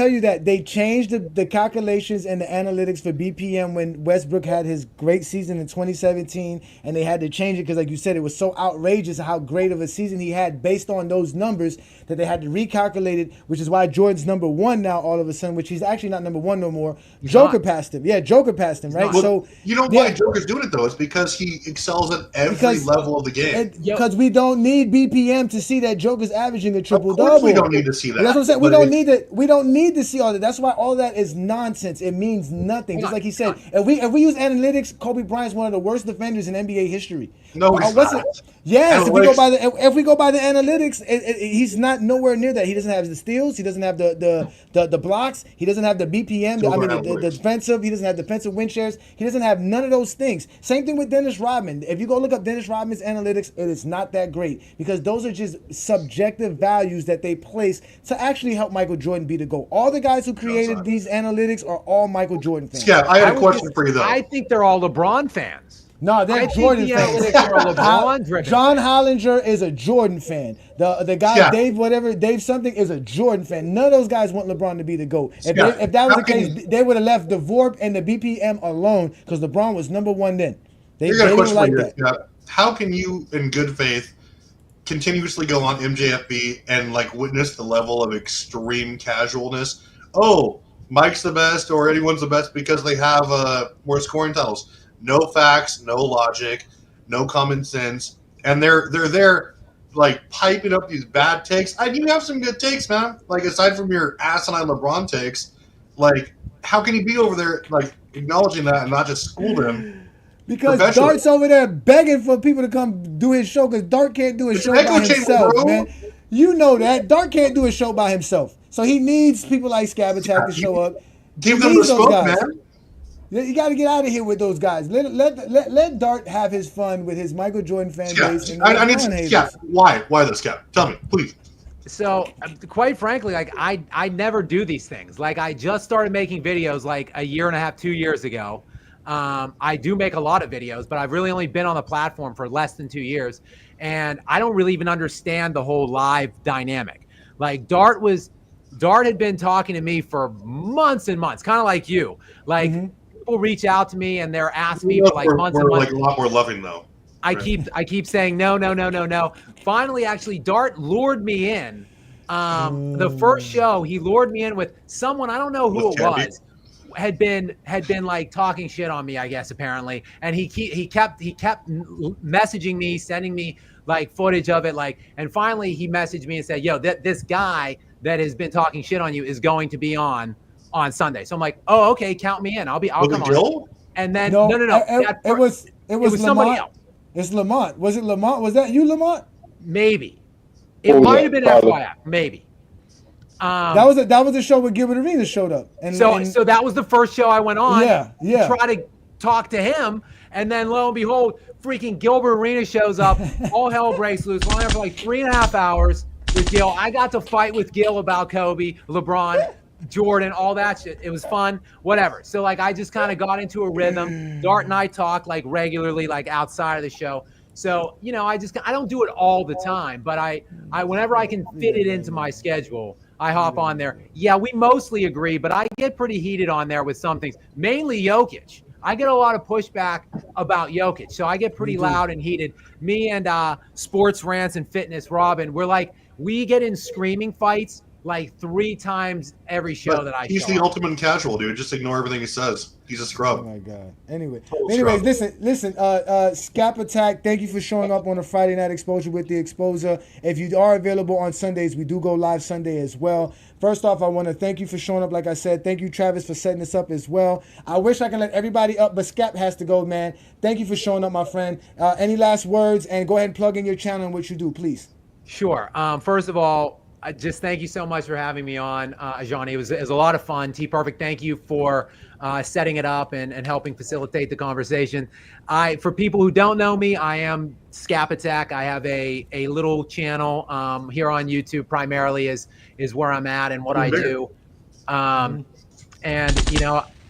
Speaker 4: you that. They changed the calculations and the analytics for BPM when Westbrook had his great season in 2017, and they had to change it because, like you said, it was so outrageous how great of a season he had based on those numbers that they had to recalculate it, which is why Jordan's number 1 now all of a sudden, which he's actually not number 1 no more. Joker passed him. Yeah, Joker passed him, right?
Speaker 17: Well, so you know why Joker's doing it though? It's because he excels at every level of the game.
Speaker 4: Because we don't need BPM to see that Joker's averaging a triple double.
Speaker 17: Of course we don't need to see that.
Speaker 4: That's what I'm saying. We don't need to see all that. That's why all that is nonsense. It means nothing. Just like he said, if we use analytics, Kobe Bryant's one of the worst defenders in NBA history.
Speaker 17: No, he's not.
Speaker 4: Yes, if we go by the analytics, he's not nowhere near that. He doesn't have the steals. He doesn't have the blocks. He doesn't have the BPM. The defensive. He doesn't have defensive win shares. He doesn't have none of those things. Same thing with Dennis Rodman. If you go look up Dennis Rodman's analytics, it is not that great because those are just subjective values that they place to actually help Michael Jordan be the GOAT. All the guys who created these analytics are all Michael Jordan fans.
Speaker 17: Yeah, I have a question for you though.
Speaker 12: I think they're all LeBron fans.
Speaker 4: No, they're Jordan fans. John Hollinger is a Jordan fan. The guy Dave something is a Jordan fan. None of those guys want LeBron to be the GOAT. If that was the case, they would have left the VORP and the BPM alone because LeBron was number one then. They didn't like that.
Speaker 17: How can you, in good faith, continuously go on MJFB and like witness the level of extreme casualness? Oh, Mike's the best, or anyone's the best because they have more scoring titles. No facts, no logic, no common sense, and they're there like piping up these bad takes. I do have some good takes, man. Like aside from your asinine LeBron takes, like how can he be over there like acknowledging that and not just school them?
Speaker 4: Because Dart's over there begging for people to come do his show because Dart can't do a show by himself, man. You know that Dart can't do a show by himself, so he needs people like Scab Attack to show up.
Speaker 17: Give them the smoke, man.
Speaker 4: You got to get out of here with those guys. Let Dart have his fun with his Michael Jordan fan base. And
Speaker 17: I need to. Yeah, why this, Cap? Tell me, please.
Speaker 12: So, quite frankly, like I never do these things. Like I just started making videos like a year and a half, 2 years ago. I do make a lot of videos, but I've really only been on the platform for less than 2 years, and I don't really even understand the whole live dynamic. Like Dart had been talking to me for months and months, kind of like you, like. People reach out to me and they're asking me for like months and months.
Speaker 17: Like a lot more loving though.
Speaker 12: I keep saying no. Finally, actually, Dart lured me in. The first show, he lured me in with someone I don't know who it was. Had been like talking shit on me, I guess apparently, and he kept messaging me, sending me like footage of it, like, and finally he messaged me and said, "Yo, this guy that has been talking shit on you is going to be on Sunday." So I'm like, "Oh, okay, count me in. I'll come on." And then no.
Speaker 4: It was
Speaker 12: somebody else.
Speaker 4: It's Lamont. Was it Lamont? Was that you, Lamont?
Speaker 12: Maybe. It might have been FYI. Maybe.
Speaker 4: That was a show where Gilbert Arenas showed up.
Speaker 12: So that was the first show I went on.
Speaker 4: Yeah.
Speaker 12: To try to talk to him, and then lo and behold, freaking Gilbert Arenas shows up. All hell breaks loose. We're on there for like 3.5 hours with Gil. I got to fight with Gil about Kobe, LeBron, Jordan, all that shit. It was fun, whatever. So like I just kind of got into a rhythm. Dart and I talk like regularly, like outside of the show. So, I don't do it all the time, but I whenever I can fit it into my schedule, I hop on there. Yeah, we mostly agree, but I get pretty heated on there with some things, mainly Jokic. I get a lot of pushback about Jokic, so I get pretty loud and heated. Me and Sports Rants and Fitness Robin, we get in screaming fights like 3 times every show that I show.
Speaker 17: He's the ultimate casual, dude. Just ignore everything he says. He's a scrub.
Speaker 4: Oh my God. Anyways, listen. Scap Attack, thank you for showing up on a Friday Night Exposure with the Exposer. If you are available on Sundays, we do go live Sunday as well. First off, I want to thank you for showing up. Like I said, thank you, Travis, for setting this up as well. I wish I could let everybody up, but Scap has to go, man. Thank you for showing up, my friend. Any last words? And go ahead and plug in your channel and what you do, please.
Speaker 12: Sure. First of all, just thank you so much for having me on, Ajani. It was a lot of fun. T-Perfect, thank you for setting it up and helping facilitate the conversation. For people who don't know me, I am Scap Attack. I have a little channel here on YouTube primarily is where I'm at and what I do. And,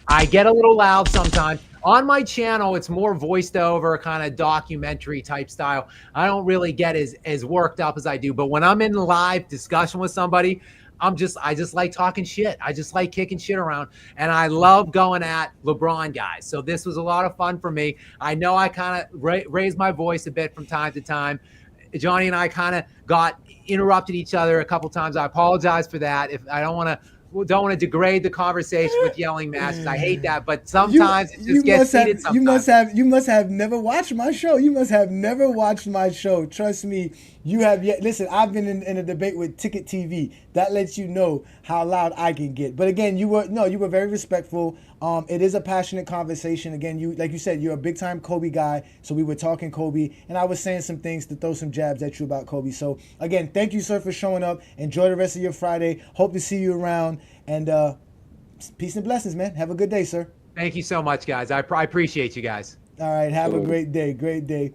Speaker 12: I get a little loud sometimes. On my channel, it's more voiced over, kind of documentary type style. I don't really get as worked up as I do. But when I'm in live discussion with somebody, I just like talking shit. I just like kicking shit around. And I love going at LeBron guys. So this was a lot of fun for me. I know I kind of raised my voice a bit from time to time. Johnny and I kind of got interrupted each other a couple times. I apologize for that. If I don't want to degrade the conversation with yelling matches. I hate that, but sometimes it just gets heated sometimes.
Speaker 4: You must have never watched my show. You must have never watched my show. Trust me, you have yet. Listen, I've been in a debate with Ticket TV. That lets you know how loud I can get. But again, you were very respectful. It is a passionate conversation. Again, like you said, you're a big time Kobe guy. So we were talking Kobe, and I was saying some things to throw some jabs at you about Kobe. So again, thank you, sir, for showing up. Enjoy the rest of your Friday. Hope to see you around. And peace and blessings, man. Have a good day, sir.
Speaker 12: Thank you so much, guys. I appreciate you guys.
Speaker 4: All right. Have a great day. Great day.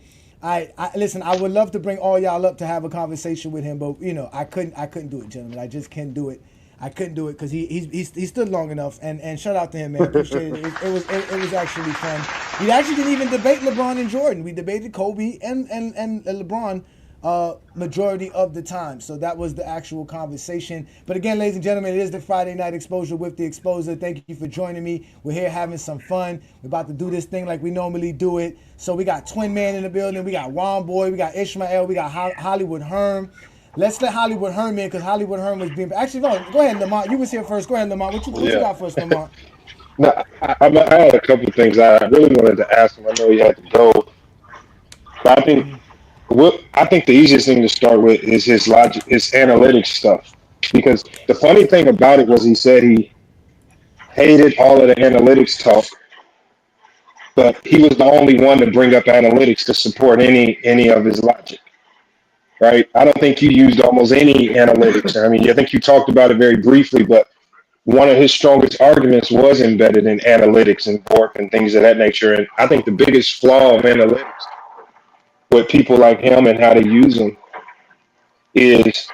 Speaker 4: Listen, I would love to bring all y'all up to have a conversation with him, but I couldn't do it, gentlemen. I just can't do it. I couldn't do it because he stood long enough. And shout out to him, man. Appreciate it. It was actually fun. We actually didn't even debate LeBron and Jordan. We debated Kobe and LeBron majority of the time. So that was the actual conversation. But again, ladies and gentlemen, it is the Friday Night Exposure with the Exposer. Thank you for joining me. We're here having some fun. We're about to do this thing like we normally do it. So we got Twin Man in the building. We got Juan Boy. We got Ishmael. We got Hollywood Herm. Let's let Hollywood Herm in because Hollywood Herm was being... Actually, no, go ahead, Lamont. You was here first. Go ahead, Lamont. What you got for us, Lamont?
Speaker 18: No, I had a couple of things I really wanted to ask him. I know he had to go. But I think the easiest thing to start with is his logic, his analytics stuff. Because the funny thing about it was he said he hated all of the analytics talk, but he was the only one to bring up analytics to support any of his logic. Right? I don't think you used almost any analytics. I mean, I think you talked about it very briefly, but one of his strongest arguments was embedded in analytics and VORP and things of that nature. And I think the biggest flaw of analytics with people like him and how to use them is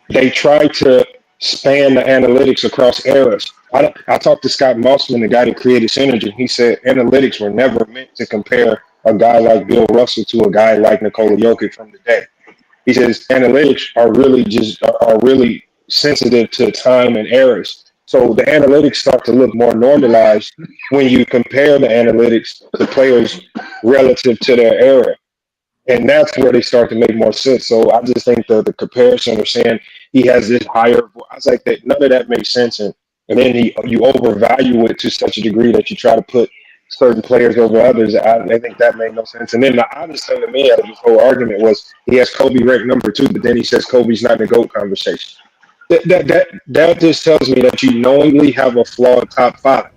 Speaker 18: they try to span the analytics across eras. I talked to Scott Mossman, the guy that created Synergy. He said analytics were never meant to compare a guy like Bill Russell to a guy like Nikola Jokic from the day. He says analytics are really sensitive to time and eras. So the analytics start to look more normalized when you compare the analytics to players relative to their era. And that's where they start to make more sense. So I just think the comparison of saying he has this higher, I was like, that none of that makes sense. And then you overvalue it to such a degree that you try to put certain players over others. I think that made no sense. And then the honest thing to me out of this whole argument was he has Kobe ranked number 2, but then he says Kobe's not in the GOAT conversation. That just tells me that you knowingly have a flawed top 5.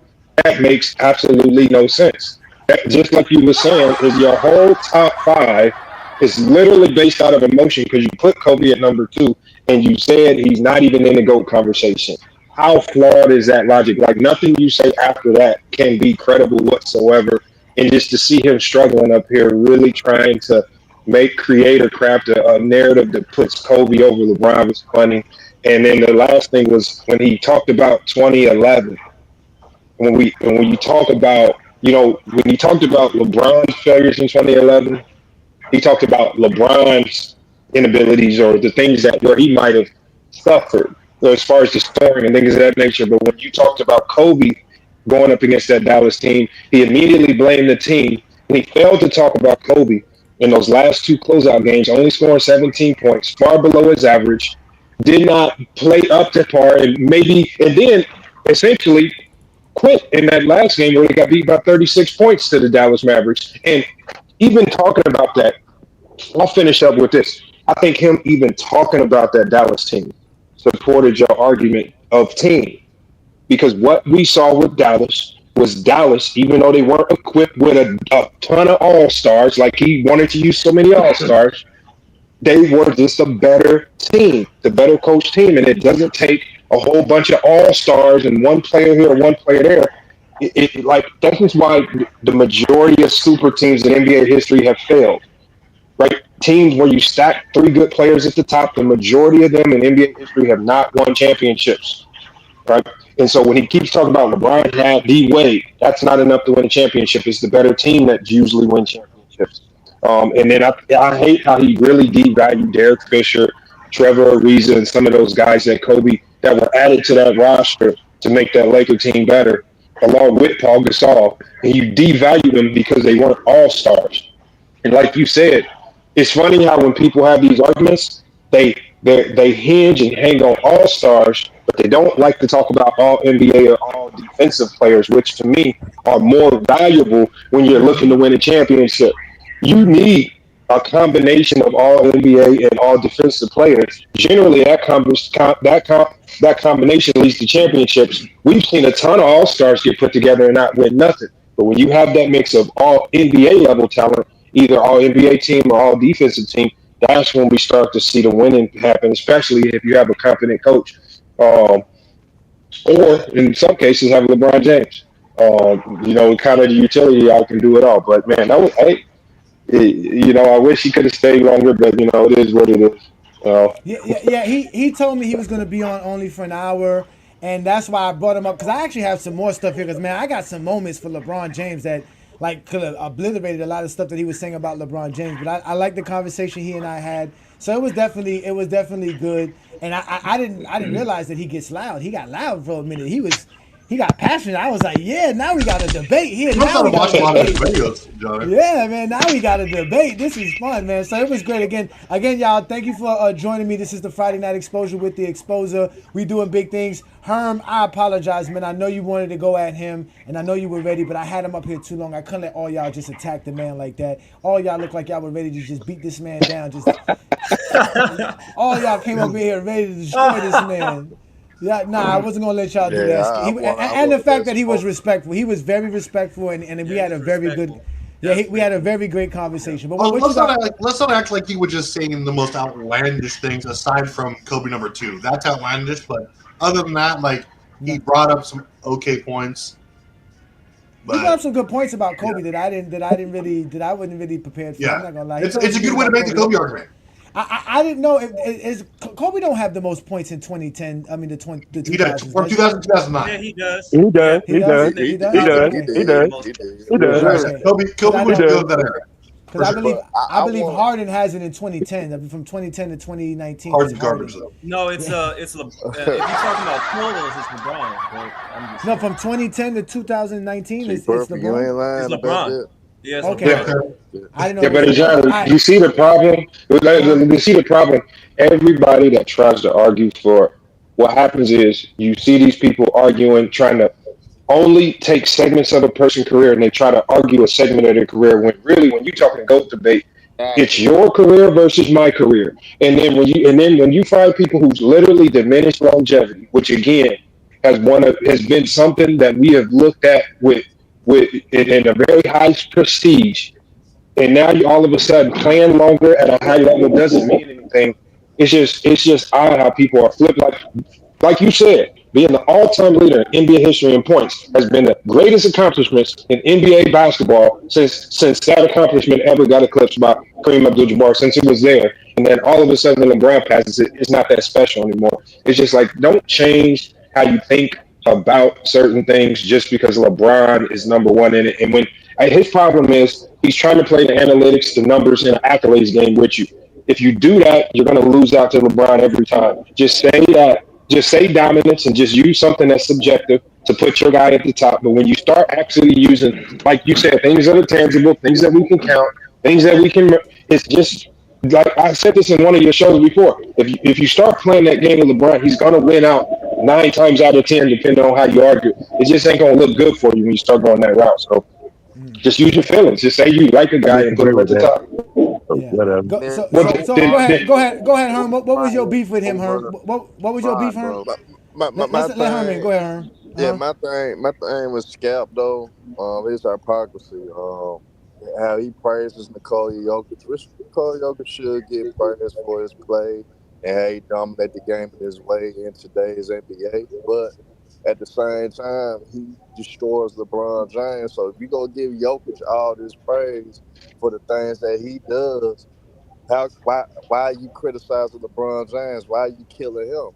Speaker 18: That makes absolutely no sense. Just like you were saying, is your whole top 5 is literally based out of emotion because you put Kobe at number 2 and you said he's not even in the GOAT conversation. How flawed is that logic? Like nothing you say after that can be credible whatsoever. And just to see him struggling up here, really trying to create or craft a narrative that puts Kobe over LeBron was funny. And then the last thing was when he talked about 2011. When you talk about, when he talked about LeBron's failures in 2011, he talked about LeBron's inabilities or the things where he might have suffered as far as the scoring and things of that nature. But when you talked about Kobe going up against that Dallas team, he immediately blamed the team. And he failed to talk about Kobe in those last 2 closeout games, only scoring 17 points, far below his average, did not play up to par, and then essentially quit in that last game where he got beat by 36 points to the Dallas Mavericks. And even talking about that, I'll finish up with this. I think him even talking about that Dallas team supported your argument of team, because what we saw with Dallas was Dallas, even though they weren't equipped with a ton of all-stars, like he wanted to use so many all-stars, they were just a better team, the better coach team. And it doesn't take a whole bunch of all-stars and one player here, one player there. That is why the majority of super teams in NBA history have failed. Right? Teams where you stack 3 good players at the top, the majority of them in NBA history have not won championships. Right? And so when he keeps talking about LeBron had D-Wade, that's not enough to win a championship. It's the better team that usually wins championships. And then I hate how he really devalued Derek Fisher, Trevor Ariza, and some of those guys that were added to that roster to make that Laker team better, along with Paul Gasol. And you devalue them because they weren't all-stars. And like you said, it's funny how when people have these arguments, they hinge and hang on all-stars, but they don't like to talk about all NBA or all defensive players, which to me are more valuable when you're looking to win a championship. You need a combination of all NBA and all defensive players, generally that combination leads to championships. We've seen a ton of all-stars get put together and not win nothing. But when you have that mix of all NBA level talent, either all NBA team or all defensive team, that's when we start to see the winning happen, especially if you have a competent coach. Or in some cases, have LeBron James. Kind of the utility, y'all can do it all. But man, I wish he could have stayed longer, but it is what it is.
Speaker 4: Yeah. He told me he was going to be on only for an hour, and that's why I brought him up, because I actually have some more stuff here. Because man, I got some moments for LeBron James that could have obliterated a lot of stuff that he was saying about LeBron James. But I like the conversation he and I had. So it was definitely good. And I didn't realize that he gets loud. He got loud for a minute. He got passionate. I was like, yeah, now we got a debate here. Now we got a debate.
Speaker 17: Videos, Johnny.
Speaker 4: Yeah, man, now we got a debate. This is fun, man. So it was great. Again, y'all, thank you for joining me. This is the Friday Night Exposure with the Exposer. We doing big things. Herm, I apologize, man. I know you wanted to go at him, and I know you were ready, but I had him up here too long. I couldn't let all y'all just attack the man like that. All y'all look like y'all were ready to just beat this man down. All y'all came up here ready to destroy this man. Yeah, I wasn't gonna let y'all do that. And the fact that he was respectful, he was very respectful, and we had a very good, we had a very great conversation. But
Speaker 17: let's not act like he was just saying the most outlandish things aside from Kobe number 2. That's outlandish, but other than that, he brought up some okay points.
Speaker 4: He brought up some good points about Kobe that I wasn't really prepared for.
Speaker 17: Yeah.
Speaker 4: I'm not gonna lie.
Speaker 17: It's a good way to make the Kobe argument.
Speaker 4: I didn't know if Kobe don't have the most points in 2010. I mean the 2000s.
Speaker 17: He does from 2000 to 2009.
Speaker 5: Yeah, he does.
Speaker 18: He does.
Speaker 17: Kobe was good that era.
Speaker 4: Because I believe Harden has it in 2010. From 2010 to 2019.
Speaker 17: Harden's garbage though.
Speaker 5: No, if you're talking about totals, it's LeBron.
Speaker 4: No, from 2010 to 2019, it's LeBron.
Speaker 5: It's LeBron. Yes.
Speaker 4: Okay. I didn't know.
Speaker 18: But Ajani, you see the problem? You see the problem? Everybody that tries to argue for what happens is you see these people arguing, trying to only take segments of a person's career, and they try to argue a segment of their career when really, when you're talking GOAT debate, it's your career versus my career. And then when you find people who's literally diminished longevity, which again has been something that we have looked at with in a very high prestige, and now you all of a sudden playing longer at a high level doesn't mean anything. It's just odd how people are flipped. Like you said, being the all-time leader in NBA history in points has been the greatest accomplishments in NBA basketball since that accomplishment ever got eclipsed by Kareem Abdul-Jabbar, since it was there. And then all of a sudden when LeBron passes it, it's not that special anymore. It's just don't change how you think about certain things just because LeBron is number one in it. And when his problem is he's trying to play the analytics, the numbers, and the accolades game with you. If you do that, you're going to lose out to LeBron every time. Just say dominance and just use something that's subjective to put your guy at the top. But when you start actually using, like you said, things that are tangible, things that we can count, things that we can, it's just, like I said this in one of your shows before, if you start playing that game with LeBron, he's going to win out 9 times out of 10, depending on how you argue. It just ain't going to look good for you when you start going that route. So just use your feelings. Just say you like a guy and put him at the top.
Speaker 4: Go ahead, Herm. What was your beef with him, Herm? What was your beef, Herm? Let Herm in. Go ahead, Herm.
Speaker 19: Yeah, my thing was Scalp though. His hypocrisy. How he praises Nikola Jokic, which Nikola Jokic should get praised for his play and how he dominated the game in his way in today's NBA. But at the same time, he destroys LeBron James. So if you're going to give Jokic all this praise for the things that he does, why are you criticizing LeBron James? Why are you killing him?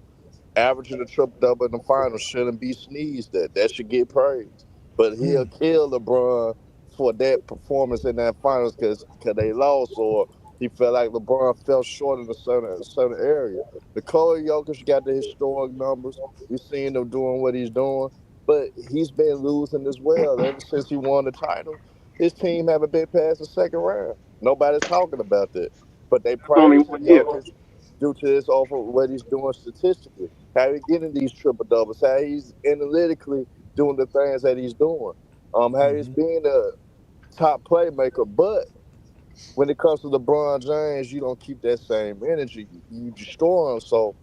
Speaker 19: Averaging a triple-double in the finals shouldn't be sneezed at. That should get praised. But he'll kill LeBron for that performance in that finals because they lost, or he felt like LeBron fell short in a certain area. Nikola Jokic got the historic numbers. We've seen him doing what he's doing, but he's been losing as well ever since he won the title. His team haven't been past the second round. Nobody's talking about that, but they praise Jokic due to this off of what he's doing statistically, how he's getting these triple doubles, how he's analytically doing the things that he's doing, how he's being a top playmaker. But when it comes to LeBron James, you don't keep that same energy. You destroy him. So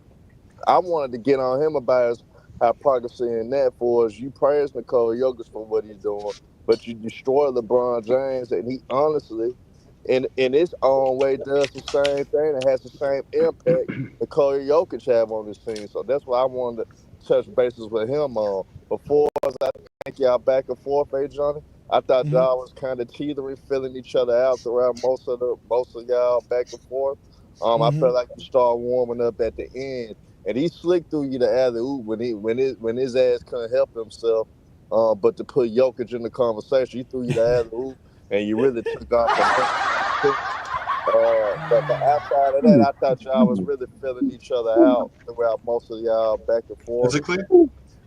Speaker 19: I wanted to get on him about his hypocrisy in that for us. You praise Nikola Jokic for what he's doing, but you destroy LeBron James, and he honestly, in his own way, does the same thing and has the same impact Nikola Jokic have on this team. So that's why I wanted to touch bases with him on. Before I think y'all back and forth, Johnny. I thought y'all was kind of teetering, filling each other out throughout most of y'all back and forth. I felt like you start warming up at the end. And he slick through you the alley oop when his ass couldn't help himself, but to put Jokic in the conversation, he threw you the alley oop, and you really took off. But outside of that, I thought y'all was really filling each other out throughout most of y'all back and forth.
Speaker 17: Physically?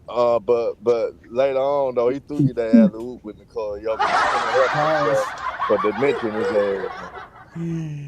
Speaker 19: But later on though, he threw you the alley oop with Nikola Jokic, but to mention his ass.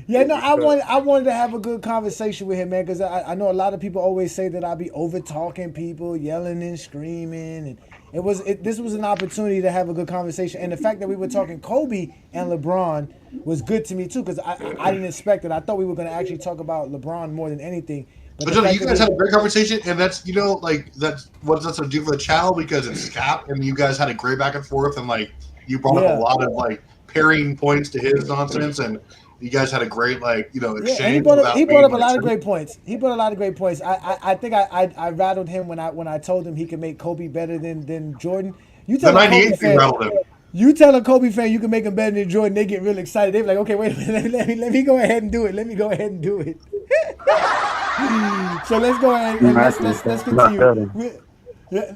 Speaker 4: Yeah, no, I wanted to have a good conversation with him, man, because I know a lot of people always say that I be over talking people, yelling and screaming, and this was an opportunity to have a good conversation. And the fact that we were talking Kobe and LeBron was good to me too, because I didn't expect it. I thought we were going to actually talk about LeBron more than anything.
Speaker 17: But Johnny, you guys had a great conversation, and that's that's what does that do for the channel, because it's Cap, and you guys had a great back and forth, and you brought up a lot of pairing points to his nonsense, and you guys had a great exchange.
Speaker 4: Yeah, and he brought up a lot of great points. I think I rattled him when I told him he could make Kobe better than Jordan. You tell a Kobe fan, you tell a Kobe fan you can make him better than Jordan, they get real excited. They're like, okay, wait a minute, let me go ahead and do it. Let me go ahead and do it. So let's go ahead and let's continue.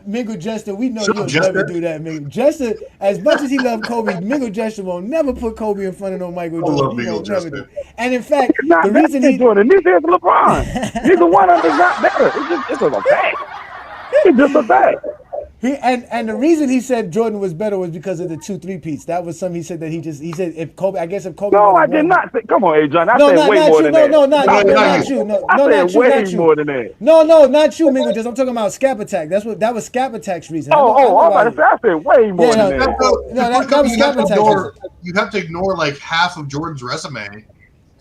Speaker 4: Mingle Jester, we know you'll never do that, Mingle Jester. As much as he loved Kobe, Mingle Jester will never put Kobe in front of no Michael Jordan. He won't never do. And in fact, the reason he
Speaker 20: Jordan, this is LeBron. Neither one of them is not better. It's a fact. It's just a fact.
Speaker 4: And the reason he said Jordan was better was because of the 2 3-peats. That was something he said that he said if Kobe.
Speaker 20: No, I did not say. Come on, Ajani. I said way more than that.
Speaker 4: No, not you. No,
Speaker 20: I said way more than that.
Speaker 4: No, not you, Mingo. Just I'm talking about Scap Attack. That was Scap Attack's reason.
Speaker 20: I'm about to say I said way more than that.
Speaker 4: That was Scap Attack's reason.
Speaker 17: You have to ignore half of Jordan's resume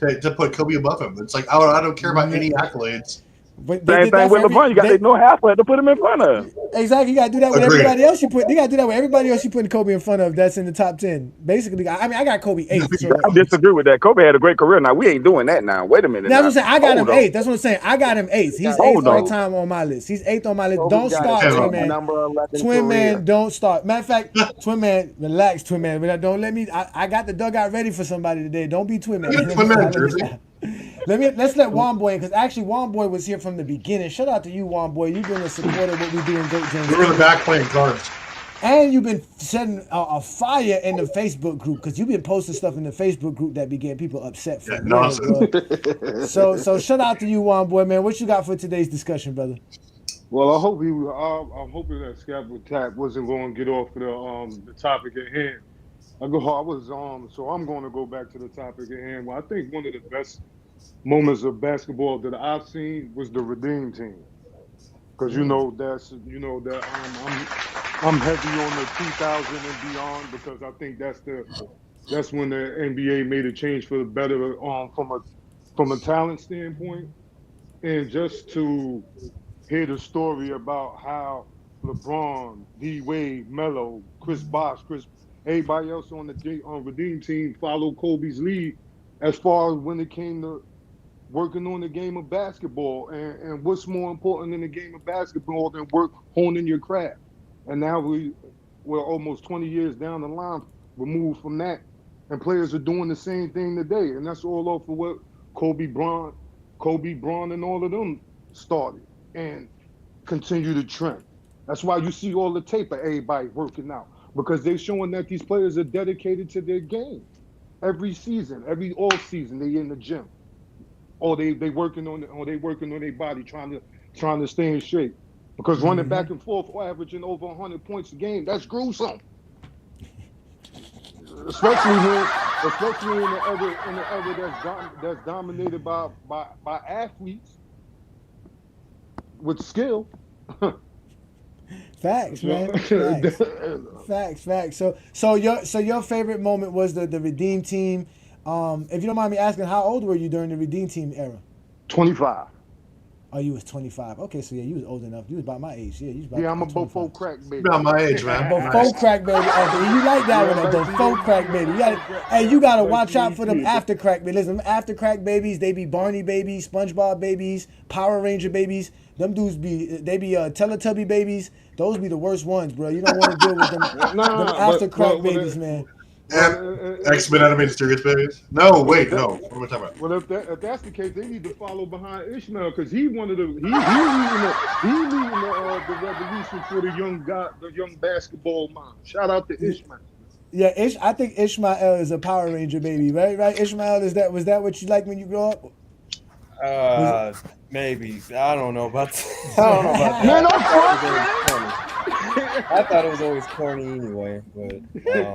Speaker 17: to put Kobe above him. It's I don't care about any accolades.
Speaker 20: But same thing with LeBron. You got to ignore halfway to put him in front of.
Speaker 4: Exactly. You got to do that with everybody else. You got to do that with everybody else you put Kobe in front of. That's in the top 10. Basically, I got Kobe 8th. So.
Speaker 20: I disagree with that. Kobe had a great career. Now we ain't doing that. Now wait a minute.
Speaker 4: That's what I'm saying. I got him 8th. That's what I'm saying. I got him 8th. He's 8th all time on my list. He's 8th on my list. Don't start, Twin Man. Twin Man, don't start. Matter of fact, Twin Man, relax, Twin Man. But don't let me. I got the dugout ready for somebody today. Don't be Twin Man.
Speaker 17: Twin Man jersey.
Speaker 4: Let's let Juan Boy in, because actually Juan Boy was here from the beginning. Shout out to you, Juan Boy. You've been a supporter of what we do in Goat James.
Speaker 17: We were in the back playing cards.
Speaker 4: And you've been setting a fire in the Facebook group, because you've been posting stuff in the Facebook group that be getting people upset for So shout out to you, Juan Boy, man. What you got for today's discussion, brother?
Speaker 21: Well, I'm hoping that Scap Attack wasn't going to get off of the topic at hand. So I'm going to go back to the topic at hand. Well, I think one of the best moments of basketball that I've seen was the Redeem team, because I'm heavy on the 2000 and beyond, because I think that's when the NBA made a change for the better from a talent standpoint, and just to hear the story about how LeBron, D Wade, Melo, Chris Bosh, everybody else on the Redeem team followed Kobe's lead as far as when it came to working on the game of basketball, and what's more important in the game of basketball than honing your craft. And now we're almost 20 years down the line, removed from that, and players are doing the same thing today. And that's all off of what Kobe Bryant and all of them started and continue to trend. That's why you see all the tape of everybody working out, because they're showing that these players are dedicated to their game. Every season, every off season, they in the gym, or they working on their body, trying to stay in shape. Because running back and forth, or averaging over 100 points a game, that's gruesome. Especially in the era that's dominated by athletes with skill.
Speaker 4: Facts, man. Facts. So your favorite moment was the Redeem team. If you don't mind me asking, how old were you during the Redeem Team era?
Speaker 21: 25.
Speaker 4: Oh, you was 25. Okay, so yeah, you was old enough. You was about my age. Yeah, you was about.
Speaker 21: Yeah, I'm a before crack baby.
Speaker 17: About my age, man.
Speaker 4: Before crack baby. Okay, you like that one? A before crack baby. You gotta watch out for them after crack babies. Listen, after crack babies, they be Barney babies, SpongeBob babies, Power Ranger babies. Them dudes be Teletubby babies. Those be the worst ones, bro. You don't want to deal with them after crack babies, man.
Speaker 17: X-Men animated series babies? No, wait, no. What am I talking about?
Speaker 21: Well, if that's the case, they need to follow behind Ishmael because he leading the revolution for the young basketball mom. Shout out to Ishmael.
Speaker 4: Yeah, I think Ishmael is a Power Ranger baby, right? Right, Ishmael, was that what you liked when you grew up?
Speaker 5: Maybe. I don't know about that. Man, I thought it was always corny anyway, but
Speaker 17: get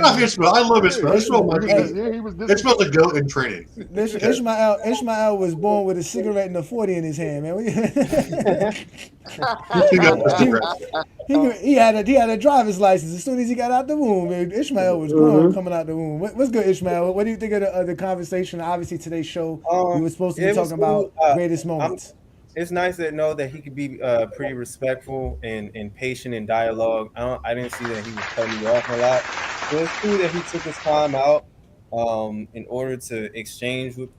Speaker 17: off Ishmael. I love Ishmael. Ishmael's a goat in training.
Speaker 4: Ishmael was born with a cigarette and a 40 in his hand, man. He had a driver's license as soon as he got out the womb. Man. Ishmael was born coming out the womb. What's good, Ishmael? What do you think of the conversation? Obviously, today's show we were supposed to be talking about greatest moments.
Speaker 5: It's nice to know that he could be pretty respectful and patient in dialogue. I didn't see that he was cutting you off a lot. So it's cool that he took his time out in order to exchange with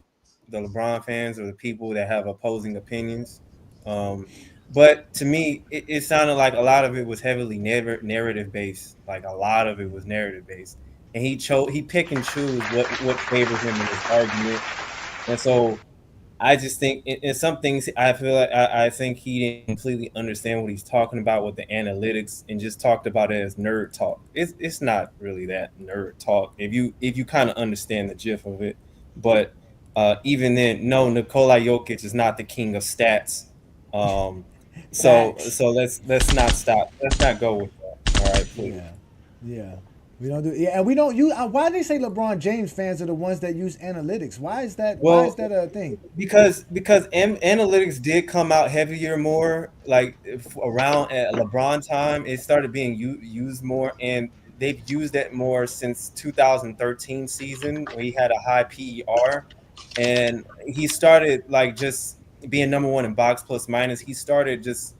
Speaker 5: the LeBron fans or the people that have opposing opinions. But to me, it sounded like a lot of it was heavily narrative based. Like a lot of it was narrative based, and he pick and choose what favors him in his argument, and so. I just think in some things I feel like I think he didn't completely understand what he's talking about with the analytics and just talked about it as nerd talk. It's not really that nerd talk if you kind of understand the gist of it. But even then, no, Nikola Jokic is not the king of stats. So let's not stop. Let's not go with that. All right, please.
Speaker 4: Yeah. We don't do and we don't use. Why do they say LeBron James fans are the ones that use analytics? Why is that? Why is that a thing?
Speaker 5: Because analytics did come out heavier more like around at LeBron time. It started being used more, and they've used it more since 2013 season where he had a high PER, and he started like just being number one in box plus minus. He started just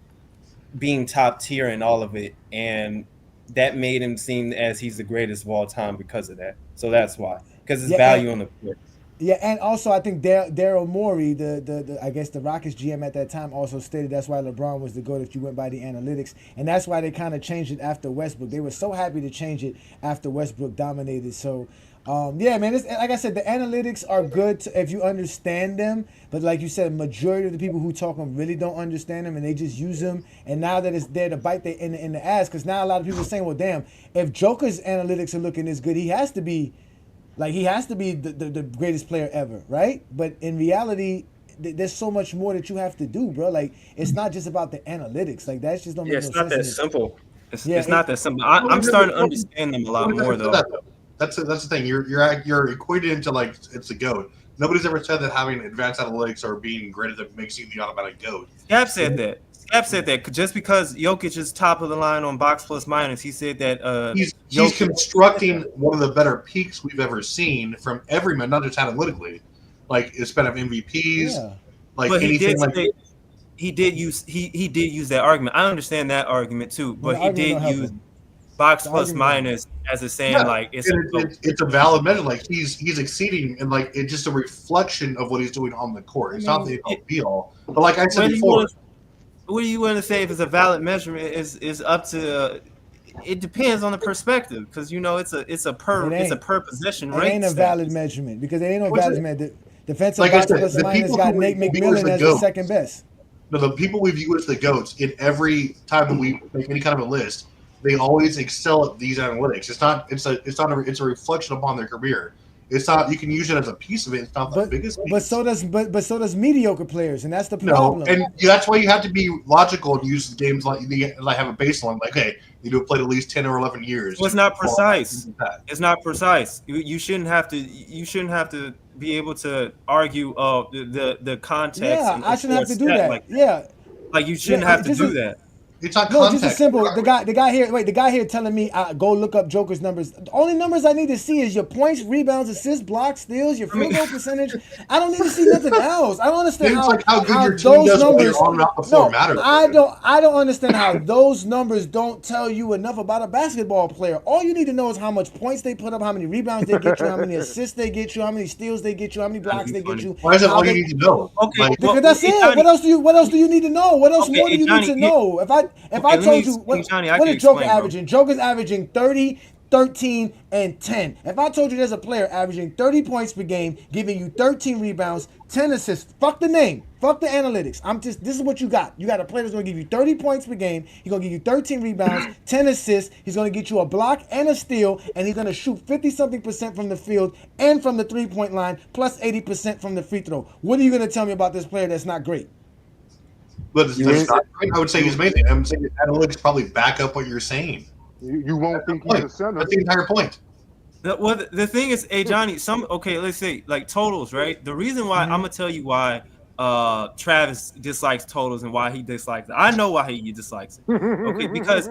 Speaker 5: being top tier in all of it, and that made him seem as he's the greatest of all time because of that. So that's why, because his value on the court.
Speaker 4: Yeah, and also I think Daryl Morey, the I guess the Rockets GM at that time, also stated that's why LeBron was the GOAT if you went by the analytics, and that's why they kind of changed it after Westbrook. They were so happy to change it after Westbrook dominated. So. Yeah, man. Like I said, the analytics are good if you understand them. But like you said, majority of the people who talk them really don't understand them, and they just use them. And now that it's there to bite in the ass, because now a lot of people are saying, "Well, damn, if Joker's analytics are looking this good, he has to be the greatest player ever, right?" But in reality, there's so much more that you have to do, bro. Like it's not just about the analytics. Like that's just don't make no sense.
Speaker 5: It's not that simple. It's not that simple. I'm starting to understand them a lot more though.
Speaker 17: That's the thing. You're equated into like it's a GOAT. Nobody's ever said that having advanced analytics or being greater that makes you the automatic GOAT.
Speaker 5: Scap said that just because Jokic is top of the line on box plus minus, he said that
Speaker 17: he's constructing one of the better peaks we've ever seen from every man, not just analytically. Like it's been of MVPs, like
Speaker 5: but
Speaker 17: anything like.
Speaker 5: He did use that argument. I understand that argument too, but he did use box plus minus as a saying like
Speaker 17: it's a valid measure. Like he's exceeding, and like it's just a reflection of what he's doing on the court. It's not the be all. But like I said before,
Speaker 5: what do you want to say if it's a valid measurement? Is up to. It depends on the perspective because it's a per possession rate.
Speaker 4: It ain't a valid measurement because it ain't no valid measurement. Defensive like box plus minus got Nate McMillan as the second best.
Speaker 17: No, the people we view as the GOATs in every time that we make any kind of a list. They always excel at these analytics. It's a reflection upon their career. It's not. You can use it as a piece of it. It's not the biggest piece.
Speaker 4: But so does mediocre players, and that's the problem.
Speaker 17: No, and that's why you have to be logical and use games like have a baseline. Like, hey, you do played at least 10 or 11 years.
Speaker 5: Well, it's not precise. It's not precise. You shouldn't have to. You shouldn't have to be able to argue the context.
Speaker 4: Yeah, I shouldn't have to do that.
Speaker 5: Like you shouldn't have to do that.
Speaker 17: It's not
Speaker 4: No,
Speaker 17: context.
Speaker 4: just a simple. The guy here telling me go look up Joker's numbers. The only numbers I need to see is your points, rebounds, assists, blocks, steals, your field goal percentage. I don't need to see nothing else. I don't understand how
Speaker 17: good your team does while you're on and off the floor matters.
Speaker 4: I don't understand how those numbers don't tell you enough about a basketball player. All you need to know is how much points they put up, how many rebounds they get you, how many assists they get you, how many steals they get you, how many blocks they get you.
Speaker 17: Why is that all you need to know?
Speaker 4: Okay, because that's it. What else do you need to know? What else more do you need to know? If I told you what is Joker averaging? Joker's averaging 30, 13, and 10. If I told you there's a player averaging 30 points per game, giving you 13 rebounds, 10 assists, fuck the name, fuck the analytics. This is what you got. You got a player that's going to give you 30 points per game. He's going to give you 13 rebounds, 10 assists. He's going to get you a block and a steal, and he's going to shoot 50-something% from the field and from the three-point line, plus 80% from the free throw. What are you going to tell me about this player that's not great?
Speaker 17: But I would say he's amazing. I'm saying analytics probably back up what you're saying.
Speaker 21: You won't think he's a center.
Speaker 17: That's the entire point.
Speaker 5: The thing is, Johnny, let's say like totals, right? The reason why I'm gonna tell you why Travis dislikes totals and why he dislikes it. I know why he dislikes it. Okay, because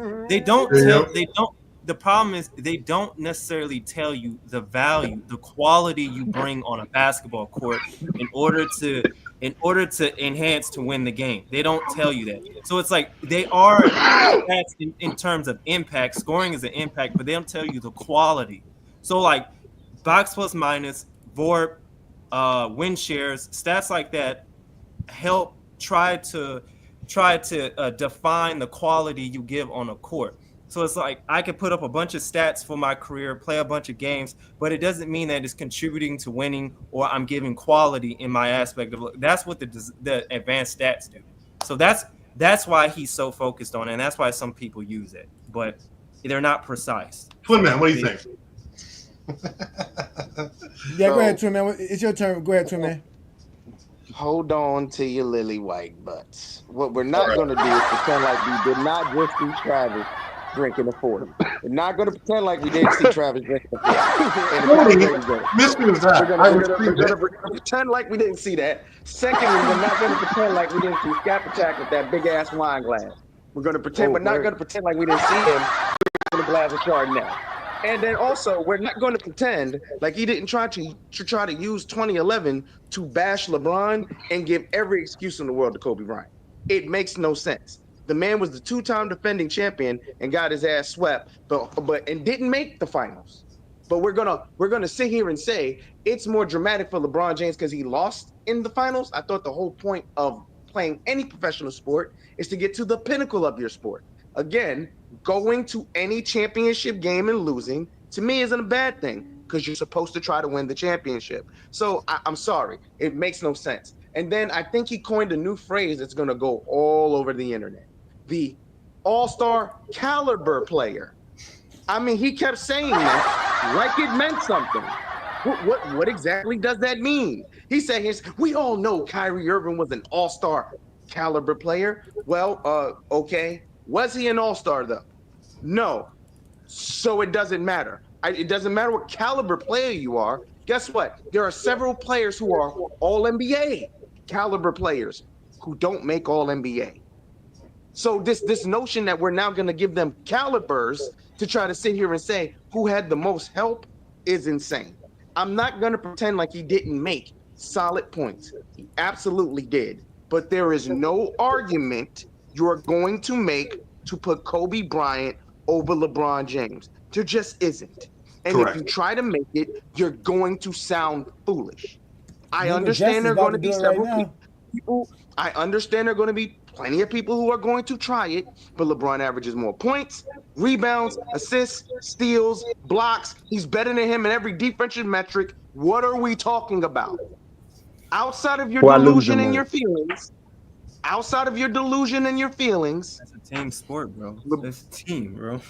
Speaker 5: the problem is they don't necessarily tell you the value, the quality you bring on a basketball court in order to enhance to win the game. They don't tell you that. So it's like they are stats in terms of impact. Scoring is an impact, but they don't tell you the quality. So like box plus minus, VORP, win shares, stats like that help try to define the quality you give on a court. So it's like I could put up a bunch of stats for my career, play a bunch of games, but it doesn't mean that it's contributing to winning or I'm giving quality in my aspect of. That's what the advanced stats do. So that's why he's so focused on it, and that's why some people use it, but they're not precise.
Speaker 17: Twin Man, what do you think?
Speaker 4: Go ahead, Twin Man. It's your turn. Go ahead, Twin Man.
Speaker 1: Hold on to your lily white butts. What we're not going to do is pretend like we did not just see Travis drinking a 40. We're not going to pretend like we didn't see Travis drinking a 40.
Speaker 17: Miss me with that.
Speaker 1: We're going to pretend like we didn't see that. Secondly, we're not going to pretend like we didn't see Scap Attack with that big ass wine glass. We're going to pretend. We're not going to pretend like we didn't see him with a glass of Chardonnay. And then also, we're not going to pretend like he didn't try to use 2011 to bash LeBron and give every excuse in the world to Kobe Bryant. It makes no sense. The man was the two-time defending champion and got his ass swept, but didn't make the finals. But we're gonna sit here and say it's more dramatic for LeBron James because he lost in the finals. I thought the whole point of playing any professional sport is to get to the pinnacle of your sport. Again, going to any championship game and losing to me isn't a bad thing because you're supposed to try to win the championship. So I'm sorry, it makes no sense. And then I think he coined a new phrase that's gonna go all over the internet. The all-star caliber player. I mean, he kept saying that like it meant something. What exactly does that mean? He said, we all know Kyrie Irving was an all-star caliber player. Well, okay. Was he an all-star, though? No. So it doesn't matter. It doesn't matter what caliber player you are. Guess what? There are several players who are all-NBA caliber players who don't make all-NBA. So this notion that we're now going to give them calibers to try to sit here and say who had the most help is insane. I'm not going to pretend like he didn't make solid points. He absolutely did. But there is no argument you're going to make to put Kobe Bryant over LeBron James. There just isn't. And
Speaker 17: Correct.
Speaker 1: If you try to make it, you're going to sound foolish. I understand there are going to be several people. I understand there are going to be plenty of people who are going to try it, but LeBron averages more points, rebounds, assists, steals, blocks. He's better than him in every defensive metric. What are we talking about? Outside of your delusion and your feelings, that's
Speaker 5: a team sport, bro. That's a team, bro.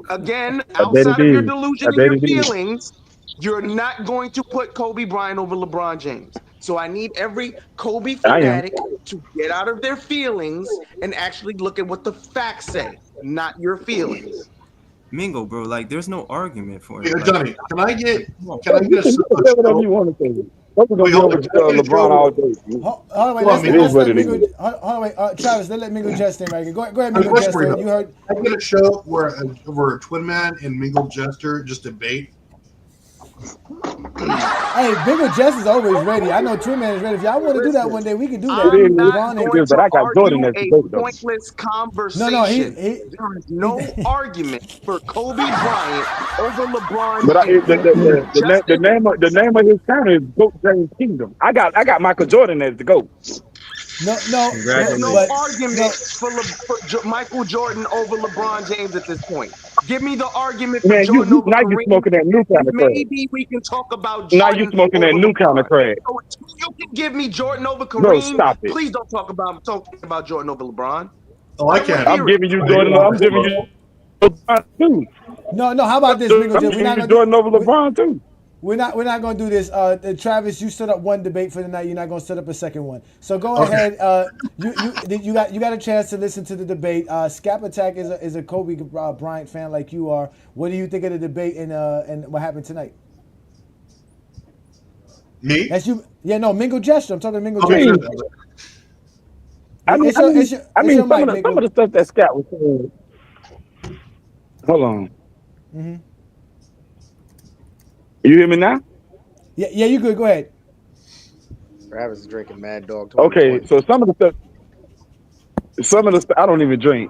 Speaker 1: Again, outside of your delusion and your feelings, you're not going to put Kobe Bryant over LeBron James. So I need every Kobe fanatic to get out of their feelings and actually look at what the facts say, not your feelings.
Speaker 5: Mingo, bro. Like, there's no argument for
Speaker 17: Hey,
Speaker 5: it. Like,
Speaker 17: Johnny, can I get a
Speaker 20: You can say whatever you want to say. Both of them
Speaker 17: Wait,
Speaker 20: be
Speaker 17: hold
Speaker 20: over
Speaker 17: on. Can I get a
Speaker 20: LeBron all day.
Speaker 4: Hold on, wait.
Speaker 17: Come on,
Speaker 20: It
Speaker 17: Mingo.
Speaker 20: is what it is.
Speaker 4: Hold on, wait. Travis, let's let Mingo Jester in right here. Go ahead,
Speaker 17: I have a
Speaker 4: Mingo
Speaker 17: question for
Speaker 4: Jester.
Speaker 17: you.
Speaker 4: You heard.
Speaker 17: Can I get a show where a Twin Man and Mingle Jester just debate?
Speaker 4: Hey, Mingo Jester's always ready. I know Twin Man is ready. If y'all want to do that one day, we can do that.
Speaker 1: I'm not
Speaker 4: LeBron and-
Speaker 1: going
Speaker 20: but I
Speaker 1: to
Speaker 20: got Jordan
Speaker 1: argue
Speaker 20: as the
Speaker 1: a
Speaker 20: GOAT, though.
Speaker 1: pointless conversation.
Speaker 4: No, he-
Speaker 1: there is no argument for Kobe Bryant over LeBron
Speaker 20: But
Speaker 1: James.
Speaker 20: the name of his channel is GOAT James Kingdom. I got Michael Jordan as the GOAT.
Speaker 4: No.
Speaker 1: There's no
Speaker 4: but-
Speaker 1: argument for Michael Jordan over LeBron James at this point. Give me the argument for
Speaker 20: Man,
Speaker 1: Jordan over
Speaker 20: now you
Speaker 1: Kareem.
Speaker 20: smoking that new kind of crap.
Speaker 1: Maybe we can talk about
Speaker 20: Now
Speaker 1: Jordan.
Speaker 20: you smoking that
Speaker 1: over
Speaker 20: new kind of
Speaker 1: LeBron.
Speaker 20: crap.
Speaker 1: So you can give me Jordan over Kareem.
Speaker 20: No, stop it.
Speaker 1: Please don't talk about Jordan over LeBron.
Speaker 17: Oh, I can't.
Speaker 20: I'm giving you Jordan. I'm giving you LeBron too.
Speaker 4: No. How about this, Mingo
Speaker 20: I'm
Speaker 4: Jester?
Speaker 20: giving you Jordan over LeBron too.
Speaker 4: We're not going to do this. Travis, you set up one debate for the night. You're not going to set up a second one. So go ahead. You got a chance to listen to the debate. Scap Attack is a Kobe Bryant fan like you are. What do you think of the debate and what happened tonight?
Speaker 17: Me?
Speaker 4: That's you. Yeah, no, Mingo Jester. I'm talking to Mingo
Speaker 20: I
Speaker 4: Jester.
Speaker 20: mean, some of the stuff that Scott was saying. Hold on.
Speaker 4: Mm-hmm.
Speaker 20: You hear me now?
Speaker 4: Yeah, you good. Go ahead.
Speaker 2: Travis is drinking Mad Dog.
Speaker 20: Okay, so some of the stuff I don't even drink.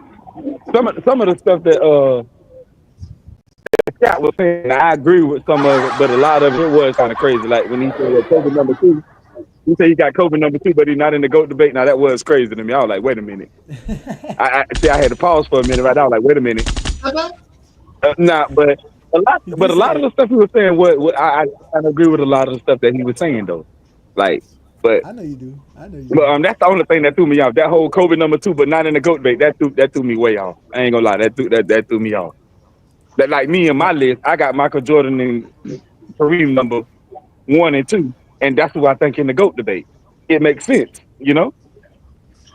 Speaker 20: Some of the stuff that Scott was saying, I agree with some of it, but a lot of it was kind of crazy. Like when he said that Kobe #2, he said he got Kobe #2, but he's not in the GOAT debate. Now that was crazy to me. I was like, wait a minute. I had to pause for a minute. Right, I was like, wait a minute. But a lot of the stuff he was saying, I kind of agree with a lot of the stuff that he was saying though. Like, but
Speaker 4: I know you do.
Speaker 20: But that's the only thing that threw me off. That whole Kobe #2, but not in the GOAT debate. That threw me way off. I ain't gonna lie. That threw me off. That like me and my list, I got Michael Jordan and Kareem #1 and 2, and that's who I think in the GOAT debate. It makes sense, you know.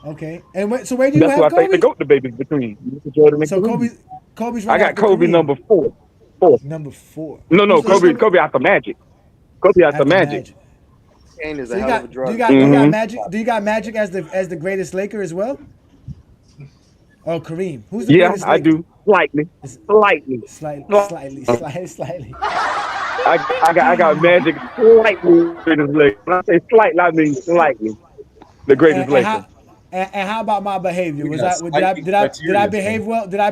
Speaker 4: Okay, and so where do you
Speaker 20: That's
Speaker 4: have
Speaker 20: who I
Speaker 4: Kobe?
Speaker 20: think the GOAT debate is between Michael Jordan and
Speaker 4: So
Speaker 20: Kareem.
Speaker 4: Kobe's right
Speaker 20: I got
Speaker 4: after
Speaker 20: Kobe
Speaker 4: Kareem.
Speaker 20: #4.
Speaker 4: #4.
Speaker 20: No, Kobe after Magic. Kobe after Magic.
Speaker 2: Cocaine is
Speaker 4: So
Speaker 2: a
Speaker 4: you
Speaker 2: hell of
Speaker 4: got
Speaker 2: a drug.
Speaker 4: do you got Magic? Do you got Magic as the greatest Laker as well? Oh, Kareem. Who's the greatest
Speaker 20: I
Speaker 4: Laker?
Speaker 20: do. Slightly.
Speaker 4: Slightly.
Speaker 20: I got Magic slightly greatest Laker. When I say slightly, I mean slightly the greatest Laker.
Speaker 4: And how about my behavior? Did I behave well? Did I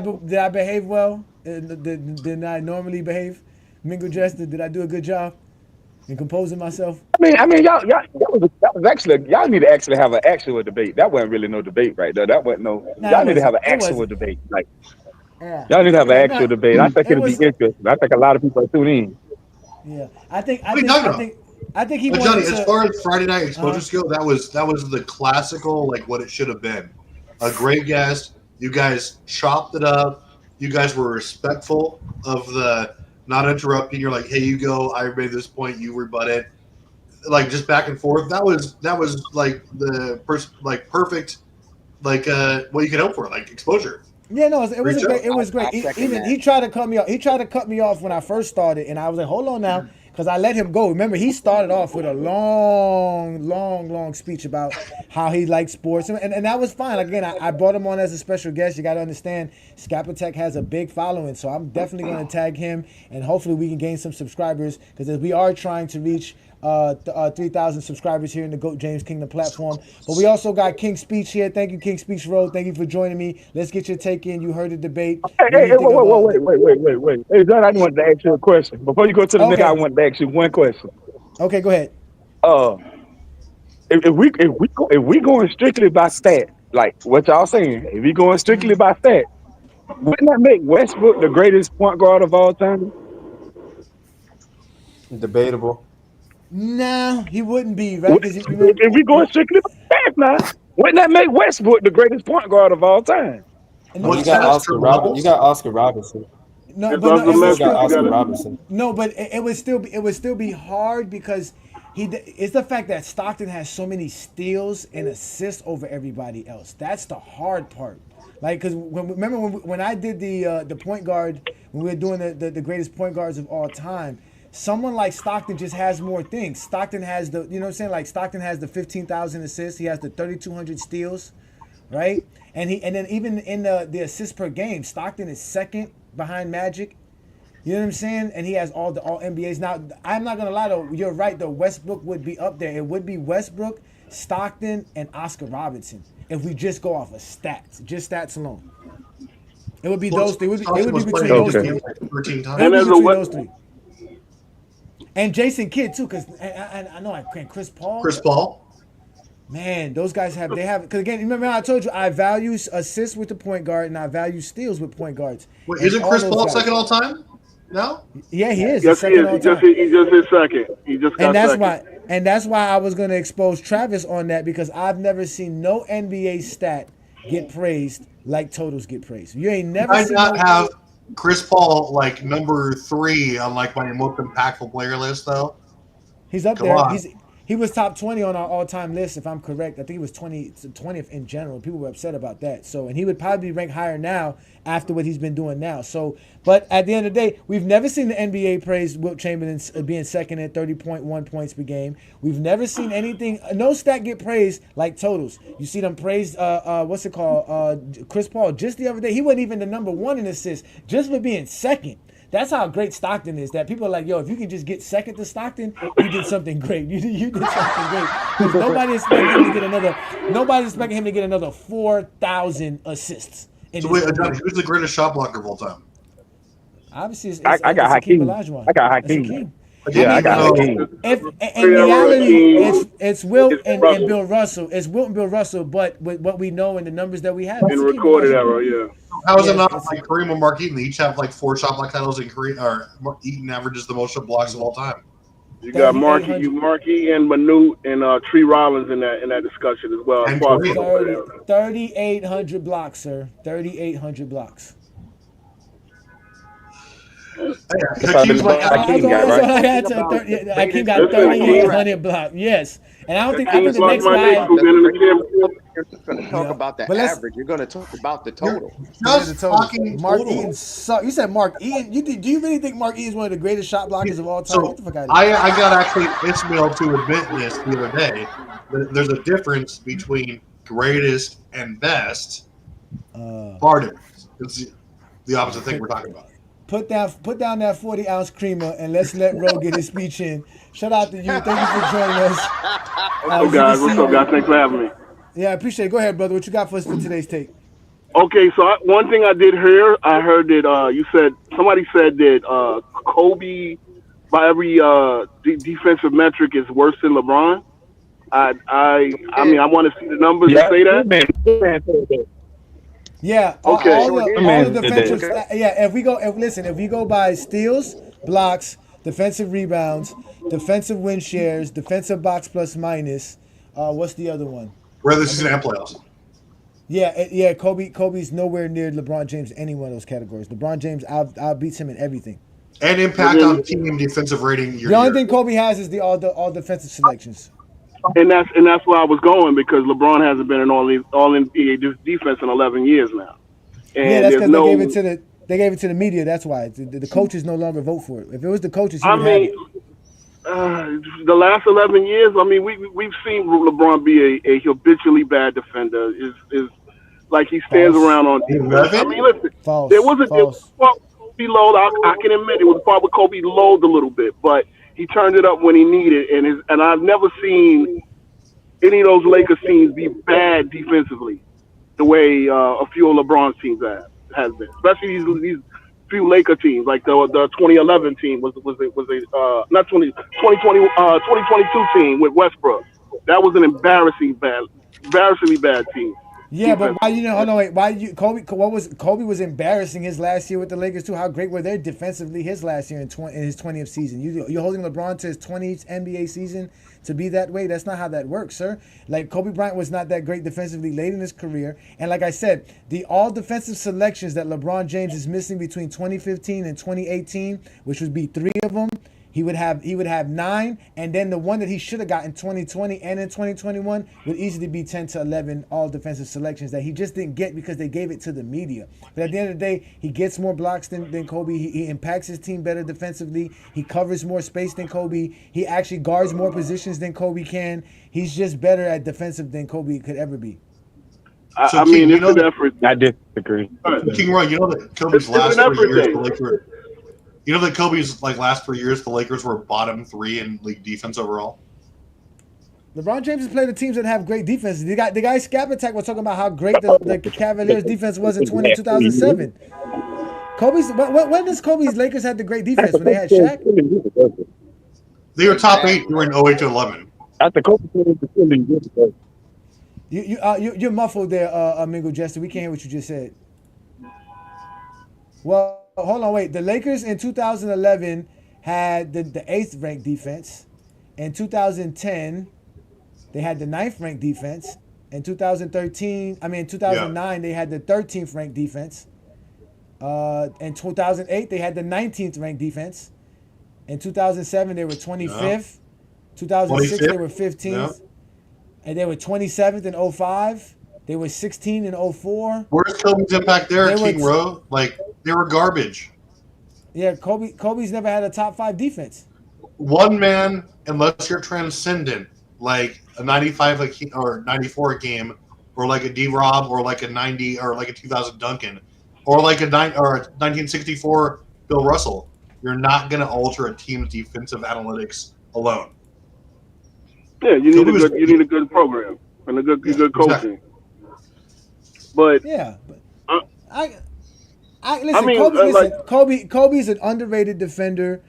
Speaker 4: behave well? Did I normally behave? Mingo Jester, did I do a good job in composing myself?
Speaker 20: I mean, y'all that was actually y'all need to actually have an actual debate. That wasn't really no debate right there. That wasn't no. Y'all need to have an actual debate. Like y'all need to have an actual debate. I think it'll be interesting. I think a lot of people tune in.
Speaker 4: Yeah, I think he
Speaker 17: But Johnny,
Speaker 4: wanted to.
Speaker 17: as far as Friday night exposure skill, that was the classical, like what it should have been. A great guest. You guys chopped it up. You guys were respectful of the not interrupting. You're like, hey, you go. I made this point. You rebut it. Like just back and forth. That was like the perfect, like what you could hope for, like exposure.
Speaker 4: Yeah, no, it was
Speaker 17: Great
Speaker 4: great. It was great. He tried to cut me off. He tried to cut me off when I first started, and I was like, "Hold on now," because I let him go. Remember, he started off with a long speech about how he liked sports, and that was fine. Again, I brought him on as a special guest. You got to understand, Scapatech has a big following, so I'm definitely going to tag him, and hopefully we can gain some subscribers because we are trying to reach 3,000 subscribers here in the GOAT James Kingdom platform. But we also got King Speech here. Thank you, King Speech Road. Thank you for joining me. Let's get your take in. You heard the debate.
Speaker 20: Hey, wait. Hey, John, I wanted to ask you a question. Before you go to the next, I wanted to ask you one question.
Speaker 4: Okay, go ahead.
Speaker 20: If we going strictly by stat, like what y'all saying, if we going strictly by stat, wouldn't that make Westbrook the greatest point guard of all time?
Speaker 5: Debatable.
Speaker 4: No, he wouldn't be, right?
Speaker 20: If we going strictly by stat now, wouldn't that make Westbrook the greatest point guard of all time?
Speaker 5: Well, you got Oscar Robinson.
Speaker 4: No,
Speaker 5: but
Speaker 4: it would still be hard because it's the fact that Stockton has so many steals and assists over everybody else. That's the hard part. Like, because remember when I did the point guard, when we were doing the greatest point guards of all time, someone like Stockton just has more things. Stockton has the, you know what I'm saying? Like, Stockton has the 15,000 assists. He has the 3,200 steals, right? And then even in the assists per game, Stockton is second behind Magic. You know what I'm saying? And he has all NBAs. Now, I'm not gonna lie though, you're right though. Westbrook would be up there. It would be Westbrook, Stockton, and Oscar Robertson if we just go off of stats, just stats alone. It would be those three. It would be between those three. It would be between those three. And Jason Kidd too, because I know I can't. Chris Paul.
Speaker 17: Chris Paul.
Speaker 4: Man, those guys have because again, remember I told you I value assists with the point guard and I value steals with point guards.
Speaker 17: Wait, isn't Chris Paul second all time? No.
Speaker 4: Yeah, he is.
Speaker 20: Yes, he is. He just hit second. He just got second.
Speaker 4: And that's why I was going to expose Travis on that, because I've never seen no NBA stat get praised like totals get praised. You ain't never
Speaker 17: I
Speaker 4: seen
Speaker 17: not have Chris Paul like number 3 on like my most impactful player list though.
Speaker 4: He's up
Speaker 17: Come
Speaker 4: there.
Speaker 17: on.
Speaker 4: He was top 20 on our all-time list, if I'm correct. I think he was 20th in general. People were upset about that. So, and he would probably be ranked higher now after what he's been doing now. So, but at the end of the day, we've never seen the NBA praise Wilt Chamberlain being second at 30.1 points per game. We've never seen anything, no stat get praised like totals. You see them praised, Chris Paul just the other day. He wasn't even the number 1 in assists, just for being second. That's how great Stockton is. That people are like, yo, if you can just get second to Stockton, you did something great. You did something great. Because nobody's expecting him to get another 4,000 assists.
Speaker 17: So wait, Ajani, who's the greatest shot blocker of all time?
Speaker 4: Obviously, it's
Speaker 20: I got Hakeem.
Speaker 4: Olajuwon.
Speaker 20: I got Hakeem.
Speaker 4: Yeah,
Speaker 20: I got Hakeem.
Speaker 4: In reality, it's Wilt and Bill Russell. It's Wilt and Bill Russell, but with what we know and the numbers that we have.
Speaker 20: In recorded era, yeah.
Speaker 17: How is it not like Kareem and Mark Eaton? They each have like 4 shot block titles, and Mark Eaton averages the most shot blocks of all time.
Speaker 20: You got Mark Eaton, Manute, and Tree Rollins in that discussion as well.
Speaker 4: 3,800 blocks, sir. 3,800 blocks.
Speaker 17: Hakeem's like
Speaker 20: Hakeem got, right?
Speaker 4: Hakeem got 3,800 blocks. Yes, and I think the next guy.
Speaker 1: You're going to talk about the average. You're going to talk about the total.
Speaker 4: Mark Eaton suck. You said Mark Eaton. Do you really think Mark Eaton is one of the greatest shot blockers of all time?
Speaker 17: So
Speaker 4: What the fuck out of here?
Speaker 17: I got actually Ismail to admit this the other day. There's a difference between greatest and best. Far difference. It's the opposite thing we're talking about.
Speaker 4: Put down that 40-ounce creamer and let's let Ro get his speech in. Shout out to you. Thank you for joining us.
Speaker 20: What's up, guys? Thanks for having me.
Speaker 4: Yeah, I appreciate it. Go ahead, brother. What you got for us for today's take?
Speaker 20: Okay, so one thing I did hear, I heard that somebody said that Kobe, by every defensive metric, is worse than LeBron. I mean, I want to see the numbers to say that.
Speaker 4: Yeah.
Speaker 20: Okay.
Speaker 4: All the defensive. If we go by steals, blocks, defensive rebounds, defensive win shares, defensive box plus minus. What's the other one?
Speaker 17: Regular season and playoffs.
Speaker 4: Yeah. Kobe's nowhere near LeBron James in any one of those categories. LeBron James outbeats him in everything.
Speaker 17: And impact on team defensive rating.
Speaker 4: The only thing Kobe has is the all defensive selections.
Speaker 20: And that's where I was going, because LeBron hasn't been an all NBA defense in 11 years now. And
Speaker 4: yeah, that's because they gave it to the media. That's why the coaches no longer vote for it. If it was the coaches,
Speaker 20: I mean, the last 11 years, I mean, we've seen LeBron be a habitually bad defender. Is like he stands around on. I mean, listen, there was Kobe load. I can admit it was part with Kobe load a little bit, but he turned it up when he needed, and I've never seen any of those Lakers teams be bad defensively the way a few of LeBron's teams has been, especially these few Laker teams, like the 2011 team was not 2022 team with Westbrook. That was an embarrassingly bad team.
Speaker 4: Yeah, but why Kobe was embarrassing his last year with the Lakers too. How great were they defensively his last year in his 20th season? You're holding LeBron to his 20th NBA season to be that way? That's not how that works, sir. Like, Kobe Bryant was not that great defensively late in his career. And like I said, the all defensive selections that LeBron James is missing between 2015 and 2018, which would be 3 of them, he would have 9, and then the one that he should have got in 2020 and in 2021 would easily be 10 to 11 all defensive selections that he just didn't get because they gave it to the media. But at the end of the day, he gets more blocks than Kobe. He impacts his team better defensively. He covers more space than Kobe. He actually guards more positions than Kobe can. He's just better at defensive than Kobe could ever be.
Speaker 20: I mean, it's an effort. I disagree.
Speaker 17: King Roy, you know that Kobe's last 3 years, the Lakers. You know that Kobe's last 3 years, the Lakers were bottom 3 in league defense overall.
Speaker 4: LeBron James has played the teams that have great defenses. The guy Scap Attack was talking about how great the Cavaliers defense was in 2007. When does Kobe's Lakers had the great defense? When they had Shaq?
Speaker 17: They were top 8 during 08 to 11.
Speaker 20: At the Kobe.
Speaker 4: You're muffled there, Mingo Jester. We can't hear what you just said. Well, hold on, wait. The Lakers in 2011 had the 8th ranked defense. In 2010, they had the 9th ranked defense. In 2009, they had the 13th ranked defense. In 2008, they had the 19th ranked defense. In 2007, they were 25th. 2006, they were 15th. Yeah. And they were 27th in 05. They were 16 in 04.
Speaker 17: Where's Kobe's impact there, King Rowe? They were garbage.
Speaker 4: Yeah, Kobe's never had a top 5 defense.
Speaker 17: One man, unless you're transcendent, like a 95 or 94 game, or like a D-Rob, or like a 90, or like a 2000 Duncan, or like a 1964 Bill Russell, you're not going to alter a team's defensive analytics alone.
Speaker 20: Yeah, you need a good program and a good coaching.
Speaker 17: Exactly.
Speaker 20: But
Speaker 4: yeah, listen. Kobe's an underrated defender.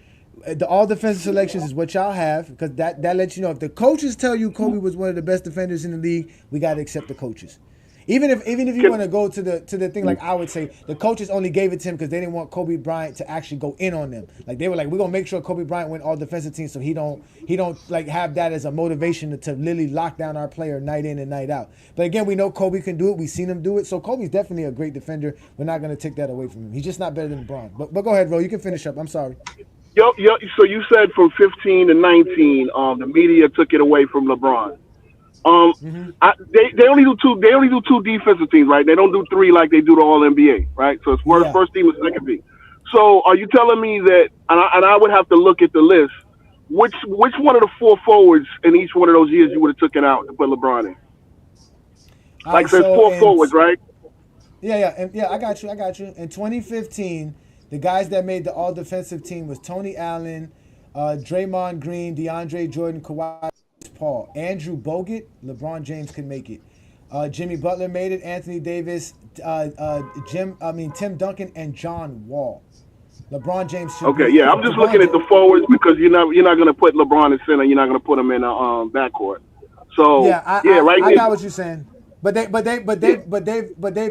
Speaker 4: The all defensive selections is what y'all have because that lets you know if the coaches tell you Kobe was one of the best defenders in the league, we got to accept the coaches. Even if you want to go to the thing, like I would say, the coaches only gave it to him because they didn't want Kobe Bryant to actually go in on them. Like they were like, we're gonna make sure Kobe Bryant win all defensive teams, so he don't like have that as a motivation to literally lock down our player night in and night out. But again, we know Kobe can do it. We've seen him do it. So Kobe's definitely a great defender. We're not gonna take that away from him. He's just not better than LeBron. But go ahead, Ro. You can finish up. I'm sorry.
Speaker 20: Yo. So you said from 15 to 19, the media took it away from LeBron. They only do two. They only do 2 defensive teams, right? They don't do 3 like they do the All NBA, right? So it's first team and second team. So are you telling me that? And I would have to look at the list. Which one of the 4 forwards in each one of those years you would have taken out to put LeBron in? Like there's 4 forwards, right?
Speaker 4: Yeah. I got you. In 2015, the guys that made the All Defensive team was Tony Allen, Draymond Green, DeAndre Jordan, Kawhi. Paul, Andrew Bogut, LeBron James could make it. Jimmy Butler made it. Anthony Davis, Tim Duncan, and John Wall. LeBron James.
Speaker 20: I'm just looking at the forwards because you're not going to put LeBron in center. You're not going to put him in backcourt. So
Speaker 4: I got what you're saying. But they've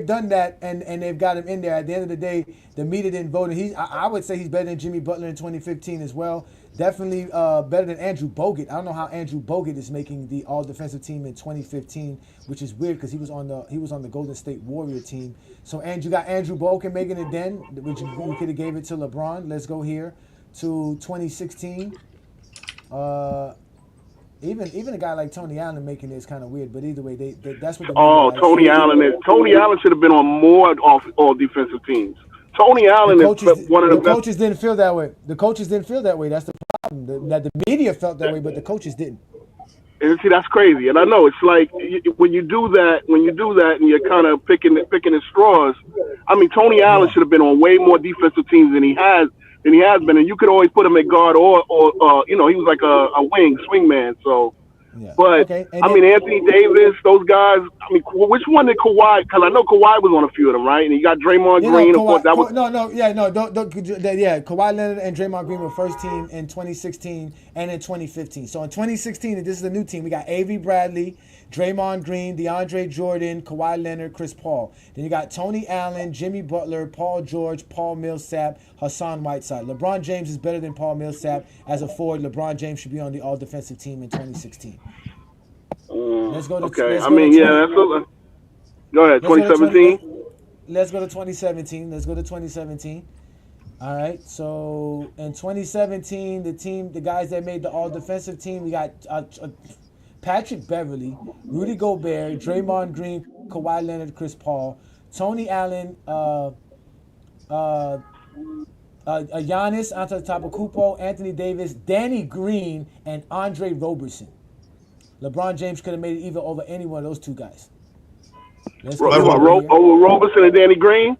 Speaker 4: done that and they've got him in there. At the end of the day, the media didn't vote. I would say he's better than Jimmy Butler in 2015 as well. Definitely better than Andrew Bogut. I don't know how Andrew Bogut is making the All Defensive team in 2015, which is weird because he was on the Golden State Warrior team. So you got Andrew Bogut making it then, which you could have gave it to LeBron. Let's go here to 2016. Even a guy like Tony Allen making it is kind of weird, but either way, that's what.
Speaker 20: Tony Allen should have been on more all defensive teams. Tony Allen is one of the best.
Speaker 4: The coaches didn't feel that way. That's the problem. That the media felt that way, but the coaches didn't.
Speaker 20: And see, that's crazy. And I know it's like when you do that, and you're kind of picking at straws. I mean, Tony Allen should have been on way more defensive teams than he has been, and you could always put him at guard or he was like a swingman. So, but I mean, Anthony Davis, those guys. I mean, which one did Kawhi? Because I know Kawhi was on a few of them, right? And you got Draymond Green. Of course, that was
Speaker 4: Kawhi Leonard and Draymond Green were first team in 2016 and in 2015. So in 2016, this is a new team. We got Avery Bradley, Draymond Green, DeAndre Jordan, Kawhi Leonard, Chris Paul. Then you got Tony Allen, Jimmy Butler, Paul George, Paul Millsap, Hassan Whiteside. LeBron James is better than Paul Millsap as a forward. LeBron James should be on the All-Defensive team in 2016. Let's go to.
Speaker 20: Okay, I mean, go ahead. 2017.
Speaker 4: Let's go to 2017. All right. So in 2017, the guys that made the All Defensive team, we got Patrick Beverly, Rudy Gobert, Draymond Green, Kawhi Leonard, Chris Paul, Tony Allen, Giannis Antetokounmpo, Anthony Davis, Danny Green, and Andre Roberson. LeBron James could have made it even over any one of those two guys.
Speaker 3: Over Roberson and Danny Green?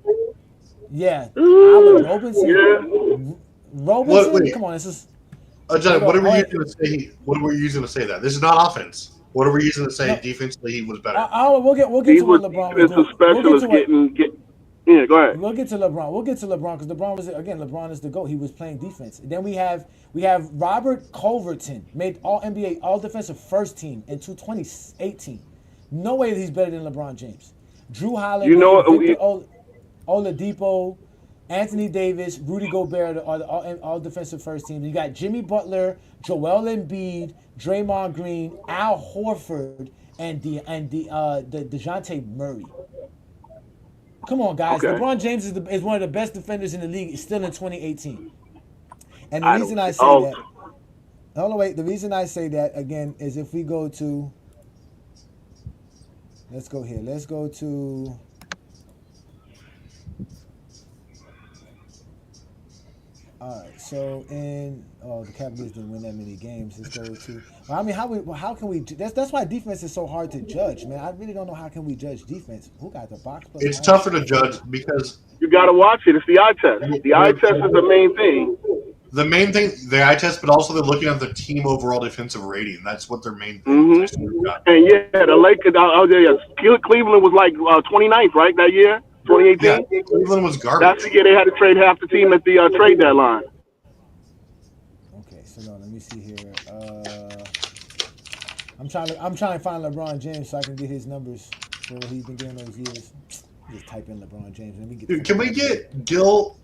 Speaker 4: Yeah. Roberson.
Speaker 3: Yeah.
Speaker 4: Roberson? Come on, this is...
Speaker 17: Ajani, what are we using to say? What are we using to say that? This is not offense. What are we using to say defensively he was better?
Speaker 4: We'll get to what LeBron was doing.
Speaker 3: Yeah, go ahead.
Speaker 4: We'll get to LeBron because LeBron is the GOAT. He was playing defense. And then we have Robert Culverton, made All NBA, All Defensive First Team in 2018. No way that he's better than LeBron James. Drew Holiday, Victor Oladipo, Anthony Davis, Rudy Gobert are the all defensive first team. You got Jimmy Butler, Joel Embiid, Draymond Green, Al Horford, and DeJounte Murray. Come on, guys. Okay. LeBron James is one of the best defenders in the league still in 2018. And the reason I say that... Hold on, wait. The reason I say that, again, is if we go to... Let's go here. Let's go to... All right, so the Cavaliers didn't win that many games. Let's go to. I mean, how can we? That's why defense is so hard to judge, man. I really don't know how can we judge defense. Who got the box?
Speaker 17: It's tougher to judge because
Speaker 3: you got to watch it. It's the eye test. The eye test is the main thing.
Speaker 17: The main thing, the eye test, but also they're looking at the team overall defensive rating. That's what their main thing is.
Speaker 3: And the Lakers. Cleveland was like 29th, right, that year. 2018?
Speaker 17: Yeah, Cleveland was garbage.
Speaker 3: That's the year they had to trade half the team at the trade deadline.
Speaker 4: Okay, so no, let me see here. I'm trying to find LeBron James so I can get his numbers for what he's been doing those years. Just type in LeBron James.
Speaker 17: Dude, can we get Gilbert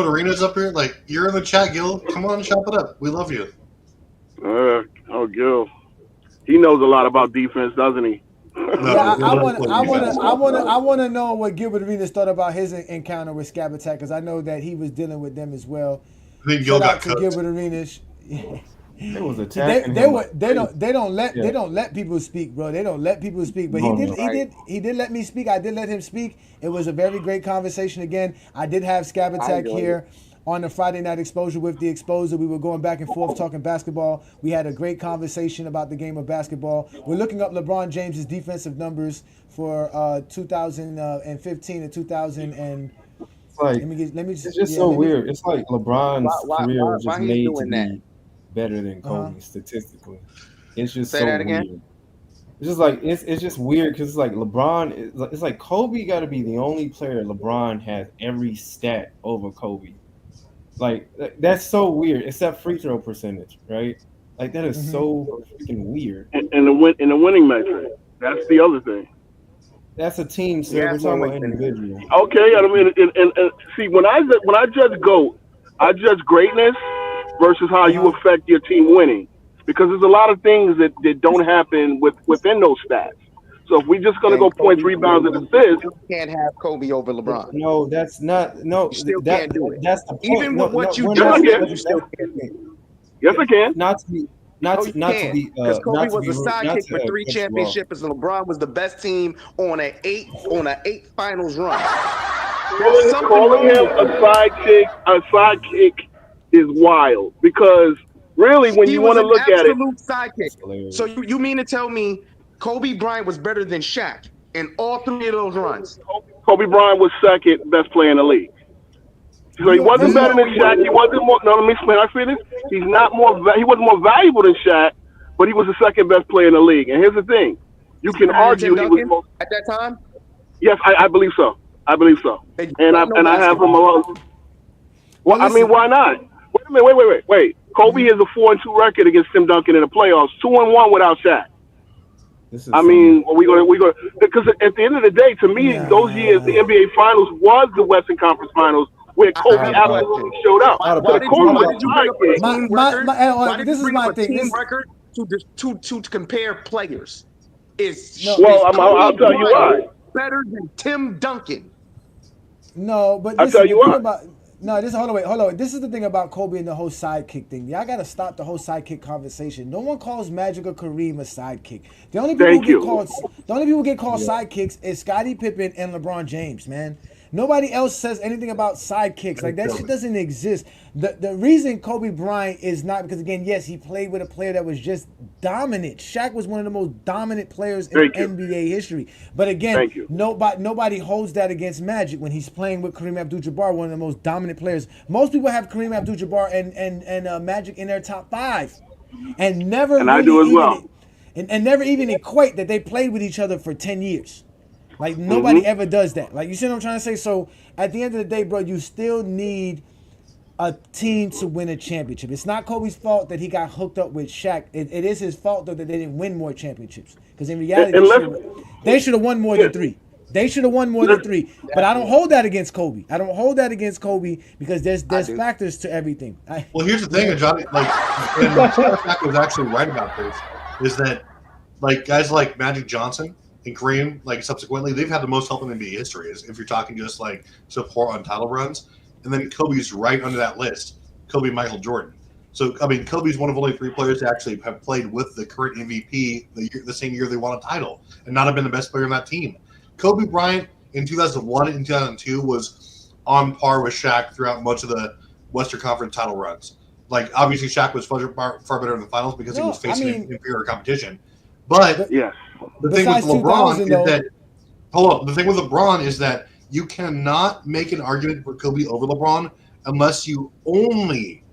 Speaker 17: Arenas up here? Like, you're in the chat, Gil. Come on, chop it up. We love you.
Speaker 3: Gil. He knows a lot about defense, doesn't he?
Speaker 4: Yeah, I want to know what Gilbert Arenas thought about his encounter with Scab Attack because I know that he was dealing with them as well.
Speaker 17: I think Gil got cut.
Speaker 4: Gilbert Arenas.
Speaker 5: It was attacking
Speaker 4: they don't let people speak, bro. They don't let people speak. But he did let me speak. I did let him speak. It was a very great conversation. Again, I did have Scab Attack here on the Friday Night Exposure with the Exposer. We were going back and forth talking basketball. We had a great conversation about the game of basketball. We're looking up LeBron James's defensive numbers for 2015 and 2000 and.
Speaker 5: It's just so weird. It's like LeBron's career was just made to be better than Kobe statistically. It's just
Speaker 1: Say that again.
Speaker 5: Weird. It's just like it's just weird because it's like LeBron. It's like Kobe got to be the only player LeBron has every stat over Kobe. Like that's so weird, except free throw percentage, right? Like that is so freaking weird.
Speaker 3: And the winning metric. That's the other thing.
Speaker 5: That's a team, sir. We're talking about individual.
Speaker 3: Okay, I mean, and see, when I judge GOAT, I judge greatness versus how you affect your team winning, because there's a lot of things that don't happen within those stats. So if we're just gonna go points, rebounds, and assists,
Speaker 1: you can't have Kobe over LeBron.
Speaker 5: No, that's not. No,
Speaker 1: you still can't do it.
Speaker 5: That's the point.
Speaker 1: Even with what you
Speaker 3: do,
Speaker 1: you still can't do it.
Speaker 3: Yes, I can.
Speaker 5: Not to be.
Speaker 1: Because Kobe was the sidekick for 3 championships, and LeBron was the best team on an eight finals run.
Speaker 3: Calling him a sidekick is wild, because really, when you want to look at it,
Speaker 1: sidekick. So you mean to tell me Kobe Bryant was better than Shaq in all 3 of those runs?
Speaker 3: Kobe Bryant was second best player in the league. So he wasn't better than Shaq. He wasn't more. No, let me explain. I finish. He wasn't more valuable than Shaq, but he was the second best player in the league. And here's the thing: you can argue he was
Speaker 1: at that time.
Speaker 3: Yes, I believe so. I believe so. And I have him alone. Well, I mean, why not? Wait a minute. Wait. Kobe has a 4-2 record against Tim Duncan in the playoffs. 2-1 without Shaq. I mean, we going because at the end of the day, to me, those years the NBA Finals was the Western Conference Finals, where Kobe absolutely showed up.
Speaker 1: This is my thing. This record to compare players is
Speaker 3: I'll tell you why.
Speaker 1: Better than Tim Duncan.
Speaker 4: No, but
Speaker 3: I
Speaker 4: this
Speaker 3: tell
Speaker 4: is
Speaker 3: you
Speaker 4: the thing
Speaker 3: what.
Speaker 4: about no. This hold on. This is the thing about Kobe and the whole sidekick thing. Y'all got to stop the whole sidekick conversation. No one calls Magic or Kareem a sidekick. The only people
Speaker 3: Thank
Speaker 4: who
Speaker 3: you.
Speaker 4: get called sidekicks is Scottie Pippen and LeBron James. Man, nobody else says anything about sidekicks. Like that shit doesn't exist. The reason Kobe Bryant is not because again, yes, he played with a player that was just dominant. Shaq was one of the most dominant players in NBA history. But again, nobody holds that against Magic when he's playing with Kareem Abdul-Jabbar, one of the most dominant players. Most people have Kareem Abdul-Jabbar and Magic in their top 5, and never
Speaker 3: And I do as well.
Speaker 4: and never even equate that they played with each other for 10 years. Like nobody ever does that. Like you see what I'm trying to say? So at the end of the day, bro, you still need a team to win a championship. It's not Kobe's fault that he got hooked up with Shaq. It is his fault though that they didn't win more championships. Because in reality, they should have won more than 3. They should have won more than 3. But I don't hold that against Kobe. I don't hold that against Kobe because there's factors to everything.
Speaker 17: Well, here's the thing, Ajani. And Shaq was actually right about this. Is that like guys like Magic Johnson and Kareem, like subsequently, they've had the most help in NBA history. If you're talking just like support on title runs. And then Kobe's right under that list, Kobe, Michael Jordan. So, I mean, Kobe's one of only 3 players to actually have played with the current MVP the same year they won a title and not have been the best player on that team. Kobe Bryant in 2001 and 2002 was on par with Shaq throughout much of the Western Conference title runs. Like, obviously, Shaq was far better in the finals because he was facing inferior competition. But the thing with LeBron is that – hold on. The thing with LeBron is that you cannot make an argument for Kobe over LeBron unless you only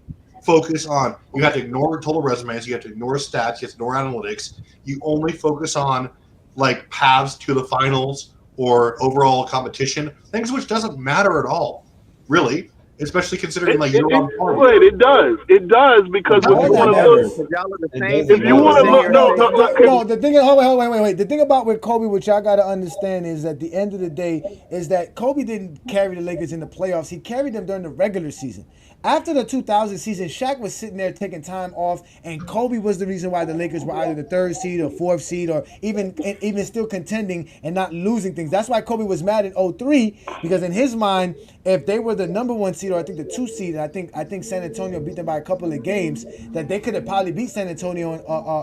Speaker 17: focus on – you have to ignore total resumes, you have to ignore stats, you have to ignore analytics. You only focus on, like, paths to the finals or overall competition, things which doesn't matter at all, really, especially considering, like, you're on par.
Speaker 3: Wait, it does. It does because if you want to look – if you want to look –
Speaker 4: no, the thing is, wait. The thing about with Kobe, which y'all got to understand, is at the end of the day, is that Kobe didn't carry the Lakers in the playoffs. He carried them during the regular season. After the 2000 season, Shaq was sitting there taking time off, and Kobe was the reason why the Lakers were either the 3rd seed or 4th seed, or even still contending and not losing things. That's why Kobe was mad in 2003, because in his mind, if they were the number 1 seed or I think the 2 seed, and I think San Antonio beat them by a couple of games, that they could have probably beat San Antonio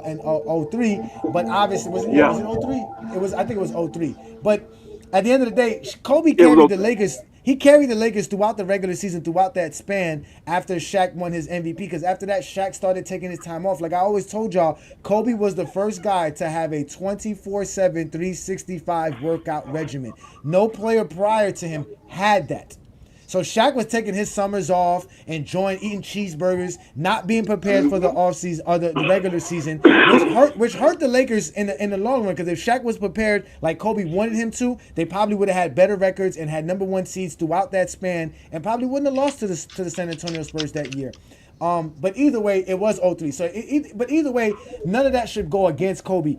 Speaker 4: in 2003. But obviously, was it 2003? I think it was 2003. But at the end of the day, Kobe carried the Lakers. He carried the Lakers throughout the regular season, throughout that span after Shaq won his MVP. Because after that, Shaq started taking his time off. Like I always told y'all, Kobe was the first guy to have a 24/7, 365 workout regimen. No player prior to him had that. So Shaq was taking his summers off, enjoying eating cheeseburgers, not being prepared for the offseason or the regular season, which hurt the Lakers in the long run. Because if Shaq was prepared like Kobe wanted him to, they probably would have had better records and had number 1 seeds throughout that span, and probably wouldn't have lost to the San Antonio Spurs that year. But either way, it was 2003. So, but either way, none of that should go against Kobe.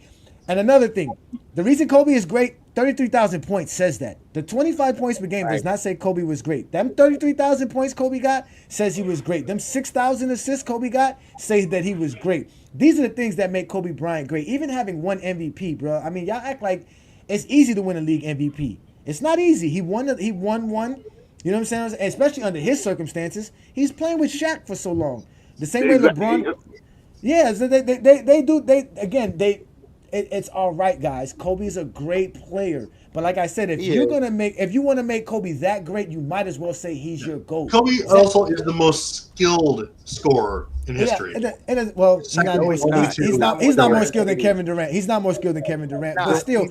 Speaker 4: And another thing, the reason Kobe is great, 33,000 points says that. The 25 points per game does not say Kobe was great. Them 33,000 points Kobe got says he was great. Them 6,000 assists Kobe got say that he was great. These are the things that make Kobe Bryant great. Even having one MVP, bro. I mean, y'all act like it's easy to win a league MVP. It's not easy. He won one. You know what I'm saying? Especially under his circumstances. He's playing with Shaq for so long. The same way LeBron. Yeah, so they do. It's all right, guys. Kobe's a great player, but like I said, if you want to make Kobe that great, you might as well say he's your GOAT.
Speaker 17: Kobe also is the most skilled scorer in history.
Speaker 4: Well, he's not more skilled than Kevin Durant. He's not more skilled than Kevin Durant. But still,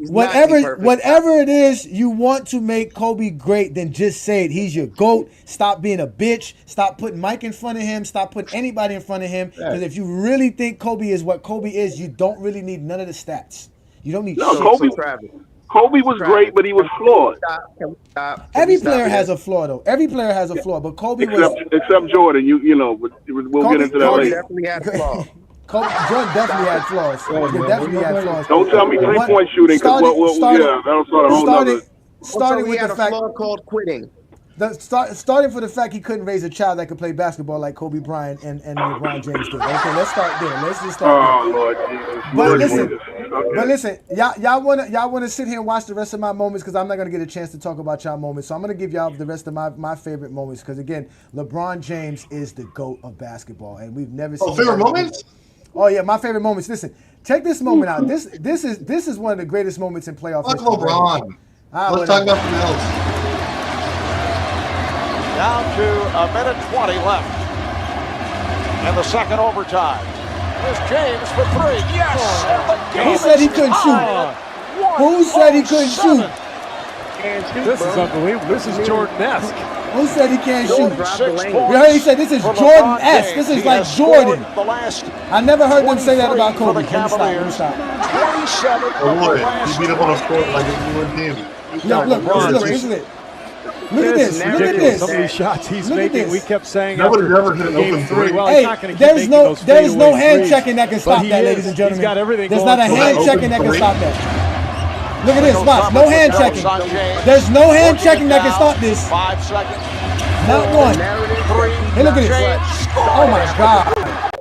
Speaker 4: whatever it is you want to make Kobe great, then just say it. He's your GOAT. Stop being a bitch. Stop putting Mike in front of him. Stop putting anybody in front of him. Because if you really think Kobe is what Kobe is, you don't really need none of the stats. You don't need
Speaker 3: Kobe was great, but he was flawed.
Speaker 4: Every player has a flaw, though. Every player has a flaw, but Kobe
Speaker 3: except Jordan. We'll get into that later.
Speaker 1: Definitely had flaws.
Speaker 4: Jordan definitely had flaws.
Speaker 3: Don't tell me 3-point shooting, because that'll start a whole nother.
Speaker 1: Starting with the fact called quitting.
Speaker 4: Starting for the fact he couldn't raise a child that could play basketball like Kobe Bryant and LeBron James did. Okay, let's start there. Let's just start there.
Speaker 3: Lord Jesus.
Speaker 4: But
Speaker 3: Lord
Speaker 4: listen,
Speaker 3: Jesus. Okay.
Speaker 4: but listen, y'all wanna sit here and watch the rest of my moments because I'm not gonna get a chance to talk about y'all moments. So I'm gonna give y'all the rest of my favorite moments because again, LeBron James is the GOAT of basketball, and we've never seen.
Speaker 17: Favorite moments?
Speaker 4: Oh yeah, my favorite moments. Listen, check this moment out. This is one of the greatest moments in playoff
Speaker 17: Fuck
Speaker 4: history.
Speaker 17: LeBron. Let's talk about something else.
Speaker 13: Down to a minute 20 left in the second overtime. Here's James for three. Yes! And the game
Speaker 4: Who said he couldn't
Speaker 13: tied
Speaker 4: shoot?
Speaker 13: at
Speaker 4: Who said he couldn't shoot?
Speaker 13: 107.
Speaker 14: This is unbelievable. This is Jordan-esque.
Speaker 4: Who said he can't shoot?
Speaker 13: 46
Speaker 4: We
Speaker 13: points
Speaker 4: heard he said this is
Speaker 13: for
Speaker 4: Jordan-esque.
Speaker 13: LeBron
Speaker 4: This
Speaker 13: James.
Speaker 4: is
Speaker 13: He
Speaker 4: like
Speaker 13: has scored
Speaker 4: Jordan.
Speaker 13: The last
Speaker 4: I never heard them say that about
Speaker 13: 23 for
Speaker 4: Kobe.
Speaker 13: the
Speaker 4: Let me
Speaker 13: Cavaliers.
Speaker 4: stop.
Speaker 13: 27
Speaker 17: Oh,
Speaker 13: from the
Speaker 17: boy.
Speaker 13: last
Speaker 17: He beat up on a score like a new team.
Speaker 4: Look, this is it. Look at this. Look at this.
Speaker 14: Some of these shots he's
Speaker 4: Look at
Speaker 14: making,
Speaker 4: this.
Speaker 14: we kept saying
Speaker 17: Nobody
Speaker 14: after
Speaker 17: ever hit an
Speaker 14: game
Speaker 17: open
Speaker 14: three,
Speaker 17: three.
Speaker 14: well,
Speaker 4: Hey,
Speaker 14: he's not going to keep making those
Speaker 4: there's no
Speaker 14: fadeaway
Speaker 4: hand
Speaker 14: threes.
Speaker 4: checking that can
Speaker 14: But
Speaker 4: stop
Speaker 14: he
Speaker 4: that,
Speaker 14: is.
Speaker 4: ladies and gentlemen.
Speaker 14: He's got everything
Speaker 4: There's
Speaker 14: going
Speaker 4: not a
Speaker 14: for
Speaker 4: hand
Speaker 14: him.
Speaker 4: checking that can
Speaker 17: Open
Speaker 4: stop that. Look at this, watch. No hand checking. There's no hand checking that can stop this.
Speaker 13: 5 seconds.
Speaker 4: Not one.
Speaker 13: Three.
Speaker 4: Hey, look at this. Oh my God.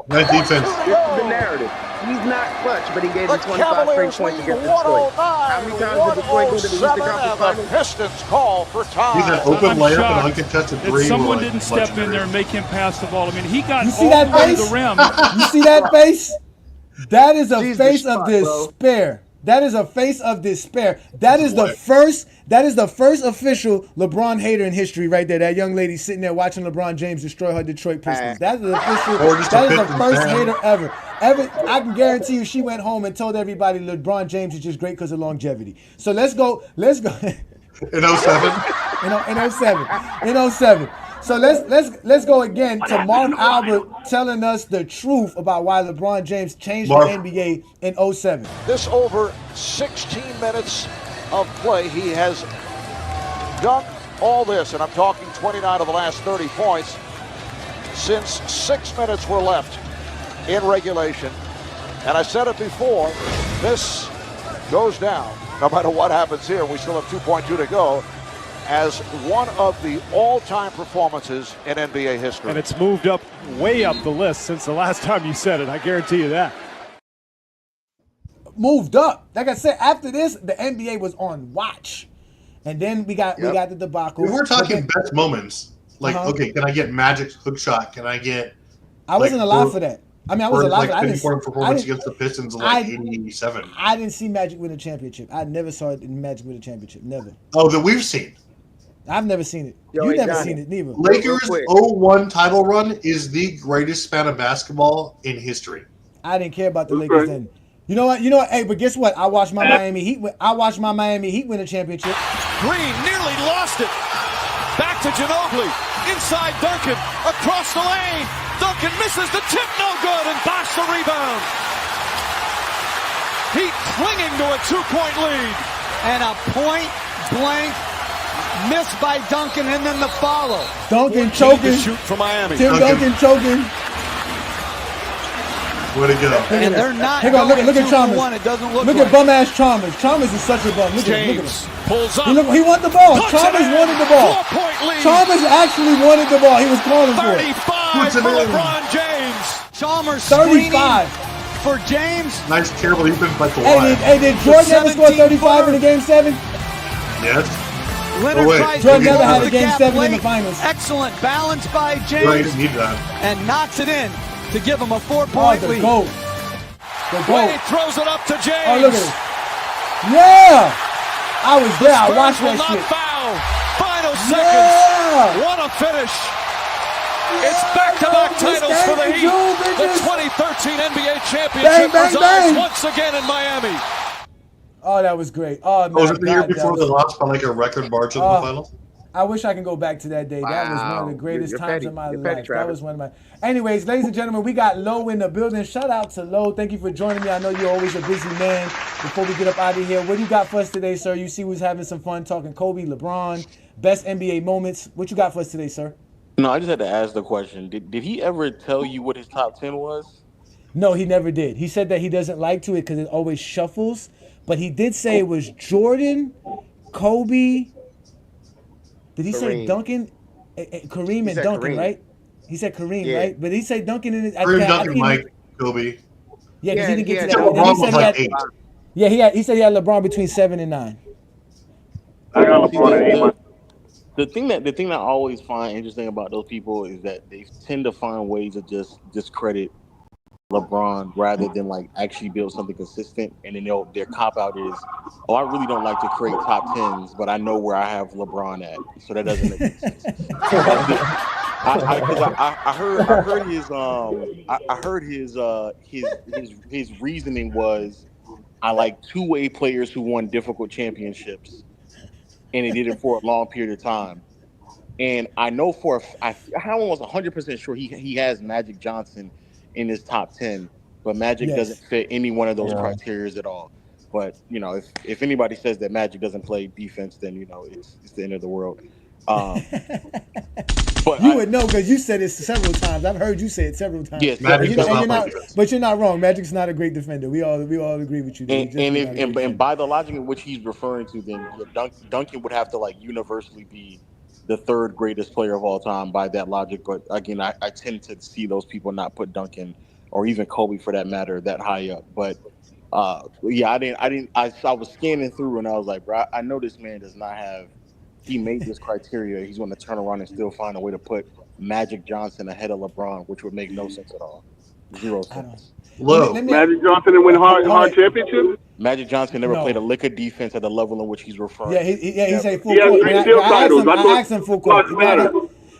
Speaker 17: Nice defense.
Speaker 1: This is the narrative. He's not clutch, but he gave
Speaker 13: The
Speaker 1: him 25 straight
Speaker 13: Cavaliers
Speaker 1: points
Speaker 13: lead
Speaker 1: against Detroit. How many times did Detroit go to the Eastern
Speaker 13: 107,
Speaker 1: Conference
Speaker 13: and the
Speaker 1: Finals?
Speaker 13: Pistons call for time.
Speaker 17: He's an open
Speaker 21: I'm
Speaker 17: layup
Speaker 21: shocked
Speaker 17: and uncontested
Speaker 21: that
Speaker 17: three.
Speaker 21: someone
Speaker 17: were, like,
Speaker 21: didn't step in
Speaker 17: legendary.
Speaker 21: there and make him pass the ball. I mean, he got
Speaker 4: You see
Speaker 21: all
Speaker 4: that
Speaker 21: the way to
Speaker 4: face?
Speaker 21: the rim.
Speaker 4: You see that face? That is a
Speaker 1: Jesus
Speaker 4: face of
Speaker 1: fuck, bro.
Speaker 4: despair. That is a face of despair. That is the first official LeBron hater in history right there. That young lady sitting there watching LeBron James destroy her Detroit Pistons. That is the official.
Speaker 17: Or just
Speaker 4: That
Speaker 17: a
Speaker 4: is the
Speaker 17: Pistons
Speaker 4: first
Speaker 17: fan.
Speaker 4: hater ever. I can guarantee you she went home and told everybody LeBron James is just great because of longevity. So let's go.
Speaker 17: In 07?
Speaker 4: in 07. So let's go again to Marv Albert telling us the truth about why LeBron James changed the NBA in 07.
Speaker 13: This over 16 minutes of play, he has done all this, and I'm talking 29 of the last 30 points, since 6 minutes were left in regulation. And I said it before, this goes down, no matter what happens here, we still have 2.2 to go, as one of the all-time performances in NBA history.
Speaker 14: And it's moved up, way up the list since the last time you said it. I guarantee you that.
Speaker 4: Moved up. Like I said, after this, the NBA was on watch. And then we got the debacle.
Speaker 17: If we're talking best moments, like, okay, can I get Magic's hook shot? Can I get...
Speaker 4: I wasn't alive for that. I mean, I was alive for that.
Speaker 17: Performance against the Pistons in like 87.
Speaker 4: I didn't see Magic win a championship. I never saw it in Magic win a championship. Never.
Speaker 17: Oh, that we've seen.
Speaker 4: I've never seen it. You've never seen it, neither.
Speaker 17: Lakers 01 title run is the greatest span of basketball in history.
Speaker 4: I didn't care about the Lakers then. You know what? Hey, but guess what? I watched my Miami Heat win a championship.
Speaker 16: Green nearly lost it. Back to Ginobili. Inside Duncan. Across the lane. Duncan misses the tip. No good. And Bosh the rebound. Heat clinging to a 2-point lead.
Speaker 6: And a point-blank miss by Duncan, and then the follow.
Speaker 4: Duncan choking.
Speaker 16: Shoot for Miami.
Speaker 4: Tim Duncan choking.
Speaker 17: Way to go.
Speaker 6: And they're not
Speaker 4: look at Chalmers.
Speaker 6: It doesn't look
Speaker 4: at bum ass Chalmers. Chalmers is such a bum. Look at him.
Speaker 16: Pulls up.
Speaker 4: He wanted the ball. Chalmers wanted the ball.
Speaker 16: 4-point lead.
Speaker 4: Chalmers actually wanted the ball. He was calling for it.
Speaker 16: 35 for LeBron James.
Speaker 6: Chalmers
Speaker 4: 35
Speaker 6: for James.
Speaker 17: Nice terrible defense by Kawhi.
Speaker 4: Hey, did Jordan ever score 35 in the game 7?
Speaker 17: Yes.
Speaker 6: Leonard tries
Speaker 4: Jordan
Speaker 6: to
Speaker 4: never
Speaker 6: go
Speaker 4: had
Speaker 6: to
Speaker 4: a
Speaker 6: the
Speaker 4: game
Speaker 6: gap
Speaker 4: 7 in
Speaker 6: late.
Speaker 4: the finals.
Speaker 6: Excellent balance by James.
Speaker 17: Right, he need that.
Speaker 6: And knocks it in to give him a 4-point lead.
Speaker 4: Goal. The goal.
Speaker 16: Wade throws it up to James.
Speaker 4: Oh, look at it. Yeah! I was there. I watched that
Speaker 16: Spurs will
Speaker 4: shit.
Speaker 16: not foul. Final seconds.
Speaker 4: Yeah!
Speaker 16: What a finish. It's back-to-back titles for the Heat. The 2013 NBA championship resides once again in Miami.
Speaker 4: Oh, that was great. Oh, man.
Speaker 17: Was it the year before they lost by like a record margin in the finals?
Speaker 4: I wish I can go back to that day. That was one of the greatest times of my life. That was one of my. Anyways, ladies and gentlemen, we got Lo in the building. Shout out to Lo. Thank you for joining me. I know you're always a busy man. Before we get up out of here, what do you got for us today, sir? You see, we was having some fun talking Kobe, LeBron, best NBA moments. What you got for us today, sir?
Speaker 22: No, I just had to ask the question. Did he ever tell you what his top 10 was?
Speaker 4: No, he never did. He said that he doesn't like to it because it always shuffles. But he did say it was Jordan, Kobe, Did he say Duncan? Kareem and Duncan, right? He said Kareem, right? But he said Duncan in his.
Speaker 17: Kareem, Duncan, Mike, Kobe.
Speaker 4: Yeah, because he didn't get to that.
Speaker 17: LeBron was like 8.
Speaker 4: Yeah, he said he had LeBron between 7 and 9.
Speaker 3: I got LeBron at 8.
Speaker 22: The thing that I always find interesting about those people is that they tend to find ways to just discredit LeBron rather than like actually build something consistent. And then their cop out is, oh, I really don't like to create top 10s, but I know where I have LeBron at, so that doesn't make sense. I heard his reasoning was, I like two-way players who won difficult championships, and he did it for a long period of time. And I know I'm almost 100% sure he has Magic Johnson in his top 10, but Magic doesn't fit any one of those criteria at all. But if anybody says that Magic doesn't play defense, then it's the end of the world.
Speaker 4: But you would know because you said it several times. I've heard you say it several times.
Speaker 22: Yes,
Speaker 4: but you're not wrong. Magic's not a great defender. We all agree with you.
Speaker 22: And by the logic in which he's referring to, then Duncan would have to universally be the third greatest player of all time by that logic. But again, I tend to see those people not put Duncan or even Kobe for that matter that high up. But I was scanning through and I was like, bro, I know this man does not have. He made this criteria. He's going to turn around and still find a way to put Magic Johnson ahead of LeBron, which would make no sense at all. Zero sense.
Speaker 3: Magic Johnson didn't win hard championships?
Speaker 22: Magic Johnson never played a lick of defense at the level in which he's referring.
Speaker 4: Yeah, he said full court. I asked him full court.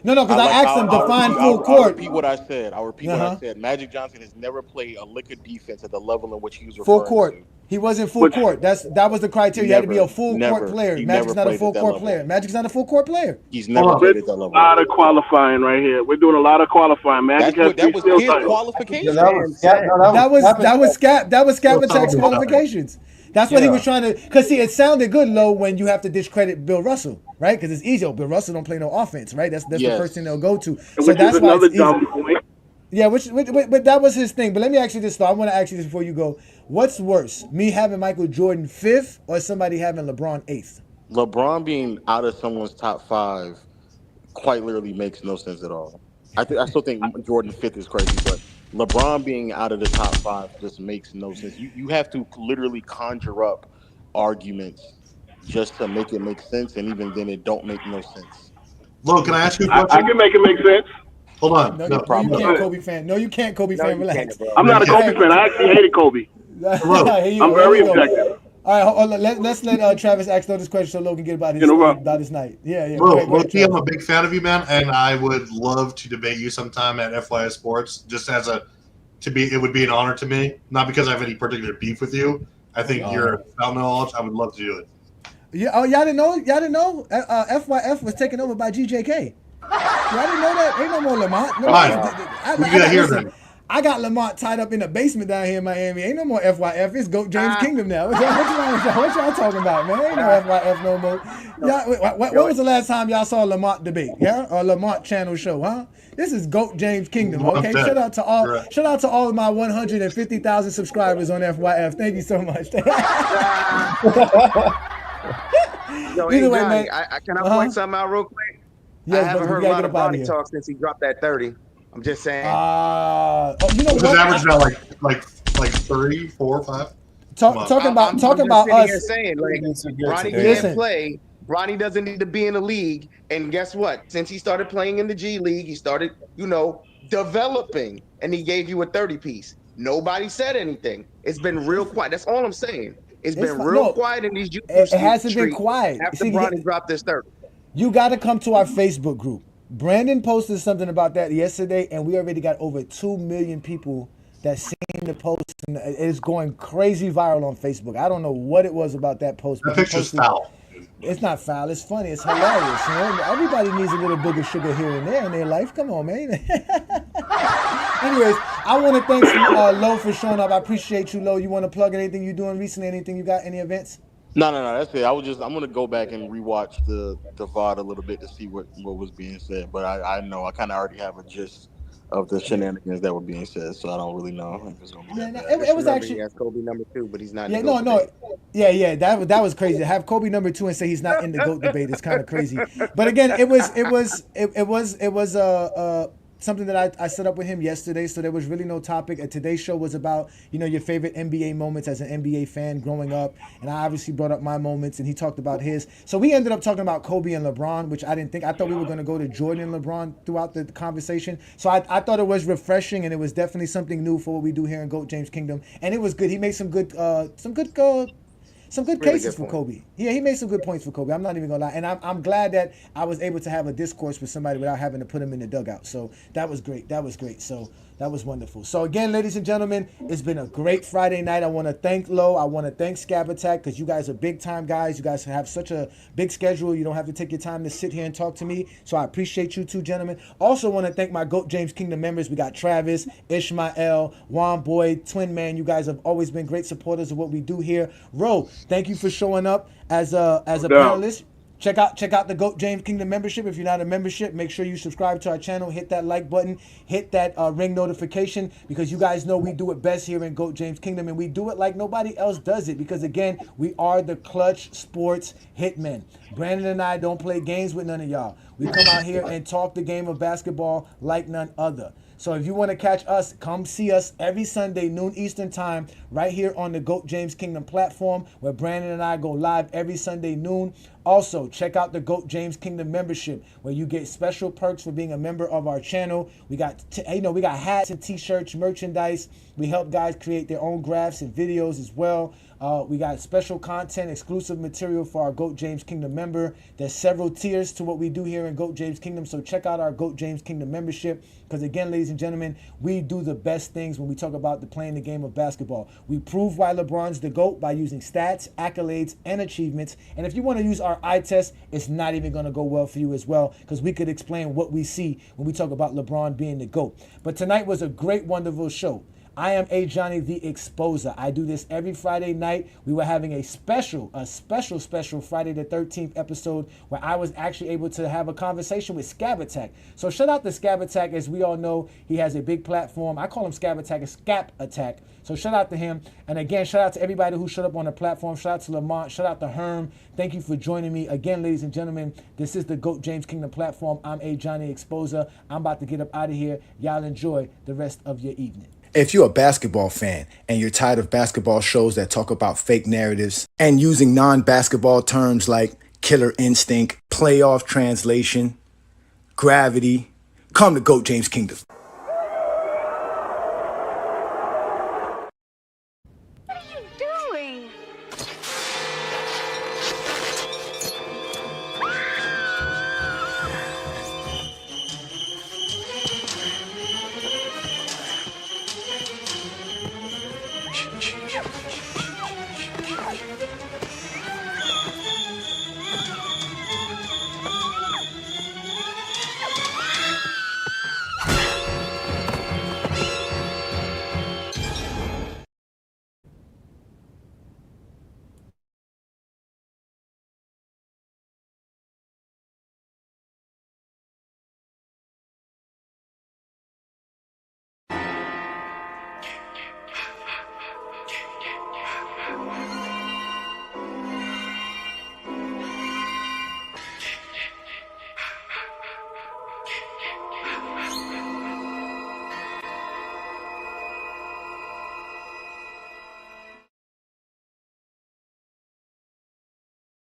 Speaker 4: No, because I asked him define full court.
Speaker 22: I'll repeat what I said. What I said. Magic Johnson has never played a lick of defense at the level in which he was referring
Speaker 4: full court.
Speaker 22: To.
Speaker 4: He wasn't full court. That was the criteria. You had to be a full court player. Magic's not a full court player. Magic's not a full court player.
Speaker 22: He's never played at that level.
Speaker 3: A lot of qualifying right here. We're doing a lot of qualifying. Magic has
Speaker 22: that was his qualifications.
Speaker 4: That was Skapacek's qualifications. That's what he was trying to. Because see, it sounded good, Lo, when you have to discredit Bill Russell, right? Because it's easy. Bill Russell don't play no offense, right? That's the first thing they'll go to. So that's why it's easy. Yeah, but that was his thing. But let me ask you this, though. I want to ask you this before you go. What's worse, me having Michael Jordan 5th or somebody having LeBron 8th?
Speaker 22: LeBron being out of someone's top 5 quite literally makes no sense at all. I still think Jordan 5th is crazy, but LeBron being out of the top 5 just makes no sense. You have to literally conjure up arguments just to make it make sense, and even then it don't make no sense.
Speaker 17: Look, can I ask you a question?
Speaker 3: I can make it make sense.
Speaker 17: Hold on.
Speaker 4: No, you can't, Kobe fan. No, you can't, Kobe fan. Relax.
Speaker 3: I'm not a Kobe fan. I actually hated Kobe. I'm very objective.
Speaker 4: All right, let's let Travis ask this question so Logan get about his night. Yeah.
Speaker 17: Loki, I'm a big fan of you, man, and I would love to debate you sometime at FYS Sports. Just it would be an honor to me. Not because I have any particular beef with you. I think you're a fountain of knowledge. I would love to do it.
Speaker 4: Yeah. Oh, y'all didn't know? Y'all didn't know? FYF was taken over by GJK. Y'all didn't know that? Ain't no more Lamont. I got Lamont tied up in a basement down here in Miami. Ain't no more FYF. It's GOAT James Kingdom now. What y'all talking about, man? Ain't no FYF no more. When was the last time y'all saw a Lamont debate? Yeah, or Lamont channel show? Huh? This is GOAT James Kingdom. Okay, shout out to all of my 150,000 subscribers on FYF. Thank you so much.
Speaker 1: Either way, man. Can I point something out real quick?
Speaker 4: Yes,
Speaker 1: I haven't heard a lot of Bronny talk since he dropped that 30. I'm just saying.
Speaker 17: His average now like 3, 4, 5.
Speaker 4: Talking about us.
Speaker 1: Saying, Bronny can't play. Bronny doesn't need to be in the league. And guess what? Since he started playing in the G League, he started, developing, and he gave you a 30-piece. Nobody said anything. It's been real quiet. That's all I'm saying. It's been real quiet in these YouTube
Speaker 4: It hasn't been quiet.
Speaker 1: After Bronny dropped this 30.
Speaker 4: You got to come to our Facebook group. Brandon posted something about that yesterday, and we already got over 2 million people that seen the post. And it's going crazy viral on Facebook. I don't know what it was about that post.
Speaker 17: The picture's foul.
Speaker 4: It's not foul. It's funny. It's hilarious. Everybody needs a little bigger sugar here and there in their life. Come on, man. Anyways, I want to thank Lo for showing up. I appreciate you, Lo. You want to plug anything you doing recently? Anything you got? Any events?
Speaker 22: No, that's it. I'm gonna go back and rewatch the VOD a little bit to see what was being said. But I know I kind of already have a gist of the shenanigans that were being said, so I don't really know if it's gonna be.
Speaker 1: It was actually Kobe number 2, but he's not.
Speaker 4: Yeah, no. Yeah, that was crazy. To have Kobe number 2 and say he's not in the GOAT debate is kind of crazy. But again, it was something that I set up with him yesterday, so there was really no topic. Today's show was about, your favorite NBA moments as an NBA fan growing up, and I obviously brought up my moments, and he talked about his. So we ended up talking about Kobe and LeBron, which I didn't think. I thought we were going to go to Jordan and LeBron throughout the conversation. So I thought it was refreshing, and it was definitely something new for what we do here in GOAT James Kingdom, and it was good. He made some good cases for Kobe. Yeah, he made some good points for Kobe. I'm not even gonna lie, and I'm glad that I was able to have a discourse with somebody without having to put him in the dugout. So that was great. So that was wonderful. So again, ladies and gentlemen, it's been a great Friday night. I want to thank Lo. I want to thank Scab Attack, because you guys are big time guys. You guys have such a big schedule. You don't have to take your time to sit here and talk to me. So I appreciate you two gentlemen. Also want to thank my GOAT James Kingdom members. We got Travis, Ishmael, Juan Boyd, Twin Man. You guys have always been great supporters of what we do here. Ro, thank you for showing up as a panelist. Check out the GOAT James Kingdom membership. If you're not a membership, make sure you subscribe to our channel, hit that like button, hit that ring notification, because you guys know we do it best here in GOAT James Kingdom, and we do it like nobody else does it, because again, we are the Clutch Sports Hitmen. Brandon and I don't play games with none of y'all. We come out here and talk the game of basketball like none other. So if you want to catch us, come see us every Sunday, noon Eastern time, right here on the GOAT James Kingdom platform, where Brandon and I go live every Sunday noon. Also, check out the GOAT James Kingdom membership, where you get special perks for being a member of our channel. We got we got hats and t-shirts, merchandise. We help guys create their own graphs and videos as well. We got special content, exclusive material for our GOAT James Kingdom member. There's several tiers to what we do here in GOAT James Kingdom, so check out our GOAT James Kingdom membership, because again, ladies and gentlemen, we do the best things when we talk about playing the game of basketball. We prove why LeBron's the GOAT by using stats, accolades, and achievements. And if you want to use our eye test, it's not even going to go well for you as well, because we could explain what we see when we talk about LeBron being the GOAT. But tonight was a great, wonderful show. I am Ajani the Exposer. I do this every Friday night. We were having a special Friday the 13th episode, where I was actually able to have a conversation with Scab Attack. So shout out to Scab Attack. As we all know, he has a big platform. I call him Scab Attack, Scap Attack. So shout out to him. And again, shout out to everybody who showed up on the platform. Shout out to Lamont. Shout out to Herm. Thank you for joining me. Again, ladies and gentlemen, this is the GOAT James Kingdom platform. I'm Ajani Exposer. I'm about to get up out of here. Y'all enjoy the rest of your evening.
Speaker 7: If you're a basketball fan and you're tired of basketball shows that talk about fake narratives and using non-basketball terms like killer instinct, playoff translation, gravity, come to GOAT James Kingdom.